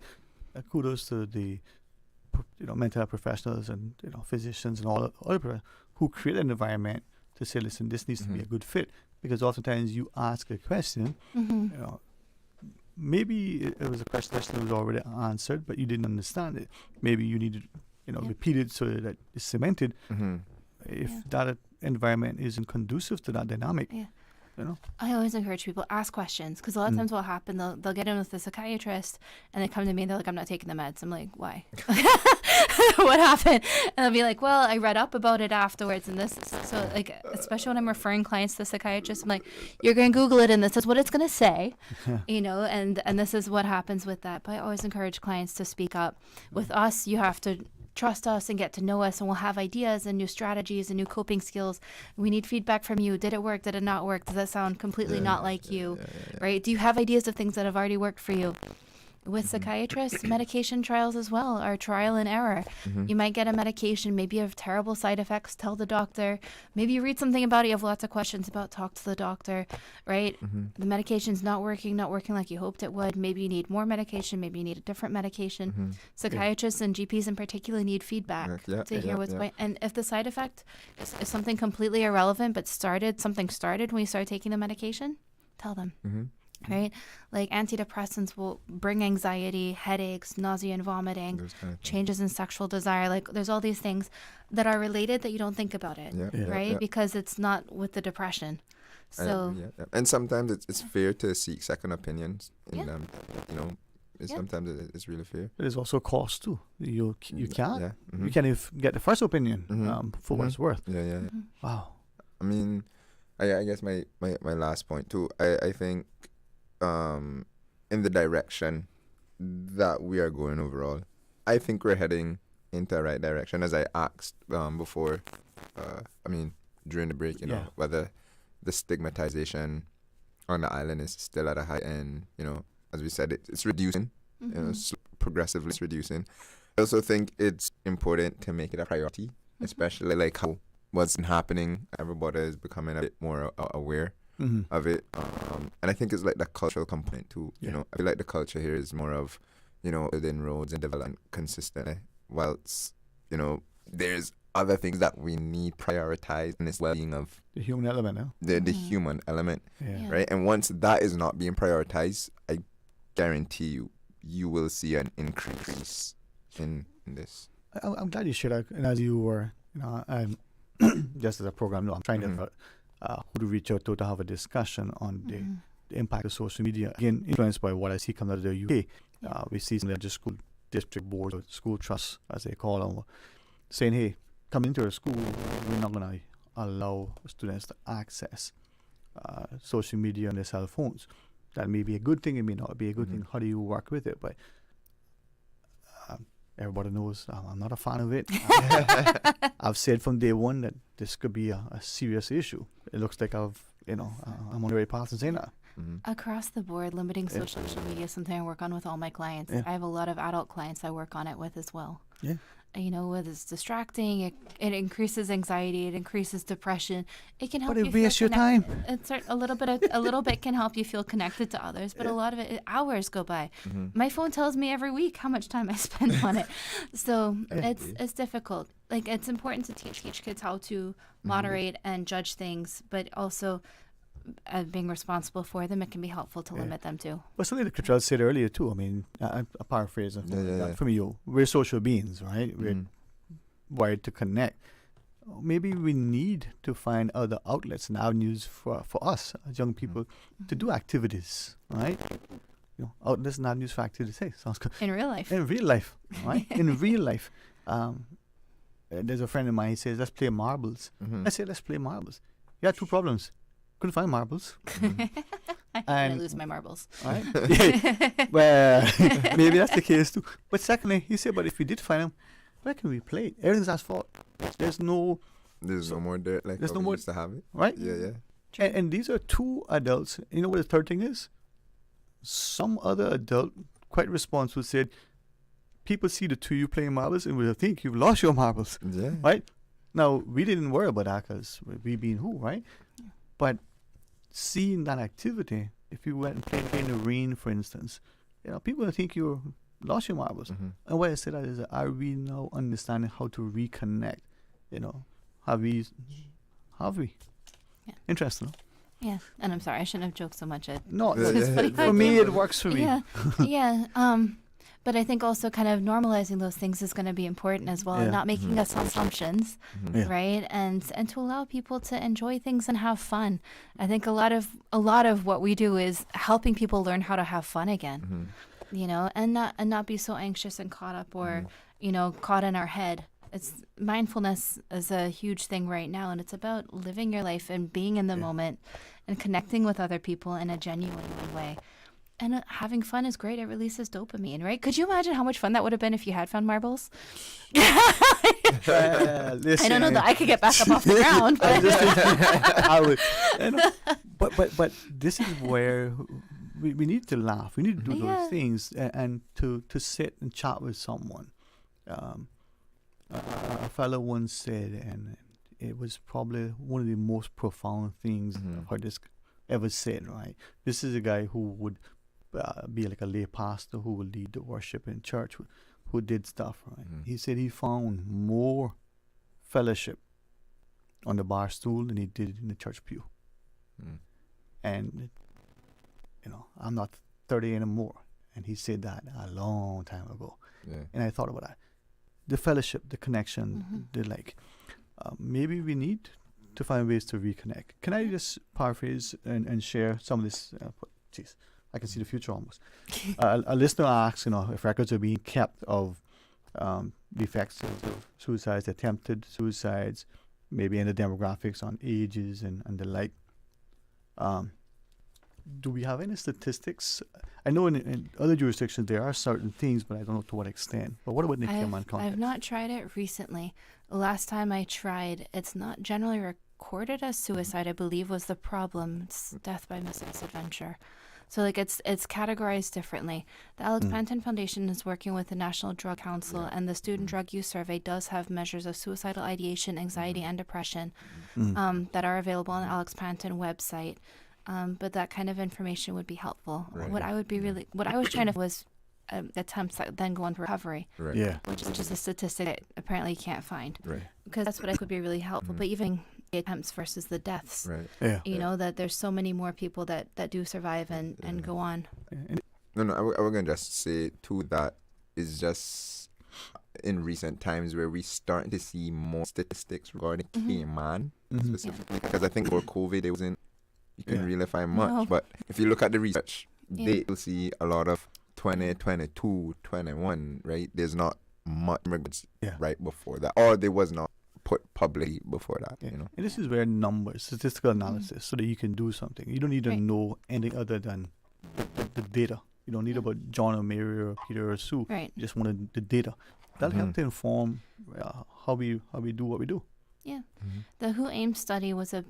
kudos to the, mental health professionals and, physicians and all other people who create an environment to say, listen, this needs to be a good fit. Because oftentimes you ask a question, maybe it was a question that was already answered, but you didn't understand it. Maybe you needed, repeat it so that it's cemented. If that environment isn't conducive to that dynamic, I always encourage people, ask questions, because a lot of times what will happen, they'll get in with the psychiatrist and they come to me and they're like, I'm not taking the meds. I'm like, why? What happened? And they'll be like, well, I read up about it afterwards and this. So, like, especially when I'm referring clients to the psychiatrist, I'm like, you're going to Google it and this is what it's going to say, and this is what happens with that. But I always encourage clients to speak up. With us, you have to trust us and get to know us, and we'll have ideas and new strategies and new coping skills. We need feedback from you. Did it work? Did it not work? Does that sound completely not like you? Right? Do you have ideas of things that have already worked for you? With psychiatrists, medication trials as well are trial and error. You might get a medication, maybe you have terrible side effects, tell the doctor. Maybe you read something about it, you have lots of questions about, talk to the doctor, right? The medication's not working like you hoped it would. Maybe you need more medication, maybe you need a different medication. Psychiatrists and GPs in particular need feedback to hear what's going on. And if the side effect is something completely irrelevant but something started when you started taking the medication, tell them. right? Like antidepressants will bring anxiety, headaches, nausea and vomiting, changes in sexual desire. Like there's all these things that are related that you don't think about it, right? Because it's not with the depression. So and sometimes it's fair to seek second opinions in them. You know, sometimes it's really fair. There's also cost too. You can't you can't even get the first opinion for what it's worth. Wow. I mean, I guess my last point too. I think in the direction that we are going overall, I think we're heading into the right direction. As I asked before, I mean during the break, you know, whether the stigmatization on the island is still at a high end. You know, as we said, it's reducing. You know, progressively it's reducing. I also think it's important to make it a priority, especially like how what's been happening. Everybody is becoming a bit more aware of it, and I think it's like the cultural component too. You know, I feel like the culture here is more of, you know, building roads and development consistently, whilst, you know, there's other things that we need prioritized in this well-being of the human element. The human element, right? And once that is not being prioritized, I guarantee you will see an increase in this. I'm glad you shared that, and as you were, you know, just as a program, I'm trying to who to reach out to have a discussion on the impact of social media. Again, influenced by what I see coming out of the UK. We see some of the school district boards, or school trusts, as they call them, saying, hey, coming into our school, we're not going to allow students to access social media on their cell phones. That may be a good thing, it may not be a good thing. How do you work with it? But everybody knows I'm not a fan of it. I've said from day one that this could be a serious issue. It looks like I'm on the right path in saying that. Across the board, limiting social media is something I work on with all my clients. I have a lot of adult clients I work on it with as well. You know, it's distracting. It increases anxiety. It increases depression. It can help. But it wastes your time. It's a little bit can help you feel connected to others, but a lot of it, hours go by. My phone tells me every week how much time I spend on it. So it's difficult. Like, it's important to teach kids how to moderate and judge things, but also being responsible for them, it can be helpful to limit them too. But something that Katrell said earlier too, I mean, a paraphrase of that from you, we're social beings, right? We're wired to connect. Maybe we need to find other outlets and avenues for us as young people to do activities, right? You know, outlets and avenues for activities. Hey, sounds good. In real life. In real life, right? In real life. There's a friend of mine, he says, let's play marbles. I say, let's play marbles. You had two problems. Couldn't find marbles. I lose my marbles. Right? Well, maybe that's the case too. But secondly, he said, but if we did find them, where can we play? Everything's asphalt. There's no more dirt like there's no we more used to have it. Right? Yeah. And these are two adults. You know what the third thing is? Some other adult, quite responsible, said, people see the two of you playing marbles and will think you've lost your marbles. Yeah. Right? Now, we didn't worry about that because we being who, right? But seeing that activity, if you went and played in the rain, for instance, you know, people would think you lost your marbles. And why I say that is, are we now understanding how to reconnect? You know, have we? Yeah. Interesting. Yeah, and I'm sorry, I shouldn't have joked so much. No, for me, it works for me. Yeah. But I think also kind of normalizing those things is going to be important as well, and not making assumptions, right? And to allow people to enjoy things and have fun. I think a lot of what we do is helping people learn how to have fun again, you know, and not be so anxious and caught up or caught in our head. It's mindfulness is a huge thing right now, and it's about living your life and being in the moment and connecting with other people in a genuine way. And having fun is great. It releases dopamine, right? Could you imagine how much fun that would have been if you had found marbles? I don't know that I could get back up off the ground. But this is where we need to laugh. We need to do those things and to sit and chat with someone. A fellow once said, and it was probably one of the most profound things I've heard this ever said, right? This is a guy who would be like a lay pastor who would lead the worship in church, who did stuff, right? He said he found more fellowship on the bar stool than he did in the church pew. And I'm not 30 anymore. And he said that a long time ago. Yeah. And I thought about that. The fellowship, the connection, maybe we need to find ways to reconnect. Can I just paraphrase and share some of this? I can see the future almost. A listener asks, if records are being kept of the effects of suicides, attempted suicides, maybe in the demographics on ages and the like. Do we have any statistics? I know in other jurisdictions there are certain things, but I don't know to what extent. But what about in the Cayman context? I've not tried it recently. Last time I tried, it's not generally recorded as suicide, I believe was the problem. It's death by misadventure. So it's categorized differently. The Alex Panton Foundation is working with the National Drug Council, and the Student Drug Use Survey does have measures of suicidal ideation, anxiety, and depression that are available on the Alex Panton website. But that kind of information would be helpful. Right. What I was trying to was attempts that then go on for recovery, Right. Yeah. which is a statistic that apparently you can't find. Right. Because that's what I think would be really helpful. But even the attempts versus the deaths, Right. Yeah. that there's so many more people that do survive and go on. No, I was going to just say, too, that is just in recent times where we're starting to see more statistics regarding Cayman specifically. Because I think for COVID, you couldn't really find much. No. But if you look at the research, they will see a lot of 2022, 21, right? There's not much immigrants right before that. Or there was not put publicly before that, And this is where numbers, statistical analysis, so that you can do something. You don't need to know anything other than the data. You don't need about John or Mary or Peter or Sue. Right. You just wanted the data. That'll help to inform how we do what we do. Yeah. The Who Aim study was a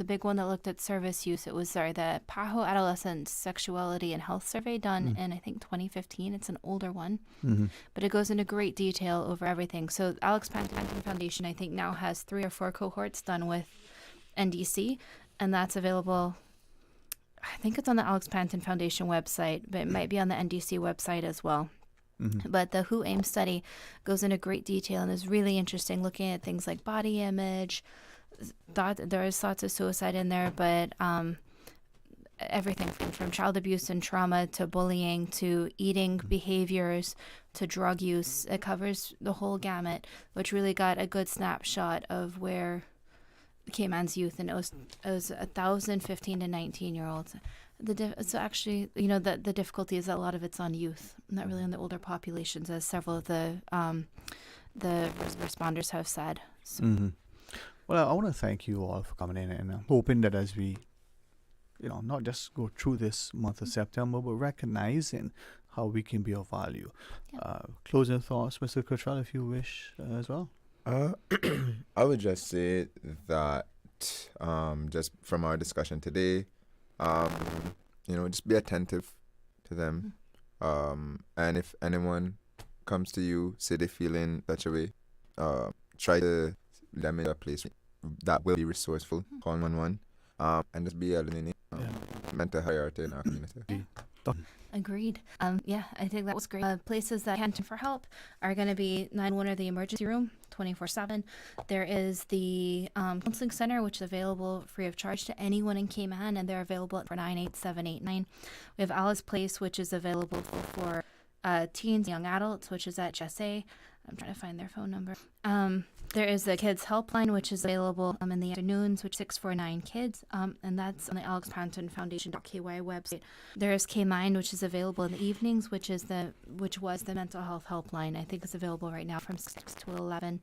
big one that looked at service use. It was the PAHO Adolescent Sexuality and Health Survey done in, I think, 2015. It's an older one. But it goes into great detail over everything. So Alex Panton Foundation, I think, now has 3 or 4 cohorts done with NDC, and that's available. I think it's on the Alex Panton Foundation website, but it might be on the NDC website as well. But the Who Aim study goes into great detail and is really interesting, looking at things like body image. There is thoughts of suicide in there, but everything from child abuse and trauma to bullying to eating behaviors to drug use. It covers the whole gamut, which really got a good snapshot of where Cayman's youth, and it was 1,000 15 to 19-year-olds. So actually, the difficulty is that a lot of it's on youth, not really on the older populations, as several of the responders have said. So. Well, I want to thank you all for coming in, and I'm hoping that as we, not just go through this month of September, but recognizing how we can be of value. Closing thoughts, Mr. Cottrell, if you wish as well. I would just say that just from our discussion today, just be attentive to them. And if anyone comes to you, say they feel in such a way, try to let them in a place that will be resourceful, call 111, and just be a mental hierarchy in our community. Agreed. I think that was great. Places that can for help are going to be 911 or the emergency room, 24/7. There is the counseling center, which is available free of charge to anyone in Cayman, and they're available for 98789. We have Alice Place, which is available for teens, young adults, which is at GSA. I'm trying to find their phone number. There is the Kids Helpline, which is available in the afternoons, which is 649-KIDS, and that's on the Alex Panton Foundation.ky website. There is K-Mind, which is available in the evenings, which was the mental health helpline. I think it's available right now from 6 to 11.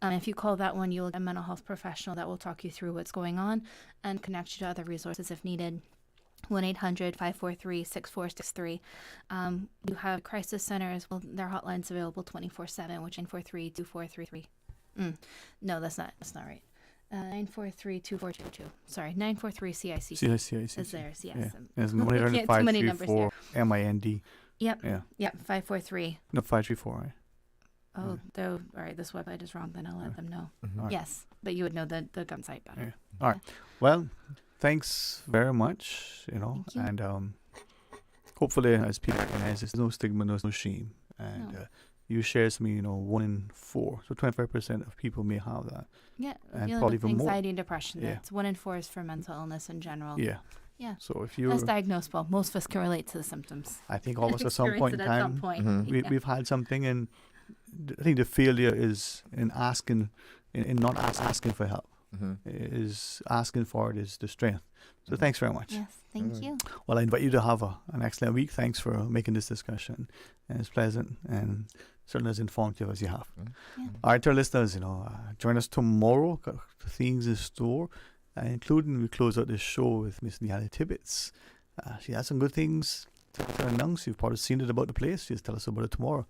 If you call that one, you'll get a mental health professional that will talk you through what's going on and connect you to other resources if needed. 1-800-543-6463. You have Crisis Center as well. Their hotline's available 24/7, which is 943-2433. No, that's not right. 943-2422. Sorry, 943-CIC. CIC. Is there? Yes. Yeah. There's 1-800-534-MIND. Yep. Yeah. Yep. 543. No, 534. Right? Oh, all right. This website is wrong. Then I'll let them know. Right. Yes, but you would know the website better. Yeah. All right. Well, thanks very much. Thank you. And hopefully, as people recognize, there's no stigma, there's no shame, and you share something. 1 in 4, so 25% of people may have that. Yeah, and feeling probably with even more. anxiety and depression. Yeah. It's 1 in 4 is for mental illness in general. Yeah, Yeah. So if you misdiagnosable, most of us can relate to the symptoms. I think almost at some point in time, we've had something, and I think the failure is in asking, in not asking for help. Is asking for it is the strength. So thanks very much. Yes, thank you. Well, I invite you to have an excellent week. Thanks for making this discussion. And it's pleasant and certainly as informative as you have. All right, to our listeners, join us tomorrow. Got things in store, including we close out this show with Miss Nihala Tibbetts. She has some good things to announce. You've probably seen it about the place. She'll tell us about it tomorrow.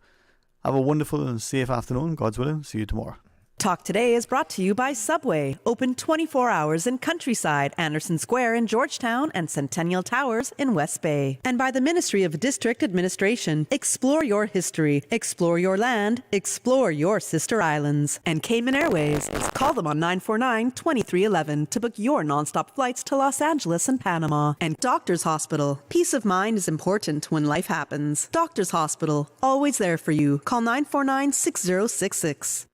Have a wonderful and safe afternoon. God's willing. See you tomorrow. Talk Today is brought to you by Subway, open 24 hours in Countryside, Anderson Square in Georgetown, and Centennial Towers in West Bay. And by the Ministry of District Administration. Explore your history, explore your land, explore your sister islands. And Cayman Airways. Call them on 949-2311 to book your nonstop flights to Los Angeles and Panama. And Doctors Hospital. Peace of mind is important when life happens. Doctors Hospital, always there for you. Call 949-6066.